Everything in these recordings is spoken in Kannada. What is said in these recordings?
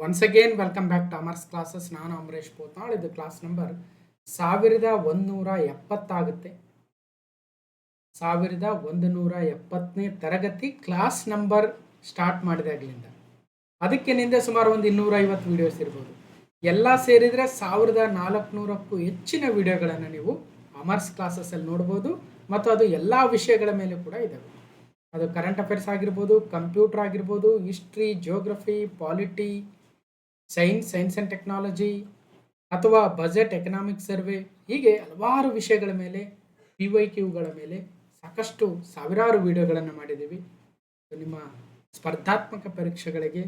Once again welcome back to Amar's classes. ನಾನು ಅಮರೇಶ್ ಪೋತ್ನಾಳ್. ಇದು ಕ್ಲಾಸ್ ನಂಬರ್ 1170 ಆಗುತ್ತೆ. 1170ನೇ ತರಗತಿ ಕ್ಲಾಸ್ ನಂಬರ್ ಸ್ಟಾರ್ಟ್ ಮಾಡಿದಾಗಲಿಂದ ಅದಕ್ಕಿನಿಂದ ಸುಮಾರು ಒಂದು 250 ವಿಡಿಯೋಸ್ ಇರ್ಬೋದು. ಎಲ್ಲ ಸೇರಿದರೆ 1400ಕ್ಕೂ ಹೆಚ್ಚಿನ ವಿಡಿಯೋಗಳನ್ನು ನೀವು ಅಮರ್ಸ್ ಕ್ಲಾಸಸ್ಸಲ್ಲಿ ನೋಡ್ಬೋದು. ಮತ್ತು ಅದು ಎಲ್ಲ ವಿಷಯಗಳ ಮೇಲೆ ಕೂಡ ಇದ್ದಾವೆ. ಅದು ಕರೆಂಟ್ ಅಫೇರ್ಸ್ ಆಗಿರ್ಬೋದು, ಕಂಪ್ಯೂಟರ್ ಆಗಿರ್ಬೋದು, history, geography, polity, science and technology, ಅಥವಾ ಬಜೆಟ್, ಎಕನಾಮಿಕ್ ಸರ್ವೆ, ಹೀಗೆ ಹಲವಾರು ವಿಷಯಗಳ ಮೇಲೆ, PYQಗಳ ಮೇಲೆ ಸಾಕಷ್ಟು ಸಾವಿರಾರು ವಿಡಿಯೋಗಳನ್ನು ಮಾಡಿದ್ದೀವಿ. ನಿಮ್ಮ ಸ್ಪರ್ಧಾತ್ಮಕ ಪರೀಕ್ಷೆಗಳಿಗೆ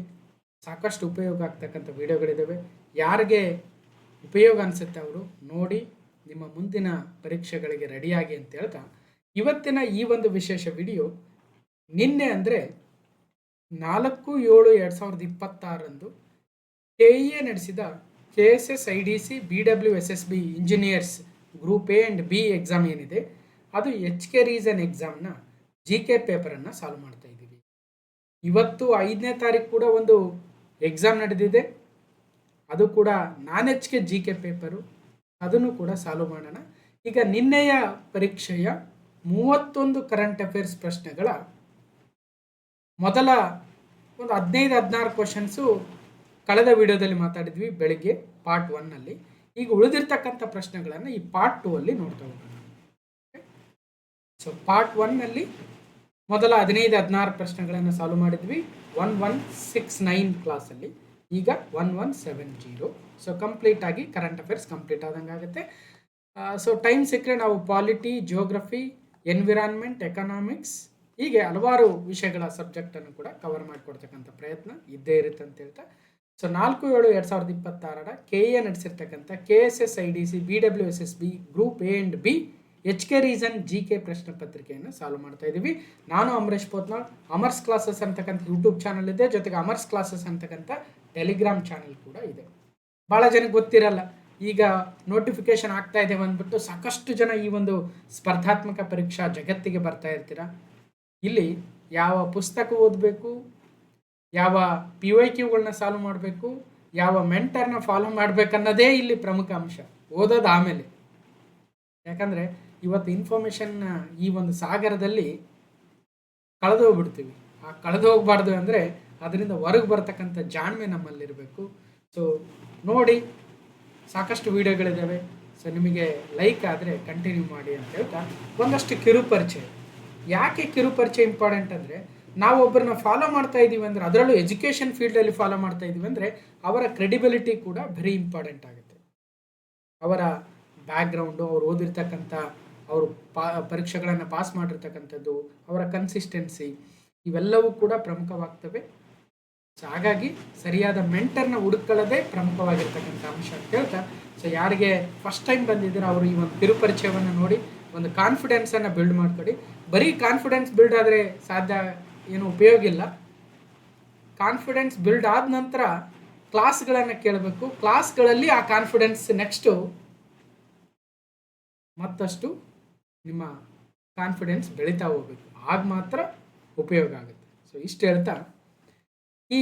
ಸಾಕಷ್ಟು ಉಪಯೋಗ ಆಗ್ತಕ್ಕಂಥ ವಿಡಿಯೋಗಳಿದ್ದಾವೆ. ಯಾರಿಗೆ ಉಪಯೋಗ ಅನಿಸುತ್ತೆ ಅವರು ನೋಡಿ ನಿಮ್ಮ ಮುಂದಿನ ಪರೀಕ್ಷೆಗಳಿಗೆ ರೆಡಿಯಾಗಿ ಅಂತ ಹೇಳ್ತಾ, ಇವತ್ತಿನ ಈ ಒಂದು ವಿಶೇಷ ವಿಡಿಯೋ ನಿನ್ನೆ ಅಂದರೆ 4/7/2026 KEA ನಡೆಸಿದ KSS IDC BWSSB engineers group A and B exam ಏನಿದೆ, ಅದು HK ರೀಸನ್ ಎಕ್ಸಾಮ್ನ GK ಪೇಪರನ್ನು ಸಾಲ್ವ್ ಮಾಡ್ತಾ ಇದ್ದೀವಿ. ಇವತ್ತು 5ನೇ ತಾರೀಕು ಕೂಡ ಒಂದು ಎಕ್ಸಾಮ್ ನಡೆದಿದೆ, ಅದು ಕೂಡ ನಾನ್ HK GK ಪೇಪರು, ಅದನ್ನು ಕೂಡ ಸಾಲ್ವ್ ಮಾಡೋಣ. ಈಗ ನಿನ್ನೆಯ ಪರೀಕ್ಷೆಯ 31 ಕರೆಂಟ್ ಅಫೇರ್ಸ್ ಪ್ರಶ್ನೆಗಳ ಮೊದಲ ಒಂದು 15-16 ಕ್ವಶನ್ಸು ಕಳೆದ ವಿಡಿಯೋದಲ್ಲಿ ಮಾತಾಡಿದ್ವಿ ಬೆಳಿಗ್ಗೆ ಪಾರ್ಟ್ 1ನಲ್ಲಿ. ಈಗ ಉಳಿದಿರ್ತಕ್ಕಂಥ ಪ್ರಶ್ನೆಗಳನ್ನು ಈ ಪಾರ್ಟ್ 2ಅಲ್ಲಿ ನೋಡ್ತಾ ಹೋಗೋಣ. ಸೊ ಪಾರ್ಟ್ 1ನಲ್ಲಿ ಮೊದಲ 15-16 ಪ್ರಶ್ನೆಗಳನ್ನು ಸಾಲ್ವ್ ಮಾಡಿದ್ವಿ 1169 ಕ್ಲಾಸಲ್ಲಿ. ಈಗ 1170. ಸೊ ಕಂಪ್ಲೀಟ್ ಆಗಿ ಕರೆಂಟ್ ಅಫೇರ್ಸ್ ಕಂಪ್ಲೀಟ್ ಆದಂಗೆ ಆಗುತ್ತೆ. ಸೊ ಟೈಮ್ ಸಿಕ್ಕರೆ ನಾವು ಪಾಲಿಟಿ, ಜಿಯೋಗ್ರಫಿ, ಎನ್ವಿರಾನ್ಮೆಂಟ್, ಎಕನಾಮಿಕ್ಸ್, ಹೀಗೆ ಹಲವಾರು ವಿಷಯಗಳ ಸಬ್ಜೆಕ್ಟನ್ನು ಕೂಡ ಕವರ್ ಮಾಡಿಕೊಡ್ತಕ್ಕಂಥ ಪ್ರಯತ್ನ ಇದ್ದೇ ಇರುತ್ತೆ ಅಂತ ಹೇಳ್ತಾ, so 4/7/2026 KEA ನಡೆಸಿರ್ತಕ್ಕಂಥ KSS IDC BWSSB group A and B HK reason GK ಪ್ರಶ್ನೆ ಪತ್ರಿಕೆಯನ್ನು ಸಾಲ್ವ್ ಮಾಡ್ತಾ ಇದ್ದೀವಿ. ನಾನು ಅಮರೇಶ್ ಪೋತ್ನಾಳ್. ಅಮರ್ಸ್ ಕ್ಲಾಸಸ್ ಅಂತಕ್ಕಂಥ ಯೂಟ್ಯೂಬ್ ಚಾನಲ್ ಇದೆ, ಜೊತೆಗೆ ಅಮರ್ಸ್ ಕ್ಲಾಸಸ್ ಅಂತಕ್ಕಂಥ ಟೆಲಿಗ್ರಾಮ್ ಚಾನಲ್ ಕೂಡ ಇದೆ. ಭಾಳ ಜನಕ್ಕೆ ಗೊತ್ತಿರಲ್ಲ, ಈಗ ನೋಟಿಫಿಕೇಶನ್ ಆಗ್ತಾ ಇದೆ ಅಂದ್ಬಿಟ್ಟು ಸಾಕಷ್ಟು ಜನ ಈ ಒಂದು ಸ್ಪರ್ಧಾತ್ಮಕ ಪರೀಕ್ಷಾ ಜಗತ್ತಿಗೆ ಬರ್ತಾ ಇರ್ತೀರ. ಇಲ್ಲಿ ಯಾವ ಪುಸ್ತಕ ಓದಬೇಕು, ಯಾವ PYQಗಳನ್ನ ಸಾಲ್ವ್ ಮಾಡಬೇಕು, ಯಾವ ಮೆಂಟರ್ನ ಫಾಲೋ ಮಾಡಬೇಕನ್ನೋದೇ ಇಲ್ಲಿ ಪ್ರಮುಖ ಅಂಶ. ಓದೋದು ಆಮೇಲೆ, ಯಾಕಂದರೆ ಇವತ್ತು ಇನ್ಫಾರ್ಮೇಷನ್ನ ಈ ಒಂದು ಸಾಗರದಲ್ಲಿ ಕಳೆದು ಹೋಗ್ಬಿಡ್ತೀವಿ. ಆ ಕಳೆದು ಹೋಗಬಾರ್ದು ಅಂದರೆ ಅದರಿಂದ ಹೊರಗೆ ಬರ್ತಕ್ಕಂಥ ಜಾಣ್ಮೆ ನಮ್ಮಲ್ಲಿರಬೇಕು. ಸೊ ನೋಡಿ, ಸಾಕಷ್ಟು ವಿಡಿಯೋಗಳಿದ್ದಾವೆ. ಸೊ ನಿಮಗೆ ಲೈಕ್ ಆದರೆ ಕಂಟಿನ್ಯೂ ಮಾಡಿ ಅಂತ ಹೇಳ್ತಾ, ಒಂದಷ್ಟು ಕಿರುಪರಿಚಯ. ಯಾಕೆ ಕಿರುಪರಿಚಯ ಇಂಪಾರ್ಟೆಂಟ್ ಅಂದರೆ, ನಾವು ಒಬ್ಬರನ್ನ ಫಾಲೋ ಮಾಡ್ತಾ ಇದ್ದೀವಿ ಅಂದರೆ, ಅದರಲ್ಲೂ ಎಜುಕೇಷನ್ ಫೀಲ್ಡಲ್ಲಿ ಫಾಲೋ ಮಾಡ್ತಾ ಇದ್ದೀವಿ ಅಂದರೆ ಅವರ ಕ್ರೆಡಿಬಿಲಿಟಿ ಕೂಡ ವೆರಿ ಇಂಪಾರ್ಟೆಂಟ್ ಆಗುತ್ತೆ. ಅವರ ಬ್ಯಾಕ್ಗ್ರೌಂಡು, ಅವ್ರು ಓದಿರ್ತಕ್ಕಂಥ, ಅವರು ಪರೀಕ್ಷೆಗಳನ್ನು ಪಾಸ್ ಮಾಡಿರ್ತಕ್ಕಂಥದ್ದು, ಅವರ ಕನ್ಸಿಸ್ಟೆನ್ಸಿ, ಇವೆಲ್ಲವೂ ಕೂಡ ಪ್ರಮುಖವಾಗ್ತವೆ. ಸೊ ಹಾಗಾಗಿ ಸರಿಯಾದ ಮೆಂಟರ್ನ ಹುಡುಕೊಳ್ಳೋದೇ ಪ್ರಮುಖವಾಗಿರ್ತಕ್ಕಂಥ ಅಂಶ ಅಂತ ಹೇಳ್ತಾ, ಸೊ ಯಾರಿಗೆ ಫಸ್ಟ್ ಟೈಮ್ ಬಂದಿದ್ದೀರೋ ಅವರು ಈ ಒಂದು ಕಿರುಪರಿಚಯವನ್ನು ನೋಡಿ ಒಂದು ಕಾನ್ಫಿಡೆನ್ಸನ್ನು ಬಿಲ್ಡ್ ಮಾಡ್ಕೊಡಿ. ಬರೀ ಕಾನ್ಫಿಡೆನ್ಸ್ ಬಿಲ್ಡ್ ಆದರೆ ಸಾಧ್ಯ, ಏನು ಉಪಯೋಗ ಇಲ್ಲ. ಕಾನ್ಫಿಡೆನ್ಸ್ ಬಿಲ್ಡ್ ಆದ ನಂತರ ಕ್ಲಾಸ್ಗಳನ್ನು ಕೇಳಬೇಕು. ಕ್ಲಾಸ್ಗಳಲ್ಲಿ ಆ ಕಾನ್ಫಿಡೆನ್ಸ್ ನೆಕ್ಸ್ಟು ಮತ್ತಷ್ಟು ನಿಮ್ಮ ಕಾನ್ಫಿಡೆನ್ಸ್ ಬೆಳೀತಾ ಹೋಗಬೇಕು, ಆಗ ಮಾತ್ರ ಉಪಯೋಗ ಆಗುತ್ತೆ. ಸೊ ಇಷ್ಟು ಹೇಳ್ತಾ, ಈ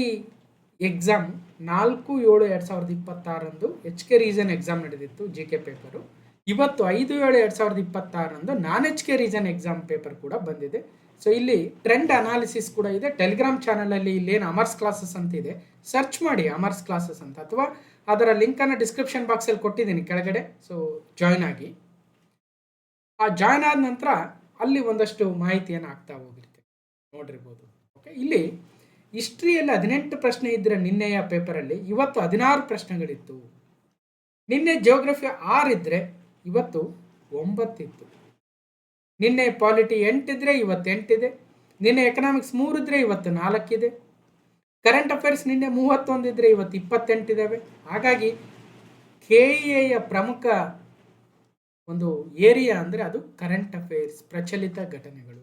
ಎಕ್ಸಾಮ್ 4/7/2026 HK ರೀಸನ್ ಎಕ್ಸಾಮ್ ನಡೆದಿತ್ತು, GK ಪೇಪರು. ಇವತ್ತು 5/7/2026 ನಾನ್ HK ರೀಸನ್ ಎಕ್ಸಾಮ್ ಪೇಪರ್ ಕೂಡ ಬಂದಿದೆ. ಸೊ ಇಲ್ಲಿ ಟ್ರೆಂಡ್ ಅನಾಲಿಸಿಸ್ ಕೂಡ ಇದೆ. ಟೆಲಿಗ್ರಾಮ್ ಚಾನಲಲ್ಲಿ ಇಲ್ಲೇನು ಅಮರ್ಸ್ ಕ್ಲಾಸಸ್ ಅಂತ ಇದೆ, ಸರ್ಚ್ ಮಾಡಿ ಅಮರ್ಸ್ ಕ್ಲಾಸಸ್ ಅಂತ, ಅಥವಾ ಅದರ ಲಿಂಕನ್ನು ಡಿಸ್ಕ್ರಿಪ್ಷನ್ ಬಾಕ್ಸಲ್ಲಿ ಕೊಟ್ಟಿದ್ದೀನಿ ಕೆಳಗಡೆ. ಸೊ ಜಾಯ್ನ್ ಆಗಿ, ಆ ಜಾಯ್ನ್ ಆದ ನಂತರ ಅಲ್ಲಿ ಒಂದಷ್ಟು ಮಾಹಿತಿಯನ್ನು ಆಗ್ತಾ ಹೋಗಿರುತ್ತೆ, ನೋಡಿರ್ಬೋದು. ಓಕೆ, ಇಲ್ಲಿ ಹಿಸ್ಟ್ರಿಯಲ್ಲಿ 18 ಪ್ರಶ್ನೆ ಇದ್ದರೆ ನಿನ್ನೆಯ ಪೇಪರಲ್ಲಿ, ಇವತ್ತು 16 ಪ್ರಶ್ನೆಗಳಿತ್ತು. ನಿನ್ನೆ ಜಿಯೋಗ್ರಫಿ 6 ಇದ್ದರೆ ಇವತ್ತು 9 ಇತ್ತು. ನಿನ್ನೆ ಪಾಲಿಟಿ 8 ಇದ್ದರೆ ಇವತ್ತು 8 ಇದೆ. ನಿನ್ನೆ ಎಕನಾಮಿಕ್ಸ್ 3 ಇದ್ದರೆ ಇವತ್ತು 4 ಇದೆ. ಕರೆಂಟ್ ಅಫೇರ್ಸ್ ನಿನ್ನೆ 31 ಇದ್ದರೆ ಇವತ್ತು 28 ಇದ್ದಾವೆ. ಹಾಗಾಗಿ KEA ಪ್ರಮುಖ ಒಂದು ಏರಿಯಾ ಅಂದರೆ ಅದು ಕರೆಂಟ್ ಅಫೇರ್ಸ್, ಪ್ರಚಲಿತ ಘಟನೆಗಳು.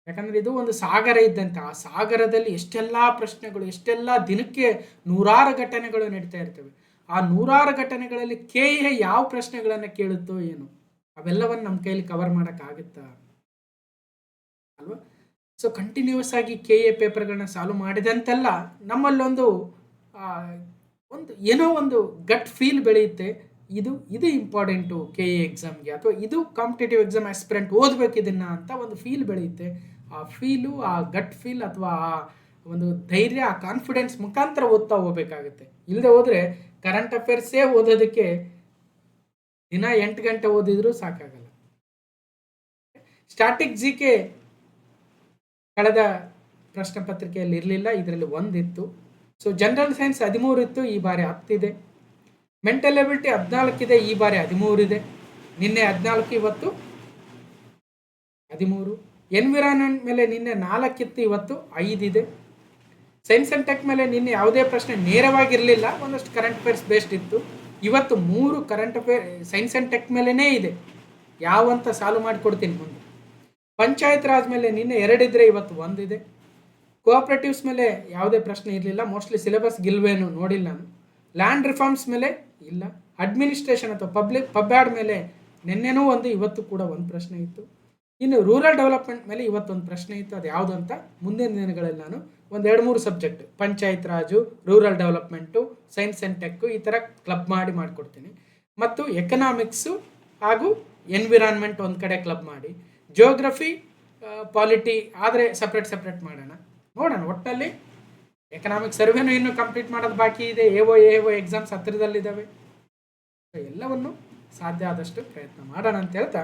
ಯಾಕಂದರೆ ಇದು ಒಂದು ಸಾಗರ ಇದ್ದಂತೆ, ಆ ಸಾಗರದಲ್ಲಿ ಎಷ್ಟೆಲ್ಲ ಪ್ರಶ್ನೆಗಳು, ಎಷ್ಟೆಲ್ಲ ದಿನಕ್ಕೆ ನೂರಾರು ಘಟನೆಗಳು ನಡೀತಾ ಇರ್ತವೆ. ಆ ನೂರಾರು ಘಟನೆಗಳಲ್ಲಿ KEA ಯಾವ ಪ್ರಶ್ನೆಗಳನ್ನು ಕೇಳುತ್ತೋ ಏನು, ಅವೆಲ್ಲವನ್ನು ನಮ್ಮ ಕೈಲಿ ಕವರ್ ಮಾಡೋಕ್ಕಾಗುತ್ತಾ ಅಲ್ವಾ? ಸೊ ಕಂಟಿನ್ಯೂಸ್ ಆಗಿ KA ಪೇಪರ್ಗಳನ್ನ ಸಾಲ್ವ್ ಮಾಡಿದಂತೆಲ್ಲ ನಮ್ಮಲ್ಲೊಂದು ಒಂದು ಏನೋ ಒಂದು ಗಟ್ ಫೀಲ್ ಬೆಳೆಯುತ್ತೆ, ಇದು ಇಂಪಾರ್ಟೆಂಟು KA ಎಕ್ಸಾಮ್ಗೆ, ಅಥವಾ ಇದು ಕಾಂಪಿಟೇಟಿವ್ ಎಕ್ಸಾಮ್ ಆಸ್ಪಿರೆಂಟ್ ಓದಬೇಕು ಇದನ್ನು ಅಂತ ಒಂದು ಫೀಲ್ ಬೆಳೆಯುತ್ತೆ. ಆ ಫೀಲು, ಆ ಗಟ್ ಫೀಲ್ ಅಥವಾ ಆ ಒಂದು ಧೈರ್ಯ, ಆ ಕಾನ್ಫಿಡೆನ್ಸ್ ಮುಖಾಂತರ ಓದ್ತಾ ಹೋಗ್ಬೇಕಾಗುತ್ತೆ. ಇಲ್ಲದೆ ಹೋದರೆ ಕರೆಂಟ್ ಅಫೇರ್ಸೇ ಓದೋದಕ್ಕೆ ದಿನ 8 ಗಂಟೆ ಓದಿದ್ರೂ ಸಾಕಾಗಲ್ಲ. ಸ್ಟ್ಯಾಟಿಕ್ GK ಕಳೆದ ಪ್ರಶ್ನೆ ಪತ್ರಿಕೆಯಲ್ಲಿ ಇರಲಿಲ್ಲ, ಇದರಲ್ಲಿ 1 ಇತ್ತು. ಸೊ ಜನರಲ್ ಸೈನ್ಸ್ 13 ಇತ್ತು, ಈ ಬಾರಿ 10 ಇದೆ. ಮೆಂಟಲ್ ಎಬಿಲಿಟಿ 14 ಇದೆ, ಈ ಬಾರಿ 13 ಇದೆ. ನಿನ್ನೆ 14, ಇವತ್ತು 13. ಎನ್ವಿರಾನ್ಮೆಂಟ್ ಮೇಲೆ ನಿನ್ನೆ 4 ಇತ್ತು, ಇವತ್ತು 5 ಇದೆ. ಸೈನ್ಸ್ ಆ್ಯಂಡ್ ಟೆಕ್ ಮೇಲೆ ನಿನ್ನೆ ಯಾವುದೇ ಪ್ರಶ್ನೆ ನೇರವಾಗಿರಲಿಲ್ಲ, ಒಂದಷ್ಟು ಕರೆಂಟ್ ಅಫೇರ್ಸ್ ಬೇಸ್ಡ್ ಇತ್ತು. ಇವತ್ತು 3 current affair science and tech ಮೇಲೇ ಇದೆ, ಯಾವಂತ ಸಾಲ್ವ್ ಮಾಡಿಕೊಡ್ತೀನಿ ಮುಂದೆ. ಪಂಚಾಯತ್ ರಾಜ್ ಮೇಲೆ ನಿನ್ನೆ 2 ಇದ್ದರೆ, ಇವತ್ತು 1 ಇದೆ. ಕೋಆಪ್ರೇಟಿವ್ಸ್ ಮೇಲೆ ಯಾವುದೇ ಪ್ರಶ್ನೆ ಇರಲಿಲ್ಲ, ಮೋಸ್ಟ್ಲಿ ಸಿಲೆಬಸ್ ಗಿಲ್ವೇನು ನೋಡಿಲ್ಲ ನಾನು. ಲ್ಯಾಂಡ್ ರಿಫಾರ್ಮ್ಸ್ ಮೇಲೆ ಇಲ್ಲ. ಅಡ್ಮಿನಿಸ್ಟ್ರೇಷನ್ ಅಥವಾ ಪಬ್ಯಾಡ್ ಮೇಲೆ ನಿನ್ನೆನೂ 1, ಇವತ್ತು ಕೂಡ 1 ಪ್ರಶ್ನೆ ಇತ್ತು. ಇನ್ನು ರೂರಲ್ ಡೆವಲಪ್ಮೆಂಟ್ ಮೇಲೆ ಇವತ್ತೊಂದು ಪ್ರಶ್ನೆ ಇತ್ತು, ಅದು ಯಾವುದು ಅಂತ ಮುಂದಿನ ದಿನಗಳಲ್ಲಿ ನಾನು 1-2-3 subject, panchayat Raju, rural development, science and tech, ಈ ಥರ ಕ್ಲಬ್ ಮಾಡಿಕೊಡ್ತೀನಿ. ಮತ್ತು ಎಕನಾಮಿಕ್ಸು ಹಾಗೂ ಎನ್ವಿರಾನ್ಮೆಂಟ್ ಒಂದು ಕಡೆ ಕ್ಲಬ್ ಮಾಡಿ, ಜಿಯೋಗ್ರಫಿ, ಪಾಲಿಟಿ ಆದರೆ ಸಪ್ರೇಟ್ ಮಾಡೋಣ, ನೋಡೋಣ. ಒಟ್ಟಿನಲ್ಲಿ ಎಕನಾಮಿಕ್ ಸರ್ವೇನೂ ಇನ್ನೂ ಕಂಪ್ಲೀಟ್ ಮಾಡೋದು ಬಾಕಿ ಇದೆ. ಎಒ ಎಕ್ಸಾಮ್ಸ್ ಹತ್ತಿರದಲ್ಲಿದ್ದಾವೆ. ಎಲ್ಲವನ್ನು ಸಾಧ್ಯ ಆದಷ್ಟು ಪ್ರಯತ್ನ ಮಾಡೋಣ ಅಂತ ಹೇಳ್ತಾ,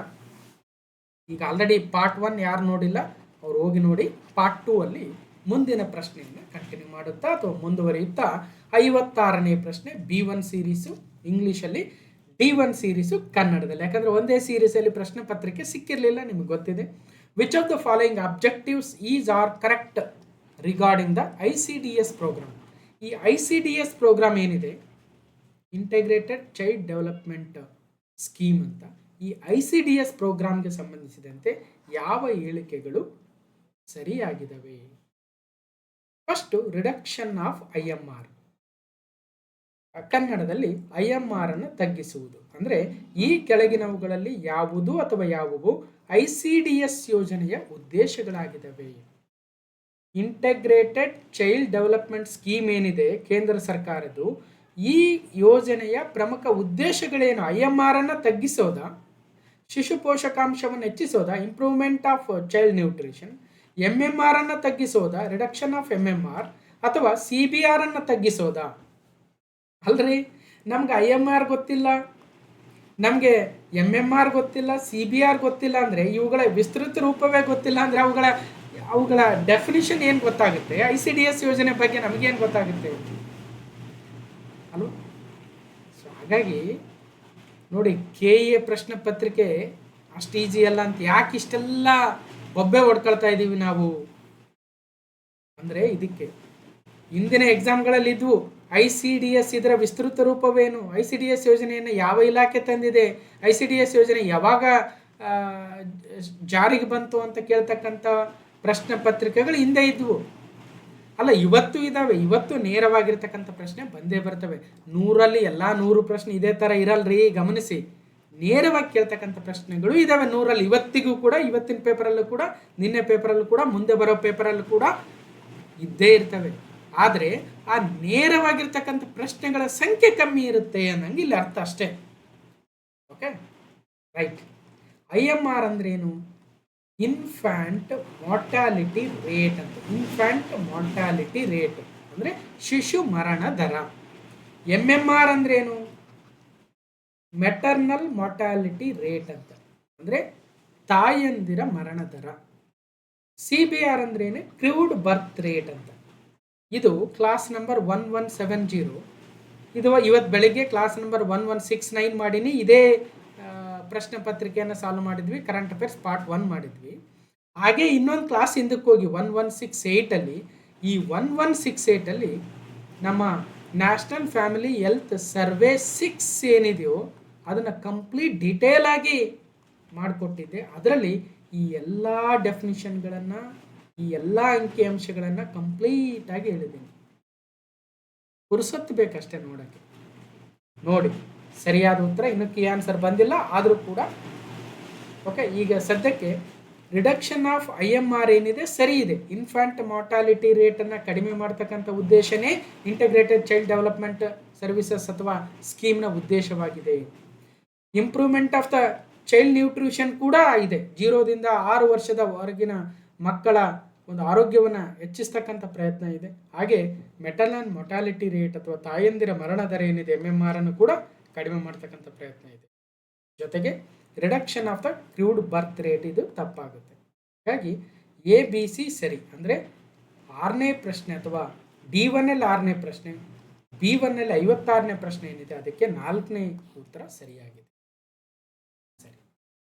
ಈಗ ಆಲ್ರೆಡಿ ಪಾರ್ಟ್ 1 ಯಾರು ನೋಡಿಲ್ಲ ಅವ್ರು ಹೋಗಿ ನೋಡಿ. ಪಾರ್ಟ್ 2 ಅಲ್ಲಿ ಮುಂದಿನ ಪ್ರಶ್ನೆಯನ್ನು ಕಂಟಿನ್ಯೂ ಮಾಡುತ್ತಾ ಅಥವಾ ಮುಂದುವರಿಯುತ್ತಾ 56ನೇ ಪ್ರಶ್ನೆ B1 ಸೀರೀಸು ಇಂಗ್ಲೀಷಲ್ಲಿ, D1 ಸೀರೀಸು ಕನ್ನಡದಲ್ಲಿ. ಯಾಕಂದರೆ ಒಂದೇ ಸೀರೀಸಲ್ಲಿ ಪ್ರಶ್ನೆ ಪತ್ರಿಕೆ ಸಿಕ್ಕಿರಲಿಲ್ಲ, ನಿಮಗೆ ಗೊತ್ತಿದೆ. Which of the following objectives is are correct regarding the ICDS programme. ಈ ICDS ಪ್ರೋಗ್ರಾಮ್ ಏನಿದೆ, ಇಂಟಿಗ್ರೇಟೆಡ್ ಚೈಲ್ಡ್ ಡೆವಲಪ್ಮೆಂಟ್ ಸ್ಕೀಮ್ ಅಂತ, ಈ ICDS ಪ್ರೋಗ್ರಾಮ್ಗೆ ಸಂಬಂಧಿಸಿದಂತೆ ಯಾವ ಹೇಳಿಕೆಗಳು ಸರಿಯಾಗಿದ್ದಾವೆ? ಫಸ್ಟು ರಿಡಕ್ಷನ್ ಆಫ್ IMR, ಕನ್ನಡದಲ್ಲಿ IMR ಅನ್ನು ತಗ್ಗಿಸುವುದು. ಅಂದರೆ ಈ ಕೆಳಗಿನವುಗಳಲ್ಲಿ ಯಾವುದು ಅಥವಾ ಯಾವುವು ICDS ಯೋಜನೆಯ ಉದ್ದೇಶಗಳಾಗಿದ್ದಾವೆ? ಇಂಟಗ್ರೇಟೆಡ್ ಚೈಲ್ಡ್ ಡೆವಲಪ್ಮೆಂಟ್ ಸ್ಕೀಮ್ ಏನಿದೆ ಕೇಂದ್ರ ಸರ್ಕಾರದ್ದು, ಈ ಯೋಜನೆಯ ಪ್ರಮುಖ ಉದ್ದೇಶಗಳೇನು? IMR ಅನ್ನು ತಗ್ಗಿಸೋದಾ, ಶಿಶು ಪೋಷಕಾಂಶವನ್ನು ಹೆಚ್ಚಿಸೋದಾ, improvement of child nutrition, MMR ಅನ್ನು ತಗ್ಗಿಸೋದಾ, ರಿಡಕ್ಷನ್ ಆಫ್ MMR, ಅಥವಾ CBR ಅನ್ನು ತಗ್ಗಿಸೋದಾ? ಅಲ್ರಿ, ನಮ್ಗೆ IMR ಗೊತ್ತಿಲ್ಲ, ನಮಗೆ MMR ಗೊತ್ತಿಲ್ಲ, CBR ಗೊತ್ತಿಲ್ಲ ಅಂದರೆ, ಇವುಗಳ ವಿಸ್ತೃತ ರೂಪವೇ ಗೊತ್ತಿಲ್ಲ ಅಂದರೆ ಅವುಗಳ ಡೆಫಿನಿಷನ್ ಏನು ಗೊತ್ತಾಗುತ್ತೆ? ICDS ಯೋಜನೆ ಬಗ್ಗೆ ನಮಗೇನು ಗೊತ್ತಾಗುತ್ತೆ ಅಲ್ವ? ಸೊ ಹಾಗಾಗಿ ನೋಡಿ, KA ಪ್ರಶ್ನೆ ಪತ್ರಿಕೆ ಅಷ್ಟು ಈಜಿ ಅಲ್ಲ ಅಂತ ಯಾಕೆ ಇಷ್ಟೆಲ್ಲ ಬೊಬ್ಬೆ ಹೊಡ್ಕೊಳ್ತಾ ಇದ್ದೀವಿ ನಾವು ಅಂದರೆ, ಇದಕ್ಕೆ ಹಿಂದಿನ ಎಕ್ಸಾಮ್ಗಳಲ್ಲಿ ಇದ್ವು. ICDS ಇದರ ವಿಸ್ತೃತ ರೂಪವೇನು, ICDS ಯೋಜನೆಯನ್ನು ಯಾವ ಇಲಾಖೆ ತಂದಿದೆ, ICDS ಯೋಜನೆ ಯಾವಾಗ ಜಾರಿಗೆ ಬಂತು ಅಂತ ಕೇಳ್ತಕ್ಕಂಥ ಪ್ರಶ್ನೆ ಪತ್ರಿಕೆಗಳು ಹಿಂದೆ ಇದ್ವು ಅಲ್ಲ, ಇವತ್ತು ಇದ್ದಾವೆ. ಇವತ್ತು ನೇರವಾಗಿರ್ತಕ್ಕಂಥ ಪ್ರಶ್ನೆ ಬಂದೇ ಬರ್ತವೆ. 100ರಲ್ಲಿ ಎಲ್ಲ 100 ಪ್ರಶ್ನೆ ಇದೇ ಥರ ಇರಲ್ರಿ, ಗಮನಿಸಿ. ನೇರವಾಗಿ ಕೇಳ್ತಕ್ಕಂಥ ಪ್ರಶ್ನೆಗಳು ಇದ್ದಾವೆ 100ರಲ್ಲಿ. ಇವತ್ತಿಗೂ ಕೂಡ, ಇವತ್ತಿನ ಪೇಪರಲ್ಲೂ ಕೂಡ, ನಿನ್ನೆ ಪೇಪರಲ್ಲೂ ಕೂಡ, ಮುಂದೆ ಬರೋ ಪೇಪರಲ್ಲೂ ಕೂಡ ಇದ್ದೇ ಇರ್ತವೆ. ಆದರೆ ಆ ನೇರವಾಗಿರ್ತಕ್ಕಂಥ ಪ್ರಶ್ನೆಗಳ ಸಂಖ್ಯೆ ಕಮ್ಮಿ ಇರುತ್ತೆ ಅನ್ನಂಗೆ ಇಲ್ಲಿ ಅರ್ಥ ಅಷ್ಟೇ. Okay, right. IMR ಅಂದ್ರೇನು? ಇನ್ಫ್ಯಾಂಟ್ ಮಾರ್ಟಾಲಿಟಿ ರೇಟ್ ಅಂತ. ಇನ್ಫ್ಯಾಂಟ್ ಮಾರ್ಟಾಲಿಟಿ ರೇಟ್ ಅಂದರೆ ಶಿಶು ಮರಣ ದರ. MMR ಅಂದ್ರೇನು? ಮೆಟರ್ನಲ್ ಮಾರ್ಟಾಲಿಟಿ ರೇಟ್ ಅಂತ, ಅಂದರೆ ತಾಯಂದಿರ ಮರಣ ದರ. CBR ಅಂದ್ರೇನು? ಕ್ರೂಡ್ ಬರ್ತ್ ರೇಟ್ ಅಂತ. ಇದು ಕ್ಲಾಸ್ ನಂಬರ್ 1170. ಇದು ಇವತ್ತು ಬೆಳಿಗ್ಗೆ ಕ್ಲಾಸ್ ನಂಬರ್ 1169 ಮಾಡೀನಿ. ಇದೇ ಪ್ರಶ್ನೆ ಪತ್ರಿಕೆಯನ್ನು ಸಾಲ್ವ್ ಮಾಡಿದ್ವಿ, ಕರೆಂಟ್ ಅಫೇರ್ಸ್ ಪಾರ್ಟ್ 1 ಮಾಡಿದ್ವಿ. ಹಾಗೆ ಇನ್ನೊಂದು ಕ್ಲಾಸ್ ಹಿಂದಕ್ಕೆ ಹೋಗಿ 1168ಅಲ್ಲಿ, ಈ 1168ಅಲ್ಲಿ ನಮ್ಮ ನ್ಯಾಷನಲ್ ಫ್ಯಾಮಿಲಿ ಹೆಲ್ತ್ ಸರ್ವೆ 6 ಏನಿದೆಯೋ ಅದನ್ನು ಕಂಪ್ಲೀಟ್ ಡೀಟೇಲ್ ಆಗಿ ಮಾಡಿಕೊಟ್ಟಿದ್ದೆ. ಅದರಲ್ಲಿ ಈ ಎಲ್ಲ ಡೆಫಿನಿಷನ್ಗಳನ್ನು, ಈ ಎಲ್ಲ ಅಂಕಿಅಂಶಗಳನ್ನು ಕಂಪ್ಲೀಟಾಗಿ ಹೇಳಿದ್ದೀನಿ. ಪುರುಸೊತ್ತು ಬೇಕಷ್ಟೇ ನೋಡೋಕ್ಕೆ. ನೋಡಿ, ಸರಿಯಾದ ಉತ್ತರ ಇನ್ನೂ ಕೀ ಆನ್ಸರ್ ಬಂದಿಲ್ಲ, ಆದರೂ ಕೂಡ ಓಕೆ. ಈಗ ಸದ್ಯಕ್ಕೆ ರಿಡಕ್ಷನ್ ಆಫ್ IMR ಏನಿದೆ ಸರಿ ಇದೆ. ಇನ್ಫ್ಯಾಂಟ್ ಮಾರ್ಟಾಲಿಟಿ ರೇಟನ್ನು ಕಡಿಮೆ ಮಾಡ್ತಕ್ಕಂಥ ಉದ್ದೇಶನೇ ಇಂಟಿಗ್ರೇಟೆಡ್ ಚೈಲ್ಡ್ ಡೆವಲಪ್ಮೆಂಟ್ ಸರ್ವಿಸಸ್ ಅಥವಾ ಸ್ಕೀಮ್ನ ಉದ್ದೇಶವಾಗಿದೆ. Improvement of the child nutrition ಕೂಡ ಇದೆ. 0ದಿಂದ 6 ವರ್ಷದ ಹೊರಗಿನ ಮಕ್ಕಳ ಒಂದು ಆರೋಗ್ಯವನ್ನು ಹೆಚ್ಚಿಸ್ತಕ್ಕಂಥ ಪ್ರಯತ್ನ ಇದೆ. ಹಾಗೆ ಮೆಟರ್ನಲ್ ಮೊಟಾಲಿಟಿ ರೇಟ್ ಅಥವಾ ತಾಯಂದಿರ ಮರಣ ದರ ಏನಿದೆ MMR ಅನ್ನು ಕೂಡ ಕಡಿಮೆ ಮಾಡ್ತಕ್ಕಂಥ ಪ್ರಯತ್ನ ಇದೆ. ಜೊತೆಗೆ reduction of the crude birth rate ಇದು ತಪ್ಪಾಗುತ್ತೆ. ಹಾಗಾಗಿ ABC ಸರಿ. ಅಂದರೆ 6ನೇ ಪ್ರಶ್ನೆ ಅಥವಾ D1ನಲ್ಲಿ 6ನೇ ಪ್ರಶ್ನೆ, B1ನಲ್ಲಿ 56ನೇ ಪ್ರಶ್ನೆ ಏನಿದೆ ಅದಕ್ಕೆ 4ನೇ ಉತ್ತರ ಸರಿಯಾಗಿದೆ. ಸರಿ,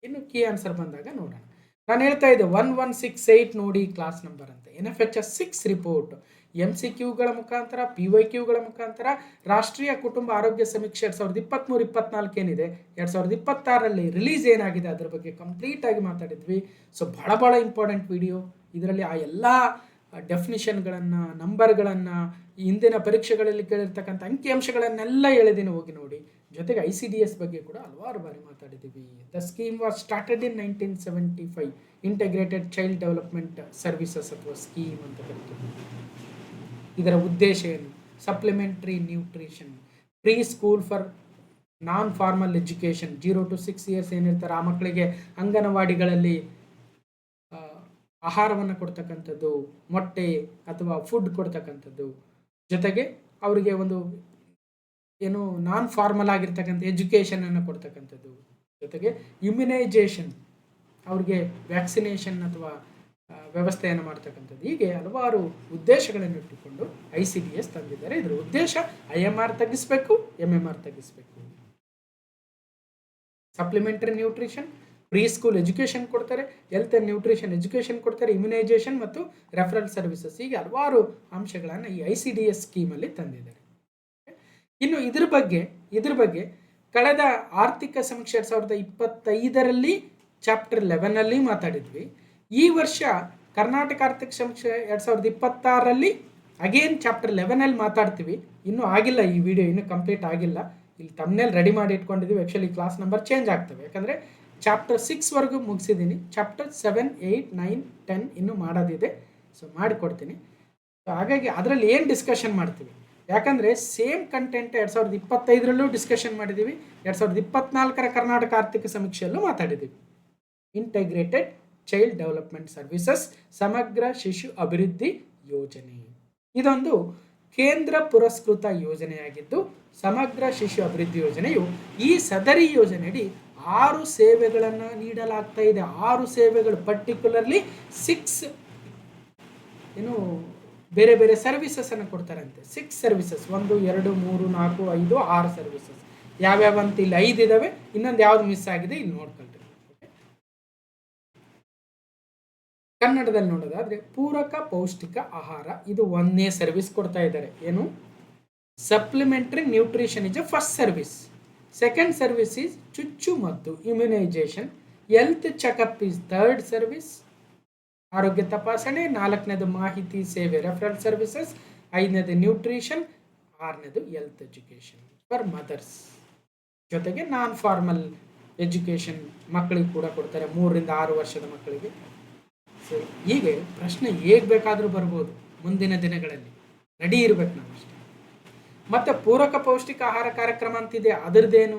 ಇನ್ನು ಕೀ ಆನ್ಸರ್ ಬಂದಾಗ ನೋಡೋಣ. ನಾನು ಹೇಳ್ತಾ ಇದ್ದೆ 1168 ನೋಡಿ ಕ್ಲಾಸ್ ನಂಬರ್ ಅಂತ. NFHS 6 ರಿಪೋರ್ಟ್ MCQಗಳ ಮುಖಾಂತರ, PYQಗಳ ಮುಖಾಂತರ ರಾಷ್ಟ್ರೀಯ ಕುಟುಂಬ ಆರೋಗ್ಯ ಸಮೀಕ್ಷೆ 2023-24 ಏನಿದೆ 2026ರಲ್ಲಿ ರಿಲೀಸ್ ಏನಾಗಿದೆ ಅದರ ಬಗ್ಗೆ ಕಂಪ್ಲೀಟ್ ಆಗಿ ಮಾತಾಡಿದ್ವಿ. ಸೊ ಬಹಳ ಇಂಪಾರ್ಟೆಂಟ್ ವಿಡಿಯೋ. ಇದರಲ್ಲಿ ಆ ಎಲ್ಲ ಡೆಫಿನಿಷನ್ಗಳನ್ನು, ನಂಬರ್ಗಳನ್ನು, ಹಿಂದಿನ ಪರೀಕ್ಷೆಗಳಲ್ಲಿ ಕೇಳಿರ್ತಕ್ಕಂಥ ಅಂಕಿಅಂಶಗಳನ್ನೆಲ್ಲ ಹೇಳಿದ್ದೀನಿ, ಹೋಗಿ ನೋಡಿ. ಜೊತೆಗೆ ICDS ಬಗ್ಗೆ ಕೂಡ ಹಲವಾರು ಬಾರಿ ಮಾತಾಡಿದ್ದೀವಿ. The scheme was started in 1975, integrated child development services ಅಥವಾ ಸ್ಕೀಮ್ ಅಂತ ಕರಿತೀವಿ. ಇದರ ಉದ್ದೇಶ ಏನು? Supplementary nutrition, preschool for non formal education, 0 to 6 years ಏನಿರ್ತಾರೆ ಆ ಮಕ್ಕಳಿಗೆ ಅಂಗನವಾಡಿಗಳಲ್ಲಿ ಆಹಾರವನ್ನು ಕೊಡ್ತಕ್ಕಂಥದ್ದು, ಮೊಟ್ಟೆ ಅಥವಾ ಫುಡ್ ಕೊಡ್ತಕ್ಕಂಥದ್ದು, ಜೊತೆಗೆ ಅವರಿಗೆ ಒಂದು ಏನು ನಾನ್ ಫಾರ್ಮಲ್ ಆಗಿರ್ತಕ್ಕಂಥ ಎಜುಕೇಷನನ್ನು ಕೊಡ್ತಕ್ಕಂಥದ್ದು, ಜೊತೆಗೆ ಇಮ್ಯುನೈಜೇಷನ್, ಅವ್ರಿಗೆ ವ್ಯಾಕ್ಸಿನೇಷನ್ ಅಥವಾ ವ್ಯವಸ್ಥೆಯನ್ನು ಮಾಡ್ತಕ್ಕಂಥದ್ದು. ಹೀಗೆ ಹಲವಾರು ಉದ್ದೇಶಗಳನ್ನು ಇಟ್ಟುಕೊಂಡು ICDS ತಂದಿದ್ದಾರೆ. ಇದರ ಉದ್ದೇಶ IMR ತಗ್ಗಿಸಬೇಕು, MMR ತಗ್ಗಿಸಬೇಕು. Supplementary nutrition, preschool education ಕೊಡ್ತಾರೆ, ಹೆಲ್ತ್ ಆ್ಯಂಡ್ ನ್ಯೂಟ್ರಿಷನ್ ಎಜುಕೇಷನ್ ಕೊಡ್ತಾರೆ, ಇಮ್ಯುನೈಜೇಷನ್ ಮತ್ತು ರೆಫರಲ್ ಸರ್ವಿಸಸ್, ಹೀಗೆ ಹಲವಾರು ಅಂಶಗಳನ್ನು ಈ ICDS ಸ್ಕೀಮಲ್ಲಿ ತಂದಿದ್ದಾರೆ. ಇನ್ನು ಇದ್ರ ಬಗ್ಗೆ ಕಳೆದ ಆರ್ಥಿಕ ಸಮೀಕ್ಷೆ 2025ರಲ್ಲಿ ಚಾಪ್ಟರ್ 11ನಲ್ಲಿ ಮಾತಾಡಿದ್ವಿ. ಈ ವರ್ಷ ಕರ್ನಾಟಕ ಆರ್ಥಿಕ ಸಮೀಕ್ಷೆ 2026ರಲ್ಲಿ ಅಗೇನ್ ಚಾಪ್ಟರ್ 11ನಲ್ಲಿ ಮಾತಾಡ್ತೀವಿ. ಇನ್ನೂ ಆಗಿಲ್ಲ, ಈ ವಿಡಿಯೋ ಇನ್ನೂ ಕಂಪ್ಲೀಟ್ ಆಗಿಲ್ಲ. ಇಲ್ಲಿ ತಮ್ಮನೇಲಿ ರೆಡಿ ಮಾಡಿ ಇಟ್ಕೊಂಡಿದ್ದೀವಿ. ಆ್ಯಕ್ಚುಲಿ ಕ್ಲಾಸ್ ನಂಬರ್ ಚೇಂಜ್ ಆಗ್ತವೆ, ಯಾಕಂದರೆ ಚಾಪ್ಟರ್ 6ವರೆಗೂ ಮುಗಿಸಿದ್ದೀನಿ. ಚಾಪ್ಟರ್ 7, 8, 9, 10 ಇನ್ನೂ ಮಾಡೋದಿದೆ. ಸೊ ಮಾಡಿಕೊಡ್ತೀನಿ. ಸೊ ಹಾಗಾಗಿ ಅದರಲ್ಲಿ ಏನು ಡಿಸ್ಕಷನ್ ಮಾಡ್ತೀವಿ, ಯಾಕಂದರೆ ಸೇಮ್ ಕಂಟೆಂಟ್ 2025ರಲ್ಲೂ ಡಿಸ್ಕಷನ್ ಮಾಡಿದ್ದೀವಿ, 2024ರ ಕರ್ನಾಟಕ ಆರ್ಥಿಕ ಸಮೀಕ್ಷೆಯಲ್ಲೂ ಮಾತಾಡಿದ್ದೀವಿ. ಇಂಟಿಗ್ರೇಟೆಡ್ ಚೈಲ್ಡ್ ಡೆವಲಪ್ಮೆಂಟ್ ಸರ್ವಿಸಸ್, ಸಮಗ್ರ ಶಿಶು ಅಭಿವೃದ್ಧಿ ಯೋಜನೆ, ಇದೊಂದು ಕೇಂದ್ರ ಪುರಸ್ಕೃತ ಯೋಜನೆಯಾಗಿದ್ದು, ಸಮಗ್ರ ಶಿಶು ಅಭಿವೃದ್ಧಿ ಯೋಜನೆಯು ಈ ಸದರಿ ಯೋಜನೆಯಡಿ 6 ಸೇವೆಗಳನ್ನು ನೀಡಲಾಗ್ತಾ ಇದೆ. 6 ಸೇವೆಗಳು, ಪರ್ಟಿಕ್ಯುಲರ್ಲಿ 6 ಏನು ಬೇರೆ ಬೇರೆ ಸರ್ವಿಸಸನ್ನು ಕೊಡ್ತಾರಂತೆ. 6 ಸರ್ವಿಸಸ್, 1, 2, 3, 4, 5, 6 ಸರ್ವಿಸಸ್. ಯಾವ್ಯಾವ ಅಂತ ಇಲ್ಲಿ 5 ಇದಾವೆ, ಇನ್ನೊಂದು ಯಾವ್ದು ಮಿಸ್ ಆಗಿದೆ ಇಲ್ಲಿ ನೋಡ್ಕೊಳ್ರಿ. ಕನ್ನಡದಲ್ಲಿ ನೋಡೋದಾದ್ರೆ ಪೂರಕ ಪೌಷ್ಟಿಕ ಆಹಾರ, ಇದು 1ನೇ ಸರ್ವಿಸ್ ಕೊಡ್ತಾ ಇದ್ದಾರೆ. ಏನು? Supplementary nutrition is a first service. Second service is ಚುಚ್ಚುಮದ್ದು, immunisation. Health checkup is third service, ಆರೋಗ್ಯ ತಪಾಸಣೆ. 4ನೇದು ಮಾಹಿತಿ ಸೇವೆ, ರೆಫರಲ್ ಸರ್ವಿಸಸ್. 5ನೇದು ನ್ಯೂಟ್ರಿಷನ್. 6ನೇದು ಹೆಲ್ತ್ ಎಜುಕೇಷನ್ ಫಾರ್ ಮದರ್ಸ್. ಜೊತೆಗೆ ನಾನ್ ಫಾರ್ಮಲ್ ಎಜುಕೇಷನ್ ಮಕ್ಕಳಿಗೆ ಕೂಡ ಕೊಡ್ತಾರೆ, 3ರಿಂದ 6 ವರ್ಷದ ಮಕ್ಕಳಿಗೆ. ಸೊ ಹೀಗೆ ಪ್ರಶ್ನೆ ಹೇಗೆ ಬೇಕಾದರೂ ಬರ್ಬೋದು ಮುಂದಿನ ದಿನಗಳಲ್ಲಿ, ರೆಡಿ ಇರಬೇಕು ನಾವು ಅಷ್ಟೇ. ಮತ್ತು ಪೂರಕ ಪೌಷ್ಟಿಕ ಆಹಾರ ಕಾರ್ಯಕ್ರಮ ಅಂತಿದೆ, ಅದರದ್ದೇನು?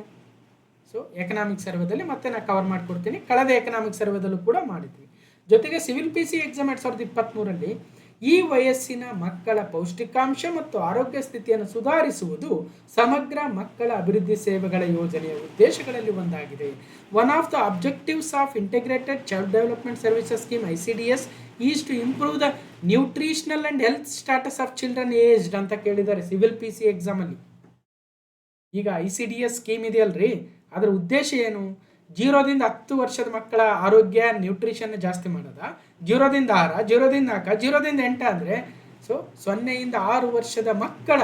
ಸೊ ಎಕನಾಮಿಕ್ ಸರ್ವೆದಲ್ಲಿ ಮತ್ತೆ ನಾನು ಕವರ್ ಮಾಡಿಕೊಡ್ತೀನಿ. ಕಳೆದ ಎಕನಾಮಿಕ್ ಸರ್ವೆದಲ್ಲೂ ಕೂಡ ಮಾಡಿದ್ವಿ. ಜೊತೆಗೆ ಸಿವಿಲ್ PC ಎಕ್ಸಾಮ್ 2023ರಲ್ಲಿ ಈ ವಯಸ್ಸಿನ ಮಕ್ಕಳ ಪೌಷ್ಟಿಕಾಂಶ ಮತ್ತು ಆರೋಗ್ಯ ಸ್ಥಿತಿಯನ್ನು ಸುಧಾರಿಸುವುದು ಸಮಗ್ರ ಮಕ್ಕಳ ಅಭಿವೃದ್ಧಿ ಸೇವೆಗಳ ಯೋಜನೆಯ ಉದ್ದೇಶಗಳಲ್ಲಿ ಒಂದಾಗಿದೆ. One of the objectives of integrated child development services scheme ICDS is to improve the nutritional and health status of children aged ಅಂತ ಕೇಳಿದ್ದಾರೆ ಸಿವಿಲ್ PC ಎಕ್ಸಾಮಲ್ಲಿ. ಈಗ ICDS ಸ್ಕೀಮ್ ಇದೆಯಲ್ರಿ, ಅದರ ಉದ್ದೇಶ ಏನು? 0ದಿಂದ 10 ವರ್ಷದ ಮಕ್ಕಳ ಆರೋಗ್ಯ ನ್ಯೂಟ್ರಿಷನ್ ಜಾಸ್ತಿ ಮಾಡೋದಾ? 0ದಿಂದ 6, 0ದಿಂದ 4, 0ದಿಂದ 8 ಅಂದರೆ ಸೊ 0ಯಿಂದ 6 ವರ್ಷದ ಮಕ್ಕಳ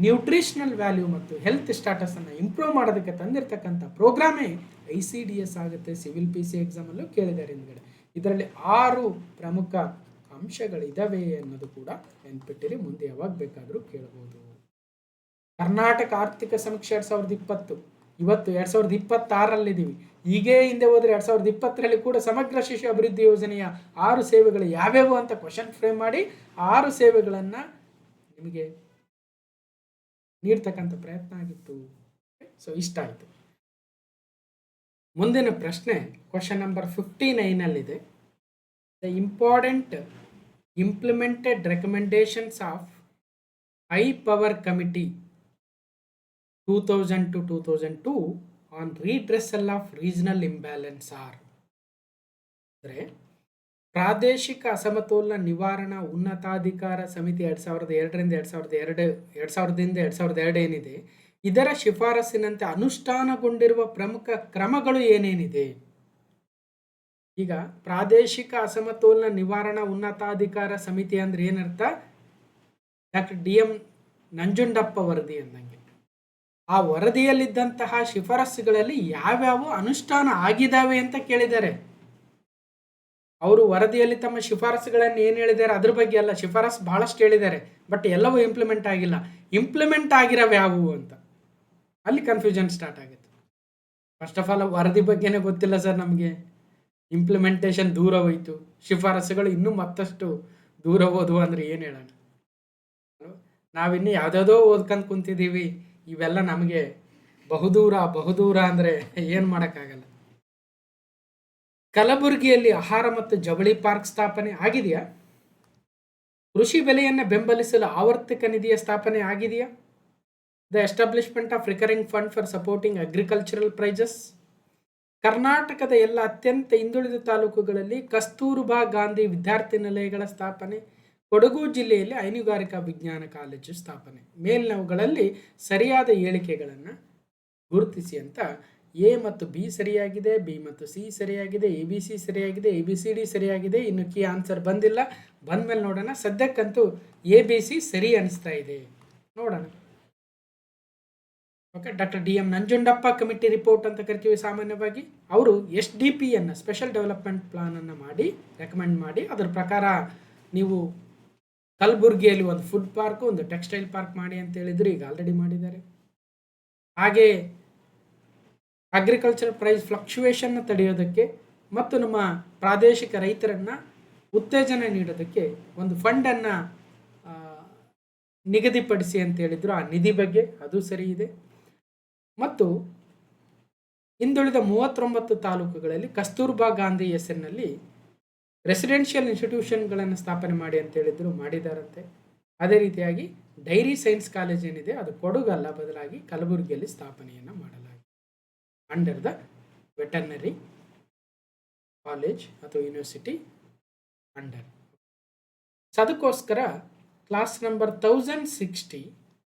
ನ್ಯೂಟ್ರಿಷನಲ್ ವ್ಯಾಲ್ಯೂ ಮತ್ತು ಹೆಲ್ತ್ ಸ್ಟಾಟಸನ್ನು ಇಂಪ್ರೂವ್ ಮಾಡೋದಕ್ಕೆ ತಂದಿರತಕ್ಕಂಥ ಪ್ರೋಗ್ರಾಮೇ ICDS ಆಗುತ್ತೆ. ಸಿವಿಲ್ PC ಎಕ್ಸಾಮಲ್ಲೂ ಕೇಳಿದ್ದಾರೆ ಹಿಂದ್ಗಡೆ. ಇದರಲ್ಲಿ 6 ಪ್ರಮುಖ ಅಂಶಗಳಿದ್ದಾವೆ ಅನ್ನೋದು ಕೂಡ ನೆನ್ಪಿಟ್ಟಿರಿ, ಮುಂದೆ ಯಾವಾಗ ಬೇಕಾದರೂ ಕೇಳಬಹುದು. ಕರ್ನಾಟಕ ಆರ್ಥಿಕ ಸಮೀಕ್ಷೆ 2020 ಇವತ್ತು 2026ರಲ್ಲಿದ್ದೀವಿ. ಹೀಗೇ ಹಿಂದೆ ಹೋದರೆ 2020ರಲ್ಲಿ ಕೂಡ ಸಮಗ್ರ ಶಿಶು ಅಭಿವೃದ್ಧಿ ಯೋಜನೆಯ 6 ಸೇವೆಗಳು ಯಾವ್ಯಾವು ಅಂತ ಕ್ವಶನ್ ಫ್ರೇಮ್ ಮಾಡಿ 6 ಸೇವೆಗಳನ್ನು ನಿಮಗೆ ನೀಡ್ತಕ್ಕಂಥ ಪ್ರಯತ್ನ ಆಗಿತ್ತು. ಸೊ ಇಷ್ಟ ಆಯಿತು. ಮುಂದಿನ ಪ್ರಶ್ನೆ ಕ್ವಶನ್ ನಂಬರ್ 59ಅಲ್ಲಿದೆ. The important implemented recommendations of high power committee 2000 to 2002 on redressal of regional imbalance are. ಅಂದರೆ ಪ್ರಾದೇಶಿಕ ಅಸಮತೋಲನ ನಿವಾರಣಾ ಉನ್ನತಾಧಿಕಾರ ಸಮಿತಿ 2002ರಿಂದ 2002 ಏನಿದೆ, ಇದರ ಶಿಫಾರಸಿನಂತೆ ಅನುಷ್ಠಾನಗೊಂಡಿರುವ ಪ್ರಮುಖ ಕ್ರಮಗಳು ಏನೇನಿದೆ? ಈಗ ಪ್ರಾದೇಶಿಕ ಅಸಮತೋಲನ ನಿವಾರಣಾ ಉನ್ನತಾಧಿಕಾರ ಸಮಿತಿ ಅಂದ್ರೆ ಏನರ್ಥ? ಡಾಕ್ಟರ್ DM ನಂಜುಂಡಪ್ಪ ವರದಿ ಅಂದಂಗೆ. ಆ ವರದಿಯಲ್ಲಿದ್ದಂತಹ ಶಿಫಾರಸುಗಳಲ್ಲಿ ಯಾವ್ಯಾವ ಅನುಷ್ಠಾನ ಆಗಿದ್ದಾವೆ ಅಂತ ಕೇಳಿದ್ದಾರೆ. ಅವರು ವರದಿಯಲ್ಲಿ ತಮ್ಮ ಶಿಫಾರಸುಗಳನ್ನು ಏನು ಹೇಳಿದ್ದಾರೆ ಅದ್ರ ಬಗ್ಗೆ ಅಲ್ಲ, ಶಿಫಾರಸು ಬಹಳಷ್ಟು ಹೇಳಿದ್ದಾರೆ, ಬಟ್ ಎಲ್ಲವೂ ಇಂಪ್ಲಿಮೆಂಟ್ ಆಗಿಲ್ಲ. ಇಂಪ್ಲಿಮೆಂಟ್ ಆಗಿರೋವು ಯಾವುವು ಅಂತ ಅಲ್ಲಿ ಕನ್ಫ್ಯೂಷನ್ ಸ್ಟಾರ್ಟ್ ಆಗುತ್ತೆ. ಫಸ್ಟ್ ಆಫ್ ಆಲ್ ವರದಿ ಬಗ್ಗೆನೇ ಗೊತ್ತಿಲ್ಲ ಸರ್ ನಮಗೆ, ಇಂಪ್ಲಿಮೆಂಟೇಷನ್ ದೂರ ಹೋಯಿತು, ಶಿಫಾರಸುಗಳು ಇನ್ನೂ ಮತ್ತಷ್ಟು ದೂರ ಹೋದ್ವು ಅಂದರೆ ಏನು ಹೇಳೋಣ? ನಾವಿನ್ನೂ ಯಾವುದ್ಯಾವುದೋ ಓದ್ಕೊಂಡು ಕುಂತಿದ್ದೀವಿ, ಇವೆಲ್ಲ ನಮಗೆ ಬಹುದೂರ ಅಂದರೆ ಏನು ಮಾಡೋಕ್ಕಾಗಲ್ಲ. ಕಲಬುರಗಿಯಲ್ಲಿ ಆಹಾರ ಮತ್ತು ಜವಳಿ ಪಾರ್ಕ್ ಸ್ಥಾಪನೆ ಆಗಿದೆಯಾ? ಕೃಷಿ ಬೆಲೆಯನ್ನು ಬೆಂಬಲಿಸಲು ಆವರ್ತಕ ನಿಧಿಯ ಸ್ಥಾಪನೆ ಆಗಿದೆಯಾ? The establishment of recurring fund for supporting agricultural prices. ಕರ್ನಾಟಕದ ಎಲ್ಲ ಅತ್ಯಂತ ಹಿಂದುಳಿದ ತಾಲೂಕುಗಳಲ್ಲಿ ಕಸ್ತೂರ್ಬಾ ಗಾಂಧಿ ವಿದ್ಯಾರ್ಥಿ ನಿಲಯಗಳ ಸ್ಥಾಪನೆ. ಕೊಡಗು ಜಿಲ್ಲೆಯಲ್ಲಿ ಹೈನುಗಾರಿಕಾ ವಿಜ್ಞಾನ ಕಾಲೇಜು ಸ್ಥಾಪನೆ. ಮೇಲಿನವುಗಳಲ್ಲಿ ಸರಿಯಾದ ಹೇಳಿಕೆಗಳನ್ನು ಗುರುತಿಸಿ ಅಂತ. ಎ ಮತ್ತು ಬಿ ಸರಿಯಾಗಿದೆ, ಬಿ ಮತ್ತು ಸಿ ಸರಿಯಾಗಿದೆ, ABC ಸರಿಯಾಗಿದೆ, ABCD ಸರಿಯಾಗಿದೆ. ಇನ್ನು ಕೀ ಆನ್ಸರ್ ಬಂದಿಲ್ಲ, ಬಂದಮೇಲೆ ನೋಡೋಣ. ಸದ್ಯಕ್ಕಂತೂ ABC ಸರಿ ಅನಿಸ್ತಾ ಇದೆ, ನೋಡೋಣ. Okay, doctor DM Nanjundappa committee report ಅಂತ ಕರಿತೀವಿ ಸಾಮಾನ್ಯವಾಗಿ. ಅವರು SDP ಸ್ಪೆಷಲ್ ಡೆವಲಪ್ಮೆಂಟ್ ಪ್ಲಾನನ್ನು ಮಾಡಿ ರೆಕಮೆಂಡ್ ಮಾಡಿ, ಅದರ ಪ್ರಕಾರ ನೀವು ಕಲಬುರಗಿಯಲ್ಲಿ ಒಂದು ಫುಡ್ ಪಾರ್ಕ್, ಒಂದು ಟೆಕ್ಸ್ಟೈಲ್ ಪಾರ್ಕ್ ಮಾಡಿ ಅಂತ ಹೇಳಿದ್ರು, ಈಗ ಆಲ್ರೆಡಿ ಮಾಡಿದ್ದಾರೆ. ಹಾಗೆ ಅಗ್ರಿಕಲ್ಚರ್ ಪ್ರೈಸ್ ಫ್ಲಕ್ಚುಯೇಷನ್ನ ತಡೆಯೋದಕ್ಕೆ ಮತ್ತು ನಮ್ಮ ಪ್ರಾದೇಶಿಕ ರೈತರನ್ನು ಉತ್ತೇಜನ ನೀಡೋದಕ್ಕೆ ಒಂದು ಫಂಡನ್ನು ನಿಗದಿಪಡಿಸಿ ಅಂತ ಹೇಳಿದ್ರು. ಆ ನಿಧಿ ಬಗ್ಗೆ ಅದು ಸರಿ ಇದೆ. ಮತ್ತು ಹಿಂದುಳಿದ 39 ತಾಲೂಕುಗಳಲ್ಲಿ ಕಸ್ತೂರ್ಬಾ ಗಾಂಧಿ ಹೆಸರಿನಲ್ಲಿ ರೆಸಿಡೆನ್ಷಿಯಲ್ ಇನ್ಸ್ಟಿಟ್ಯೂಷನ್ಗಳನ್ನು ಸ್ಥಾಪನೆ ಮಾಡಿ ಅಂತ ಹೇಳಿದ್ರು, ಮಾಡಿದಾರಂತೆ. ಅದೇ ರೀತಿಯಾಗಿ ಡೈರಿ ಸೈನ್ಸ್ ಕಾಲೇಜ್ ಏನಿದೆ ಅದು ಕೊಡಗಲ್ಲ, ಬದಲಾಗಿ ಕಲಬುರಗಿಯಲ್ಲಿ ಸ್ಥಾಪನೆಯನ್ನು ಮಾಡಲಾಗಿದೆ ಅಂಡರ್ ದ ವೆಟರ್ನರಿ ಕಾಲೇಜ್ ಅಥವಾ ಯೂನಿವರ್ಸಿಟಿ ಅಂಡರ್. ಅದಕ್ಕೋಸ್ಕರ class number 1060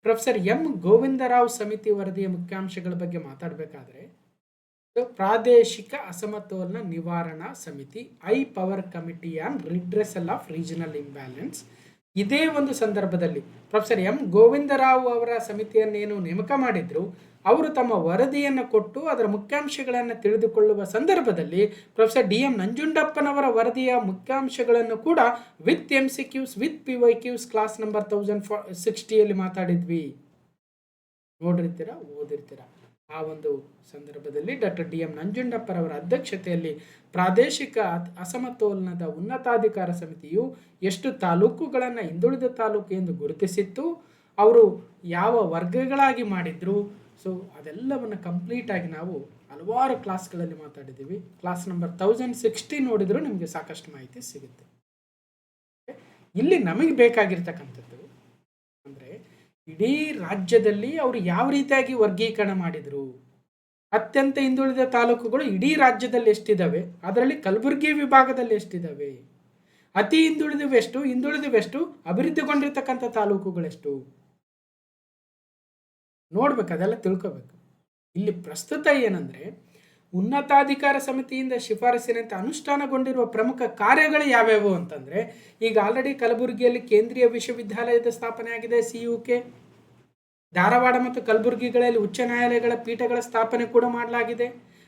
professor M Govinda Rao ಸಮಿತಿ ವರದಿಯ ಮುಖ್ಯಾಂಶಗಳ ಬಗ್ಗೆ ಮಾತಾಡಬೇಕಾದ್ರೆ, ಪ್ರಾದೇಶಿಕ ಅಸಮತೋಲನ ನಿವಾರಣಾ ಸಮಿತಿ, high power committee on redressal of regional imbalance. ಇದೇ ಒಂದು ಸಂದರ್ಭದಲ್ಲಿ ಪ್ರೊಫೆಸರ್ M ಗೋವಿಂದರಾವ್ ಅವರ ಸಮಿತಿಯನ್ನೇನು ನೇಮಕ ಮಾಡಿದ್ರು, ಅವರು ತಮ್ಮ ವರದಿಯನ್ನು ಕೊಟ್ಟು ಅದರ ಮುಖ್ಯಾಂಶಗಳನ್ನು ತಿಳಿದುಕೊಳ್ಳುವ ಸಂದರ್ಭದಲ್ಲಿ ಪ್ರೊಫೆಸರ್ DM ನಂಜುಂಡಪ್ಪನವರ ವರದಿಯ ಮುಖ್ಯಾಂಶಗಳನ್ನು ಕೂಡ with MCQs with PYQs class number 1060 ಮಾತಾಡಿದ್ವಿ. ನೋಡಿರ್ತೀರಾ, ಓದಿರ್ತೀರಾ. ಆ ಒಂದು ಸಂದರ್ಭದಲ್ಲಿ ಡಾಕ್ಟರ್ DM ನಂಜುಂಡಪ್ಪರವರ ಅಧ್ಯಕ್ಷತೆಯಲ್ಲಿ ಪ್ರಾದೇಶಿಕ ಅಸಮತೋಲನದ ಉನ್ನತಾಧಿಕಾರ ಸಮಿತಿಯು ಎಷ್ಟು ತಾಲೂಕುಗಳನ್ನು ಹಿಂದುಳಿದ ತಾಲೂಕು ಎಂದು ಗುರುತಿಸಿತ್ತು, ಅವರು ಯಾವ ವರ್ಗಗಳಾಗಿ ಮಾಡಿದ್ರು, ಸೊ ಅದೆಲ್ಲವನ್ನು ಕಂಪ್ಲೀಟ್ ಆಗಿ ನಾವು ಹಲವಾರು ಕ್ಲಾಸ್ಗಳಲ್ಲಿ ಮಾತಾಡಿದ್ದೀವಿ. ಕ್ಲಾಸ್ ನಂಬರ್ 1060 ನೋಡಿದರೂ ನಿಮಗೆ ಸಾಕಷ್ಟು ಮಾಹಿತಿ ಸಿಗುತ್ತೆ. ಇಲ್ಲಿ ನಮಗೆ ಬೇಕಾಗಿರ್ತಕ್ಕಂಥದ್ದು ಅಂದರೆ ಇಡೀ ರಾಜ್ಯದಲ್ಲಿ ಅವರು ಯಾವ ರೀತಿಯಾಗಿ ವರ್ಗೀಕರಣ ಮಾಡಿದರು, ಅತ್ಯಂತ ಹಿಂದುಳಿದ ತಾಲೂಕುಗಳು ಇಡೀ ರಾಜ್ಯದಲ್ಲಿ ಎಷ್ಟಿದ್ದಾವೆ, ಅದರಲ್ಲಿ ಕಲಬುರಗಿ ವಿಭಾಗದಲ್ಲಿ ಎಷ್ಟಿದ್ದಾವೆ, ಅತಿ ಹಿಂದುಳಿದವೆಷ್ಟು, ಅಭಿವೃದ್ಧಿಗೊಂಡಿರ್ತಕ್ಕಂಥ ತಾಲೂಕುಗಳೆಷ್ಟು ನೋಡ್ಬೇಕು, ಅದೆಲ್ಲ ತಿಳ್ಕೋಬೇಕು. ಇಲ್ಲಿ ಪ್ರಸ್ತುತ ಏನಂದರೆ ಉನ್ನತಾಧಿಕಾರ ಸಮಿತಿಯಿಂದ ಶಿಫಾರಸಿನಂತೆ ಅನುಷ್ಠಾನಗೊಂಡಿರುವ ಪ್ರಮುಖ ಕಾರ್ಯಗಳು ಯಾವ್ಯಾವು ಅಂತಂದರೆ, ಈಗ ಆಲ್ರೆಡಿ ಕಲಬುರಗಿಯಲ್ಲಿ ಕೇಂದ್ರೀಯ ವಿಶ್ವವಿದ್ಯಾಲಯದ ಸ್ಥಾಪನೆ ಆಗಿದೆ, CUK. ಧಾರವಾಡ ಮತ್ತು ಕಲಬುರಗಿಗಳಲ್ಲಿ ಉಚ್ಚ ನ್ಯಾಯಾಲಯಗಳ ಪೀಠಗಳ ಸ್ಥಾಪನೆ ಕೂಡ ಮಾಡಲಾಗಿದೆ.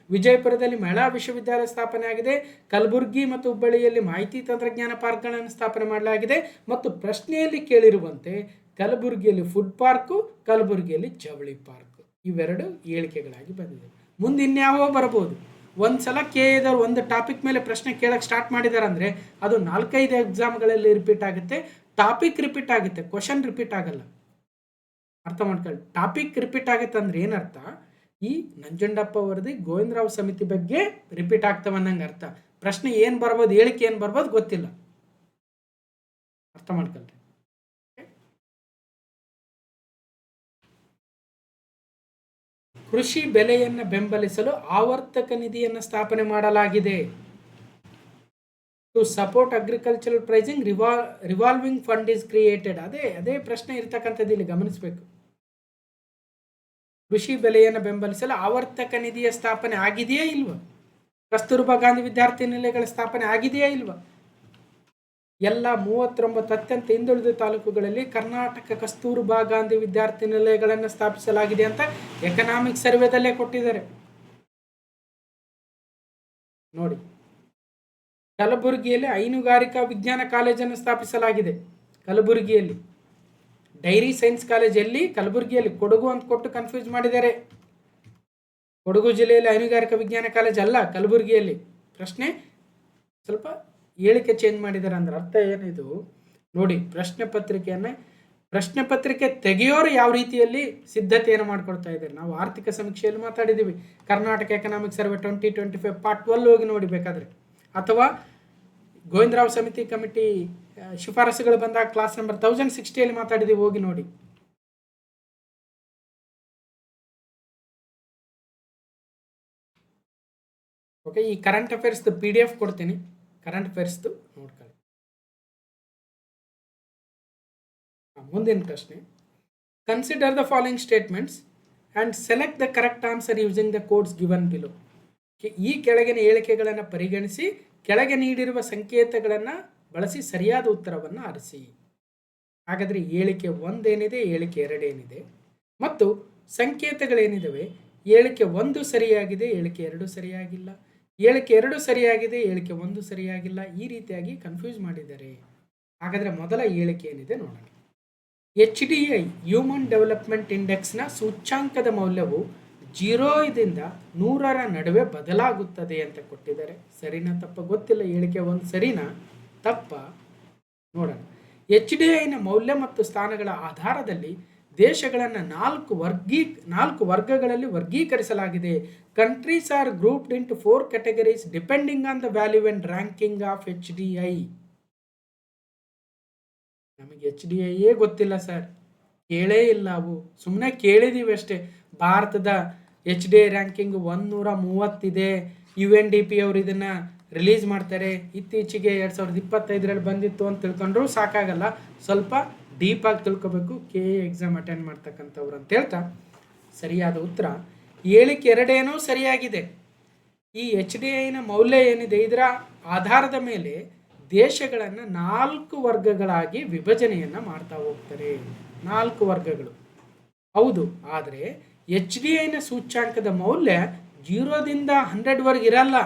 ವಿಜಯಪುರದಲ್ಲಿ ಮಹಿಳಾ ವಿಶ್ವವಿದ್ಯಾಲಯ ಸ್ಥಾಪನೆ ಆಗಿದೆ. ಕಲಬುರಗಿ ಮತ್ತು ಹುಬ್ಬಳ್ಳಿಯಲ್ಲಿ ಮಾಹಿತಿ ತಂತ್ರಜ್ಞಾನ ಪಾರ್ಕ್ಗಳನ್ನು ಸ್ಥಾಪನೆ ಮಾಡಲಾಗಿದೆ. ಮತ್ತು ಪ್ರಶ್ನೆಯಲ್ಲಿ ಕೇಳಿರುವಂತೆ ಕಲಬುರಗಿಯಲ್ಲಿ ಫುಡ್ ಪಾರ್ಕು, ಕಲಬುರಗಿಯಲ್ಲಿ ಜವಳಿ ಪಾರ್ಕ್ ಇವೆರಡು ಹೇಳಿಕೆಗಳಾಗಿ ಬಂದಿದೆ. ಮುಂದೆ ಇನ್ಯಾವೋ ಬರ್ಬೋದು. ಒಂದು ಸಲ KA ಒಂದು ಟಾಪಿಕ್ ಮೇಲೆ ಪ್ರಶ್ನೆ ಕೇಳಕ್ಕೆ ಸ್ಟಾರ್ಟ್ ಮಾಡಿದ್ದಾರೆ ಅಂದರೆ ಅದು 4-5 ಎಕ್ಸಾಮ್ಗಳಲ್ಲಿ ರಿಪೀಟ್ ಆಗುತ್ತೆ. ಟಾಪಿಕ್ ರಿಪೀಟ್ ಆಗುತ್ತೆ, ಕ್ವಶನ್ ರಿಪೀಟ್ ಆಗಲ್ಲ. ಅರ್ಥ ಮಾಡ್ಕೊಳ್ಳಿ. ಟಾಪಿಕ್ ರಿಪೀಟ್ ಆಗುತ್ತೆ ಅಂದ್ರೆ ಏನರ್ಥ, ಈ ನಂಜುಂಡಪ್ಪ ವರದಿ ಗೋವಿಂದರಾವ್ ಸಮಿತಿ ಬಗ್ಗೆ ರಿಪೀಟ್ ಆಗ್ತಾವನ್ನಂಗೆ ಅರ್ಥ. ಪ್ರಶ್ನೆ ಏನು ಬರ್ಬೋದು, ಹೇಳಿಕೆ ಏನು ಬರ್ಬೋದು ಗೊತ್ತಿಲ್ಲ. ಅರ್ಥ ಮಾಡ್ಕೊಳ್ರಿ. ಕೃಷಿ ಬೆಲೆಯನ್ನು ಬೆಂಬಲಿಸಲು ಆವರ್ತಕ ನಿಧಿಯನ್ನು ಸ್ಥಾಪನೆ ಮಾಡಲಾಗಿದೆ. To support agricultural pricing revolving fund is created. ಅದೇ ಪ್ರಶ್ನೆ ಇರ್ತಕ್ಕಂಥದ್ದು ಇಲ್ಲಿ ಗಮನಿಸಬೇಕು. ಕೃಷಿ ಬೆಲೆಯನ್ನು ಬೆಂಬಲಿಸಲು ಆವರ್ತಕ ನಿಧಿಯ ಸ್ಥಾಪನೆ ಆಗಿದೆಯಾ ಇಲ್ವಾ? ಕಸ್ತೂರ್ಬಾ ಗಾಂಧಿ ವಿದ್ಯಾರ್ಥಿ ನಿಲಯಗಳ ಸ್ಥಾಪನೆ ಆಗಿದೆಯಾ ಇಲ್ವಾ? ಎಲ್ಲ 39 ಅತ್ಯಂತ ಹಿಂದುಳಿದ ತಾಲೂಕುಗಳಲ್ಲಿ ಕರ್ನಾಟಕ ಕಸ್ತೂರ್ಬಾ ಗಾಂಧಿ ವಿದ್ಯಾರ್ಥಿ ನಿಲಯಗಳನ್ನು ಸ್ಥಾಪಿಸಲಾಗಿದೆ ಅಂತ ಎಕನಾಮಿಕ್ ಸರ್ವೆದಲ್ಲೇ ಕೊಟ್ಟಿದ್ದಾರೆ ನೋಡಿ. ಕಲಬುರಗಿಯಲ್ಲಿ ಹೈನುಗಾರಿಕಾ ವಿಜ್ಞಾನ ಕಾಲೇಜನ್ನು ಸ್ಥಾಪಿಸಲಾಗಿದೆ. ಕಲಬುರಗಿಯಲ್ಲಿ ಡೈರಿ ಸೈನ್ಸ್ ಕಾಲೇಜಲ್ಲಿ ಕಲಬುರಗಿಯಲ್ಲಿ, ಕೊಡಗು ಅಂತ ಕೊಟ್ಟು ಕನ್ಫ್ಯೂಸ್ ಮಾಡಿದ್ದಾರೆ. ಕೊಡಗು ಜಿಲ್ಲೆಯಲ್ಲಿ ಹೈನುಗಾರಿಕಾ ವಿಜ್ಞಾನ ಕಾಲೇಜ್ ಅಲ್ಲ, ಕಲಬುರಗಿಯಲ್ಲಿ. ಪ್ರಶ್ನೆ ಸ್ವಲ್ಪ ಹೇಳಿಕೆ ಚೇಂಜ್ ಮಾಡಿದ್ದಾರೆ ಅಂದ್ರೆ ಅರ್ಥ ಏನಿದು ನೋಡಿ. ಪ್ರಶ್ನೆ ಪತ್ರಿಕೆ ತೆಗೆಯೋರು ಯಾವ ರೀತಿಯಲ್ಲಿ ಸಿದ್ಧತೆಯನ್ನು ಮಾಡ್ಕೊಳ್ತಾ ಇದ್ದಾರೆ. ನಾವು ಆರ್ಥಿಕ ಸಮೀಕ್ಷೆಯಲ್ಲಿ ಮಾತಾಡಿದ್ದೀವಿ. ಕರ್ನಾಟಕ ಎಕನಾಮಿಕ್ ಸರ್ವೆ 2025 ಪಾರ್ಟ್ 12 ಹೋಗಿ ನೋಡಿ ಬೇಕಾದರೆ, ಅಥವಾ ಗೋವಿಂದರಾವ್ ಸಮಿತಿ ಕಮಿಟಿ ಶಿಫಾರಸುಗಳು ಬಂದಾಗ ಕ್ಲಾಸ್ ನಂಬರ್ 1060 ಮಾತಾಡಿದ್ದೀವಿ, ಹೋಗಿ ನೋಡಿ. ಓಕೆ, ಈ ಕರೆಂಟ್ ಅಫೇರ್ಸ್ದು PDF ಕೊಡ್ತೀನಿ, ಕರೆಂಟ್ ಅಫೇರ್ಸ್ದು ನೋಡ್ಕೊಳ್ಳಿ. ಮುಂದಿನ ಪ್ರಶ್ನೆ, consider the following statements and select the correct answer using the codes given below. ಈ ಕೆಳಗಿನ ಹೇಳಿಕೆಗಳನ್ನು ಪರಿಗಣಿಸಿ ಕೆಳಗೆ ನೀಡಿರುವ ಸಂಕೇತಗಳನ್ನು ಬಳಸಿ ಸರಿಯಾದ ಉತ್ತರವನ್ನು ಆರಿಸಿ. ಹಾಗಾದರೆ ಹೇಳಿಕೆ 1 ಏನಿದೆ, ಹೇಳಿಕೆ 2 ಏನಿದೆ ಮತ್ತು ಸಂಕೇತಗಳೇನಿದ್ದಾವೆ, ಹೇಳಿಕೆ 1 ಸರಿಯಾಗಿದೆ, ಹೇಳಿಕೆ 2 ಸರಿಯಾಗಿಲ್ಲ, ಹೇಳಿಕೆ 2 ಸರಿಯಾಗಿದೆ, ಹೇಳಿಕೆ 1 ಸರಿಯಾಗಿಲ್ಲ, ಈ ರೀತಿಯಾಗಿ ಕನ್ಫ್ಯೂಸ್ ಮಾಡಿದ್ದಾರೆ. ಹಾಗಾದರೆ ಮೊದಲ ಹೇಳಿಕೆ ಏನಿದೆ ನೋಡೋಣ. HDI ಹ್ಯೂಮನ್ ಡೆವಲಪ್ಮೆಂಟ್ ಇಂಡೆಕ್ಸ್ನ ಸೂಚ್ಯಾಂಕದ ಮೌಲ್ಯವು 0ರಿಂದ 100ರ ನಡುವೆ ಬದಲಾಗುತ್ತದೆ ಅಂತ ಕೊಟ್ಟಿದ್ದಾರೆ. ಸರಿನಾ ತಪ್ಪ ಗೊತ್ತಿಲ್ಲ. ಹೇಳಿಕೆ 1 ಸರಿನಾ ತಪ್ಪ ನೋಡೋಣ. HDIನ ಮೌಲ್ಯ ಮತ್ತು ಸ್ಥಾನಗಳ ಆಧಾರದಲ್ಲಿ ದೇಶಗಳನ್ನು 4 ವರ್ಗಗಳಲ್ಲಿ ವರ್ಗೀಕರಿಸಲಾಗಿದೆ. Countries are grouped into 4 categories depending on the value and ranking of HDI. ನಮಗೆ HDIಯೇ ಗೊತ್ತಿಲ್ಲ ಸರ್, ಕೇಳೇ ಇಲ್ಲ. ಅವು ಸುಮ್ಮನೆ ಕೇಳಿದೀವಿ ಅಷ್ಟೇ. ಭಾರತದ HDI ರ್ಯಾಂಕಿಂಗ್ 130 ಇದೆ. UNDP ಅವರು ಇದನ್ನು ರಿಲೀಸ್ ಮಾಡ್ತಾರೆ. ಇತ್ತೀಚೆಗೆ 2025ರಲ್ಲಿ ಬಂದಿತ್ತು ಅಂತ ತಿಳ್ಕೊಂಡ್ರು ಸಾಕಾಗಲ್ಲ, ಸ್ವಲ್ಪ ಡೀಪಾಗಿ ತಿಳ್ಕೊಬೇಕು KA ಎಕ್ಸಾಮ್ ಅಟೆಂಡ್ ಮಾಡ್ತಕ್ಕಂಥವ್ರು ಅಂತ ಹೇಳ್ತಾ, ಸರಿಯಾದ ಉತ್ತರ ಹೇಳಿಕೆ 2 ಏನೋ ಸರಿಯಾಗಿದೆ. ಈ HDIನ ಮೌಲ್ಯ ಏನಿದೆ, ಇದರ ಆಧಾರದ ಮೇಲೆ ದೇಶಗಳನ್ನು 4 ವರ್ಗಗಳಾಗಿ ವಿಭಜನೆಯನ್ನು ಮಾಡ್ತಾ ಹೋಗ್ತಾರೆ. 4 ವರ್ಗಗಳು ಹೌದು. ಆದರೆ HDIನ ಸೂಚ್ಯಾಂಕದ ಮೌಲ್ಯ 0ದಿಂದ 100ವರೆಗೆ ಇರಲ್ಲ,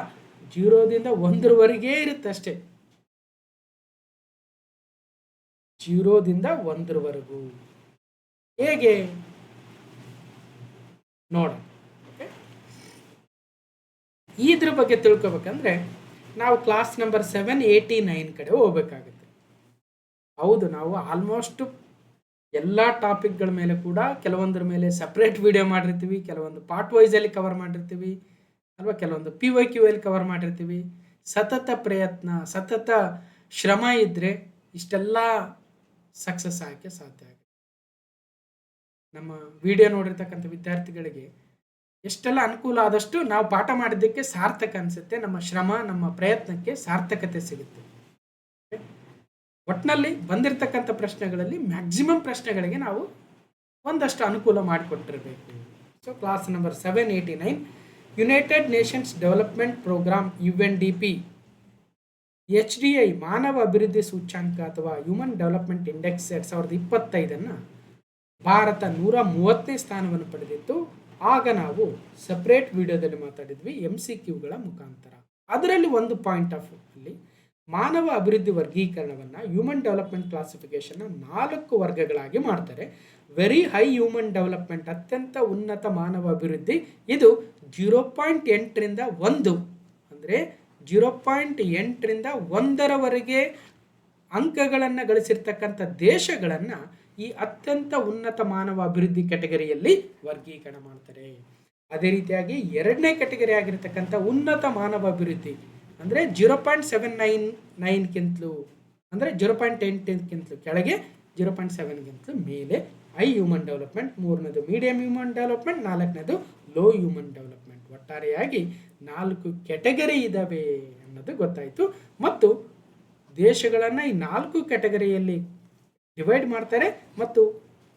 0ದಿಂದ 1ರವರೆಗೆ ಇರುತ್ತೆ ಅಷ್ಟೇ. 0ದಿಂದ 1ರವರೆಗೂ ಹೇಗೆ ನೋಡ. ಇದ್ರ ಬಗ್ಗೆ ತಿಳ್ಕೊಬೇಕಂದ್ರೆ ನಾವು ಕ್ಲಾಸ್ ನಂಬರ್ 7, 8, 9 ಕಡೆ ಹೋಗ್ಬೇಕಾಗುತ್ತೆ. ಹೌದು, ನಾವು ಆಲ್ಮೋಸ್ಟ್ ಎಲ್ಲ ಟಾಪಿಕ್ಗಳ ಮೇಲೆ ಕೂಡ ಕೆಲವೊಂದರ ಮೇಲೆ ಸಪ್ರೇಟ್ ವಿಡಿಯೋ ಮಾಡಿರ್ತೀವಿ, ಕೆಲವೊಂದು ಪಾರ್ಟ್ ವೈಸಲ್ಲಿ ಕವರ್ ಮಾಡಿರ್ತೀವಿ ಅಲ್ವಾ, ಕೆಲವೊಂದು PYQಯಲ್ಲಿ ಕವರ್ ಮಾಡಿರ್ತೀವಿ. ಸತತ ಪ್ರಯತ್ನ, ಸತತ ಶ್ರಮ ಇದ್ದರೆ ಇಷ್ಟೆಲ್ಲ ಸಕ್ಸಸ್ ಆಗಕ್ಕೆ ಸಾಧ್ಯ ಆಗುತ್ತೆ. ನಮ್ಮ ವಿಡಿಯೋ ನೋಡಿರ್ತಕ್ಕಂಥ ವಿದ್ಯಾರ್ಥಿಗಳಿಗೆ ಎಷ್ಟೆಲ್ಲ ಅನುಕೂಲ ಆದಷ್ಟು ನಾವು ಪಾಠ ಮಾಡಿದ್ದಕ್ಕೆ ಸಾರ್ಥಕ ಅನಿಸುತ್ತೆ. ನಮ್ಮ ಶ್ರಮ, ನಮ್ಮ ಪ್ರಯತ್ನಕ್ಕೆ ಸಾರ್ಥಕತೆ ಸಿಗುತ್ತೆ. ಒಟ್ಟಿನಲ್ಲಿ ಬಂದಿರತಕ್ಕಂಥ ಪ್ರಶ್ನೆಗಳಲ್ಲಿ ಮ್ಯಾಕ್ಸಿಮಮ್ ಪ್ರಶ್ನೆಗಳಿಗೆ ನಾವು ಒಂದಷ್ಟು ಅನುಕೂಲ ಮಾಡಿಕೊಟ್ಟಿರಬೇಕು. So class number 7, 8, 9 United Nations development programme UNDP HDI ಮಾನವ ಅಭಿವೃದ್ಧಿ ಸೂಚ್ಯಾಂಕ ಅಥವಾ ಹ್ಯೂಮನ್ ಡೆವಲಪ್ಮೆಂಟ್ ಇಂಡೆಕ್ಸ್ 2025 ಭಾರತ 130ನೇ ಸ್ಥಾನವನ್ನು ಪಡೆದಿತ್ತು. ಆಗ ನಾವು ಸಪ್ರೇಟ್ ವಿಡಿಯೋದಲ್ಲಿ ಮಾತಾಡಿದ್ವಿ MCQಗಳ ಮುಖಾಂತರ. ಅದರಲ್ಲಿ ಒಂದು ಪಾಯಿಂಟ್ ಆಫ್ ಅಲ್ಲಿ ಮಾನವ ಅಭಿವೃದ್ಧಿ ವರ್ಗೀಕರಣವನ್ನು ಹ್ಯೂಮನ್ ಡೆವಲಪ್ಮೆಂಟ್ ಕ್ಲಾಸಿಫಿಕೇಶನ್ನ 4 ವರ್ಗಗಳಾಗಿ ಮಾಡ್ತಾರೆ. ವೆರಿ ಹೈ ಹ್ಯೂಮನ್ ಡೆವಲಪ್ಮೆಂಟ್, ಅತ್ಯಂತ ಉನ್ನತ ಮಾನವ ಅಭಿವೃದ್ಧಿ, ಇದು 0.8ರಿಂದ 1 ಅಂದರೆ 0.8ರಿಂದ 1ರವರೆಗೆ ಅಂಕಗಳನ್ನು ಗಳಿಸಿರ್ತಕ್ಕಂಥ ದೇಶಗಳನ್ನು ಈ ಅತ್ಯಂತ ಉನ್ನತ ಮಾನವ ಅಭಿವೃದ್ಧಿ ಕ್ಯಾಟಗರಿಯಲ್ಲಿ ವರ್ಗೀಕರಣ ಮಾಡ್ತಾರೆ. ಅದೇ ರೀತಿಯಾಗಿ 2ನೇ ಕ್ಯಾಟಗರಿ ಆಗಿರ್ತಕ್ಕಂಥ ಉನ್ನತ ಮಾನವ ಅಭಿವೃದ್ಧಿ ಅಂದರೆ 0.799ಗಿಂತಲೂ ಅಂದರೆ 0.8ಗಿಂತಲೂ ಕೆಳಗೆ, 0.7ಗಿಂತಲೂ ಮೇಲೆ ಹೈ ಹ್ಯೂಮನ್ ಡೆವಲಪ್ಮೆಂಟ್, 3ನೇದು ಮೀಡಿಯಂ ಹ್ಯೂಮನ್ ಡೆವಲಪ್ಮೆಂಟ್, 4ನೇದು ಲೋ ಹ್ಯೂಮನ್ ಡೆವಲಪ್ಮೆಂಟ್. ಒಟ್ಟಾರೆಯಾಗಿ 4 ಕ್ಯಾಟಗರಿ ಇದ್ದಾವೆ ಅನ್ನೋದು ಗೊತ್ತಾಯಿತು. ಮತ್ತು ದೇಶಗಳನ್ನು ಈ 4 ಕ್ಯಾಟಗರಿಯಲ್ಲಿ ಡಿವೈಡ್ ಮಾಡ್ತಾರೆ ಮತ್ತು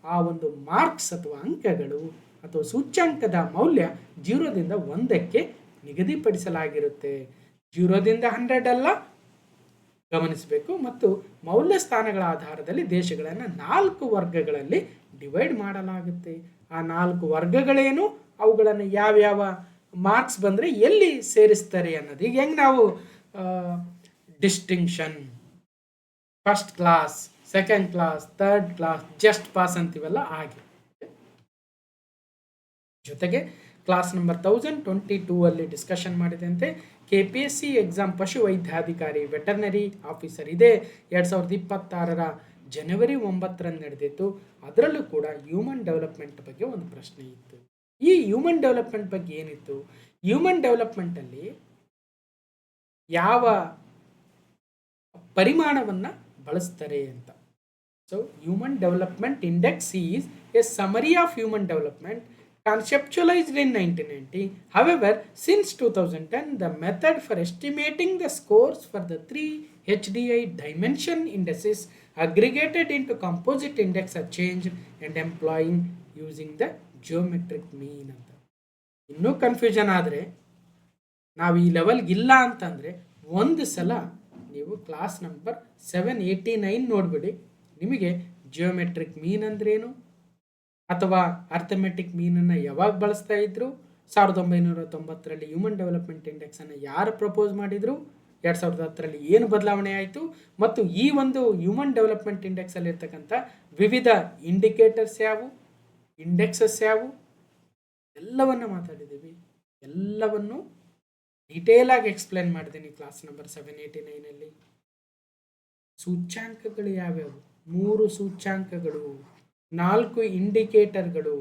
ಆ ಒಂದು ಮಾರ್ಕ್ಸ್ ಅಥವಾ ಅಂಕಗಳು ಅಥವಾ ಸೂಚ್ಯಂಕದ ಮೌಲ್ಯ 0ದಿಂದ 1ಕ್ಕೆ ನಿಗದಿಪಡಿಸಲಾಗಿರುತ್ತೆ. 0ದಿಂದ 100 ಅಲ್ಲ, ಗಮನಿಸಬೇಕು. ಮತ್ತು ಮೌಲ್ಯ ಸ್ಥಾನಗಳ ಆಧಾರದಲ್ಲಿ ದೇಶಗಳನ್ನು 4 ವರ್ಗಗಳಲ್ಲಿ ಡಿವೈಡ್ ಮಾಡಲಾಗುತ್ತೆ. ಆ 4 ವರ್ಗಗಳೇನು, ಅವುಗಳನ್ನು ಯಾವ್ಯಾವ ಮಾರ್ಕ್ಸ್ ಬಂದರೆ ಎಲ್ಲಿ ಸೇರಿಸ್ತಾರೆ ಅನ್ನೋದು. ಈಗ ಹೆಂಗೆ ನಾವು distinction, first class, second class, third class, just pass ಅಂತೀವಲ್ಲ ಹಾಗೆ. ಜೊತೆಗೆ ಕ್ಲಾಸ್ ನಂಬರ್ 1022 ಅಲ್ಲಿ ಡಿಸ್ಕಷನ್ ಮಾಡಿದಂತೆ KPSC ಎಕ್ಸಾಮ್ ಪಶು ವೈದ್ಯಾಧಿಕಾರಿ ವೆಟರ್ನರಿ ಆಫೀಸರ್ ಇದೇ 2026ರ ಜನವರಿ 9ರಂದು ನಡೆದಿತ್ತು. ಅದರಲ್ಲೂ ಕೂಡ ಹ್ಯೂಮನ್ ಡೆವಲಪ್ಮೆಂಟ್ ಬಗ್ಗೆ ಒಂದು ಪ್ರಶ್ನೆ ಇತ್ತು. ಈ ಹ್ಯೂಮನ್ ಡೆವಲಪ್ಮೆಂಟ್ ಬಗ್ಗೆ ಏನಿತ್ತು, ಹ್ಯೂಮನ್ ಡೆವಲಪ್ಮೆಂಟಲ್ಲಿ ಯಾವ ಪರಿಮಾಣವನ್ನು ಬಳಸ್ತಾರೆ ಅಂತ. So human development index is A summary of human development conceptualized in 1990. However, since 2010, the method for estimating the scores for the 3 HDI dimension indices aggregated into composite index are changed and employing using the geometric mean ಅಂತ. ಇನ್ನೂ ಕನ್ಫ್ಯೂಷನ್ ಆದರೆ ನಾವು ಈ ಲೆವೆಲ್ಗೆ ಇಲ್ಲ ಅಂತಂದರೆ ಒಂದು ಸಲ ನೀವು ಕ್ಲಾಸ್ ನಂಬರ್ 789 ನೋಡಿಬಿಡಿ. ನಿಮಗೆ ಜಿಯೋಮೆಟ್ರಿಕ್ ಮೀನ್ ಅಂದ್ರೇನು ಅಥವಾ ಅರ್ಥಮೆಟಿಕ್ ಮೀನನ್ನು ಯಾವಾಗ ಬಳಸ್ತಾ ಇದ್ರು, 1990ರಲ್ಲಿ ಹ್ಯೂಮನ್ ಡೆವಲಪ್ಮೆಂಟ್ ಇಂಡೆಕ್ಸನ್ನು ಯಾರು ಪ್ರಪೋಸ್ ಮಾಡಿದರು, 2010ರಲ್ಲಿ ಏನು ಬದಲಾವಣೆ ಆಯಿತು, ಮತ್ತು ಈ ಒಂದು ಹ್ಯೂಮನ್ ಡೆವಲಪ್ಮೆಂಟ್ ಇಂಡೆಕ್ಸಲ್ಲಿ ಇರ್ತಕ್ಕಂಥ ವಿವಿಧ ಇಂಡಿಕೇಟರ್ಸ್ ಯಾವುವು, ಇಂಡೆಕ್ಸಸ್ ಯಾವುವು, ಎಲ್ಲವನ್ನು ಮಾತಾಡಿದ್ದೀವಿ. ಎಲ್ಲವನ್ನು ಡೀಟೇಲಾಗಿ ಎಕ್ಸ್ಪ್ಲೇನ್ ಮಾಡಿದ್ದೀನಿ ಕ್ಲಾಸ್ ನಂಬರ್ 789ನಲ್ಲಿ. ಸೂಚ್ಯಾಂಕಗಳು ಯಾವ್ಯಾವು, 3 ಸೂಚ್ಯಾಂಕಗಳು, 4 ಇಂಡಿಕೇಟರ್ಗಳು,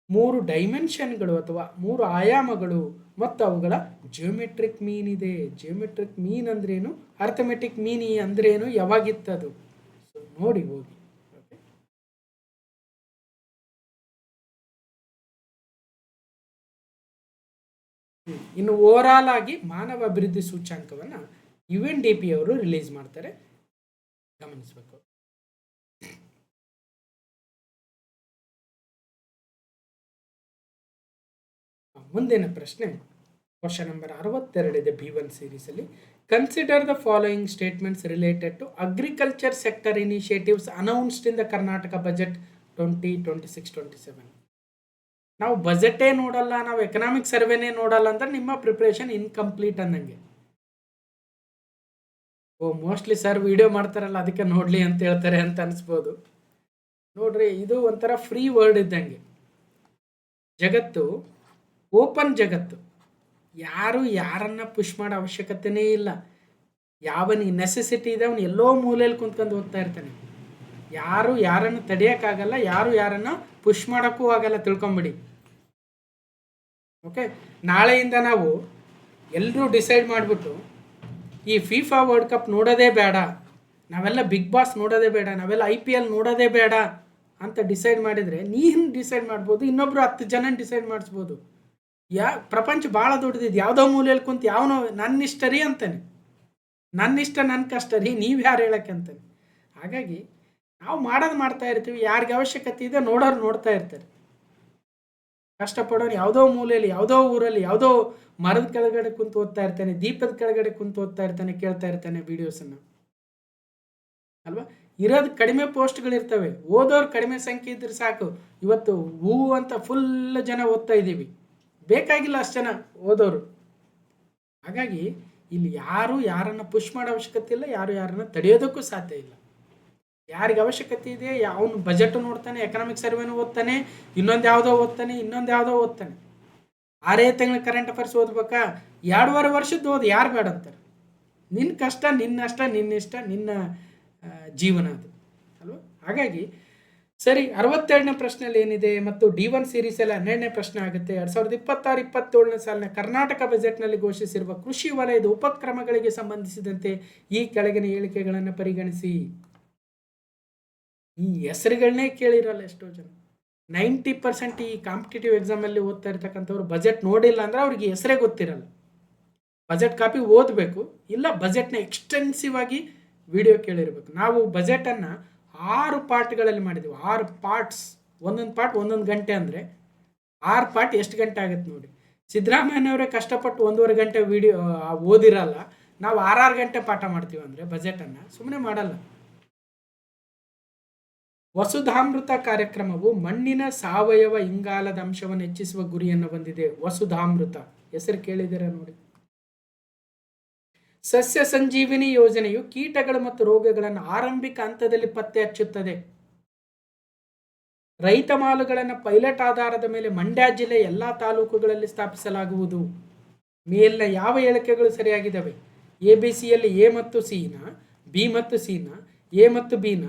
3 ಡೈಮೆನ್ಷನ್ಗಳು ಅಥವಾ 3 ಆಯಾಮಗಳು ಮತ್ತು ಅವುಗಳ ಜಿಯೋಮೆಟ್ರಿಕ್ ಮೀನ್ ಇದೆ. ಜಿಯೋಮೆಟ್ರಿಕ್ ಮೀನ್ ಅಂದ್ರೇನು, ಅರ್ಥಮೆಟಿಕ್ ಮೀನ್ ಅಂದ್ರೇನು, ಯಾವಾಗಿತ್ತದು, ಸೊ ನೋಡಿ ಹೋಗಿ. ಓಕೆ, ಇನ್ನು ಓವರಾಲ್ ಆಗಿ ಮಾನವ ಅಭಿವೃದ್ಧಿ ಸೂಚ್ಯಾಂಕವನ್ನು UNDP ಅವರು ರಿಲೀಸ್ ಮಾಡ್ತಾರೆ, ಗಮನಿಸಬೇಕು. ಮುಂದಿನ ಪ್ರಶ್ನೆ ಕ್ವಶನ್ ನಂಬರ್ 62 ಇದೆ B1 ಸೀರೀಸಲ್ಲಿ. Consider the following statements related to agriculture sector initiatives announced in the Karnataka budget 2026-27. ನಾವು ಬಜೆಟೇ ನೋಡಲ್ಲ, ನಾವು ಎಕನಾಮಿಕ್ ಸರ್ವೆನೇ ನೋಡಲ್ಲ ಅಂದ್ರೆ ನಿಮ್ಮ ಪ್ರಿಪ್ರೇಷನ್ ಇನ್ಕಂಪ್ಲೀಟ್ ಅನ್ನಂಗೆ. ಮೋಸ್ಟ್ಲಿ ಸರ್ ವಿಡಿಯೋ ಮಾಡ್ತಾರಲ್ಲ ಅದಕ್ಕೆ ನೋಡಲಿ ಅಂತ ಹೇಳ್ತಾರೆ ಅಂತ ಅನಿಸ್ಬೋದು. ನೋಡ್ರಿ, ಇದು ಒಂಥರ ಫ್ರೀ ವರ್ಡ್ ಇದ್ದಂಗೆ. ಜಗತ್ತು ಓಪನ್ ಜಗತ್ತು, ಯಾರು ಯಾರನ್ನ ಪುಷ್ ಮಾಡೋ ಅವಶ್ಯಕತೆನೇ ಇಲ್ಲ. ಯಾವನಿಗೆ ನೆಸೆಸಿಟಿ ಇದೆ ಅವನು ಎಲ್ಲೋ ಮೂಲೆಯಲ್ಲಿ ಕುಂತ್ಕೊಂಡು ಓದ್ತಾ ಇರ್ತಾನೆ. ಯಾರು ಯಾರನ್ನು ತಡೆಯೋಕ್ಕಾಗಲ್ಲ, ಯಾರು ಯಾರನ್ನು ಪುಷ್ ಮಾಡೋಕ್ಕೂ ಆಗಲ್ಲ, ತಿಳ್ಕೊಂಬಿಡಿ. ಓಕೆ, ನಾಳೆಯಿಂದ ನಾವು ಎಲ್ಲರೂ ಡಿಸೈಡ್ ಮಾಡಿಬಿಟ್ಟು ಈ FIFA ವರ್ಲ್ಡ್ ಕಪ್ ನೋಡೋದೇ ಬೇಡ, ನಾವೆಲ್ಲ ಬಿಗ್ ಬಾಸ್ ನೋಡೋದೇ ಬೇಡ, ನಾವೆಲ್ಲ IPL ನೋಡೋದೇ ಬೇಡ ಅಂತ ಡಿಸೈಡ್ ಮಾಡಿದರೆ ನೀನು ಡಿಸೈಡ್ ಮಾಡ್ಬೋದು, ಇನ್ನೊಬ್ರು 10 ಜನ ಡಿಸೈಡ್ ಮಾಡಿಸ್ಬೋದು. ಪ್ರಪಂಚ ಭಾಳ ದೊಡ್ಡದಿದೆ. ಯಾವುದೋ ಮೂಲೆಯಲ್ಲಿ ಕುಂತು ಯಾವನೋ ನನ್ನ ಇಷ್ಟ ರೀ ಅಂತಾನೆ, ನನ್ನ ಇಷ್ಟ ನನ್ನ ಕಷ್ಟ ರೀ, ನೀವು ಯಾರು ಹೇಳಕ್ಕೆ ಅಂತಾನೆ. ಹಾಗಾಗಿ ನಾವು ಮಾಡೋದು ಮಾಡ್ತಾ ಇರ್ತೀವಿ, ಯಾರಿಗೆ ಅವಶ್ಯಕತೆ ಇದೆ ನೋಡೋರು ನೋಡ್ತಾ ಇರ್ತಾರೆ. ಕಷ್ಟಪಡೋನು ಯಾವುದೋ ಮೂಲೆಯಲ್ಲಿ, ಯಾವುದೋ ಊರಲ್ಲಿ, ಯಾವುದೋ ಮರದ ಕೆಳಗಡೆ ಕುಂತು ಓದ್ತಾ ಇರ್ತಾನೆ, ದೀಪದ ಕೆಳಗಡೆ ಕುಂತು ಓದ್ತಾ ಇರ್ತಾನೆ, ಕೇಳ್ತಾ ಇರ್ತಾನೆ ವೀಡಿಯೋಸನ್ನು ಅಲ್ವಾ. ಇರೋದು ಕಡಿಮೆ ಪೋಸ್ಟ್ಗಳಿರ್ತವೆ, ಓದೋರು ಕಡಿಮೆ ಸಂಖ್ಯೆ ಇದ್ರೆ ಸಾಕು. ಇವತ್ತು ಹೂ ಅಂತ ಫುಲ್ ಜನ ಓದ್ತಾ ಇದ್ದೀವಿ, ಬೇಕಾಗಿಲ್ಲ ಅಷ್ಟು ಜನ ಓದೋರು. ಹಾಗಾಗಿ ಇಲ್ಲಿ ಯಾರು ಯಾರನ್ನು ಪುಷ್ ಮಾಡೋ ಅವಶ್ಯಕತೆ ಇಲ್ಲ, ಯಾರು ಯಾರನ್ನು ತಡೆಯೋದಕ್ಕೂ ಸಾಧ್ಯ ಇಲ್ಲ. ಯಾರಿಗೆ ಅವಶ್ಯಕತೆ ಇದೆ ಅವನು ಬಜೆಟ್ ನೋಡ್ತಾನೆ, ಎಕನಾಮಿಕ್ ಸರ್ವೆನೂ ಓದ್ತಾನೆ, ಇನ್ನೊಂದು ಯಾವುದೋ ಓದ್ತಾನೆ. 6 ತಿಂಗಳ ಕರೆಂಟ್ ಅಫೇರ್ಸ್ ಓದ್ಬೇಕಾ? 2.5 ವರ್ಷದ್ದು ಓದಿ, ಯಾರು ಬೇಡ ಅಂತಾರೆ? ನಿನ್ನ ಕಷ್ಟ, ನಿನ್ನಿಷ್ಟ, ನಿನ್ನ ಜೀವನ ಅದು ಅಲ್ವಾ? ಹಾಗಾಗಿ ಸರಿ, 62ನೇ ಪ್ರಶ್ನೆಯಲ್ಲಿ ಏನಿದೆ ಮತ್ತು D1 ಸೀರೀಸಲ್ಲಿ 12ನೇ ಪ್ರಶ್ನೆ ಆಗುತ್ತೆ. 2026-27ನೇ ಸಾಲಿನ ಕರ್ನಾಟಕ ಬಜೆಟ್ನಲ್ಲಿ ಘೋಷಿಸಿರುವ ಕೃಷಿ ವಲಯದ ಉಪಕ್ರಮಗಳಿಗೆ ಸಂಬಂಧಿಸಿದಂತೆ ಈ ಕೆಳಗಿನ ಹೇಳಿಕೆಗಳನ್ನು ಪರಿಗಣಿಸಿ. ಈ ಹೆಸರುಗಳನ್ನೇ ಕೇಳಿರಲ್ಲ ಎಷ್ಟೋ ಜನ. 90% ಈ ಕಾಂಪಿಟೇಟಿವ್ ಎಕ್ಸಾಮಲ್ಲಿ ಓದ್ತಾ ಇರ್ತಕ್ಕಂಥವ್ರು ಬಜೆಟ್ ನೋಡಿಲ್ಲ ಅಂದರೆ ಅವ್ರಿಗೆ ಹೆಸರೇ ಗೊತ್ತಿರಲ್ಲ. ಬಜೆಟ್ ಕಾಪಿ ಓದಬೇಕು, ಇಲ್ಲ ಬಜೆಟ್ನ ಎಕ್ಸ್ಟೆನ್ಸಿವ್ ಆಗಿ ವಿಡಿಯೋ ಕೇಳಿರ್ಬೇಕು. ನಾವು ಬಜೆಟನ್ನು 6 ಪಾರ್ಟ್ಗಳಲ್ಲಿ ಮಾಡಿದ್ದೀವಿ. 6 ಪಾರ್ಟ್ಸ್, ಒಂದೊಂದು ಪಾರ್ಟ್ 1 ಗಂಟೆ ಅಂದರೆ 6 ಪಾರ್ಟ್ ಎಷ್ಟು ಗಂಟೆ ಆಗುತ್ತೆ ನೋಡಿ. ಸಿದ್ದರಾಮಯ್ಯನವರೇ ಕಷ್ಟಪಟ್ಟು 1.5 ಗಂಟೆ ವಿಡಿಯೋ ಓದಿರಲ್ಲ, ನಾವು 6 ಗಂಟೆ ಪಾಠ ಮಾಡ್ತೀವಿ ಅಂದರೆ ಬಜೆಟನ್ನು ಸುಮ್ಮನೆ ಮಾಡಲ್ಲ. ವಸುಧಾಮೃತ ಕಾರ್ಯಕ್ರಮವು ಮಣ್ಣಿನ ಸಾವಯವ ಇಂಗಾಲದ ಅಂಶವನ್ನು ಹೆಚ್ಚಿಸುವ ಗುರಿಯನ್ನು ಹೊಂದಿದೆ. ವಸುಧಾಮೃತ ಹೆಸರು ಕೇಳಿದ್ದೀರಾ ನೋಡಿ. ಸಸ್ಯ ಸಂಜೀವಿನಿ ಯೋಜನೆಯು ಕೀಟಗಳು ಮತ್ತು ರೋಗಗಳನ್ನು ಆರಂಭಿಕ ಹಂತದಲ್ಲಿ ಪತ್ತೆ ಹಚ್ಚುತ್ತದೆ. ರೈತ ಮಾಲುಗಳನ್ನು ಪೈಲಟ್ ಆಧಾರದ ಮೇಲೆ ಮಂಡ್ಯ ಜಿಲ್ಲೆ ಎಲ್ಲ ತಾಲೂಕುಗಳಲ್ಲಿ ಸ್ಥಾಪಿಸಲಾಗುವುದು. ಮೇಲಿನ ಯಾವ ಹೇಳಿಕೆಗಳು ಸರಿಯಾಗಿದ್ದಾವೆ? ABC-ಯಲ್ಲಿ A ಮತ್ತು C-ನ, B ಮತ್ತು C-ನ, A ಮತ್ತು B-ನ,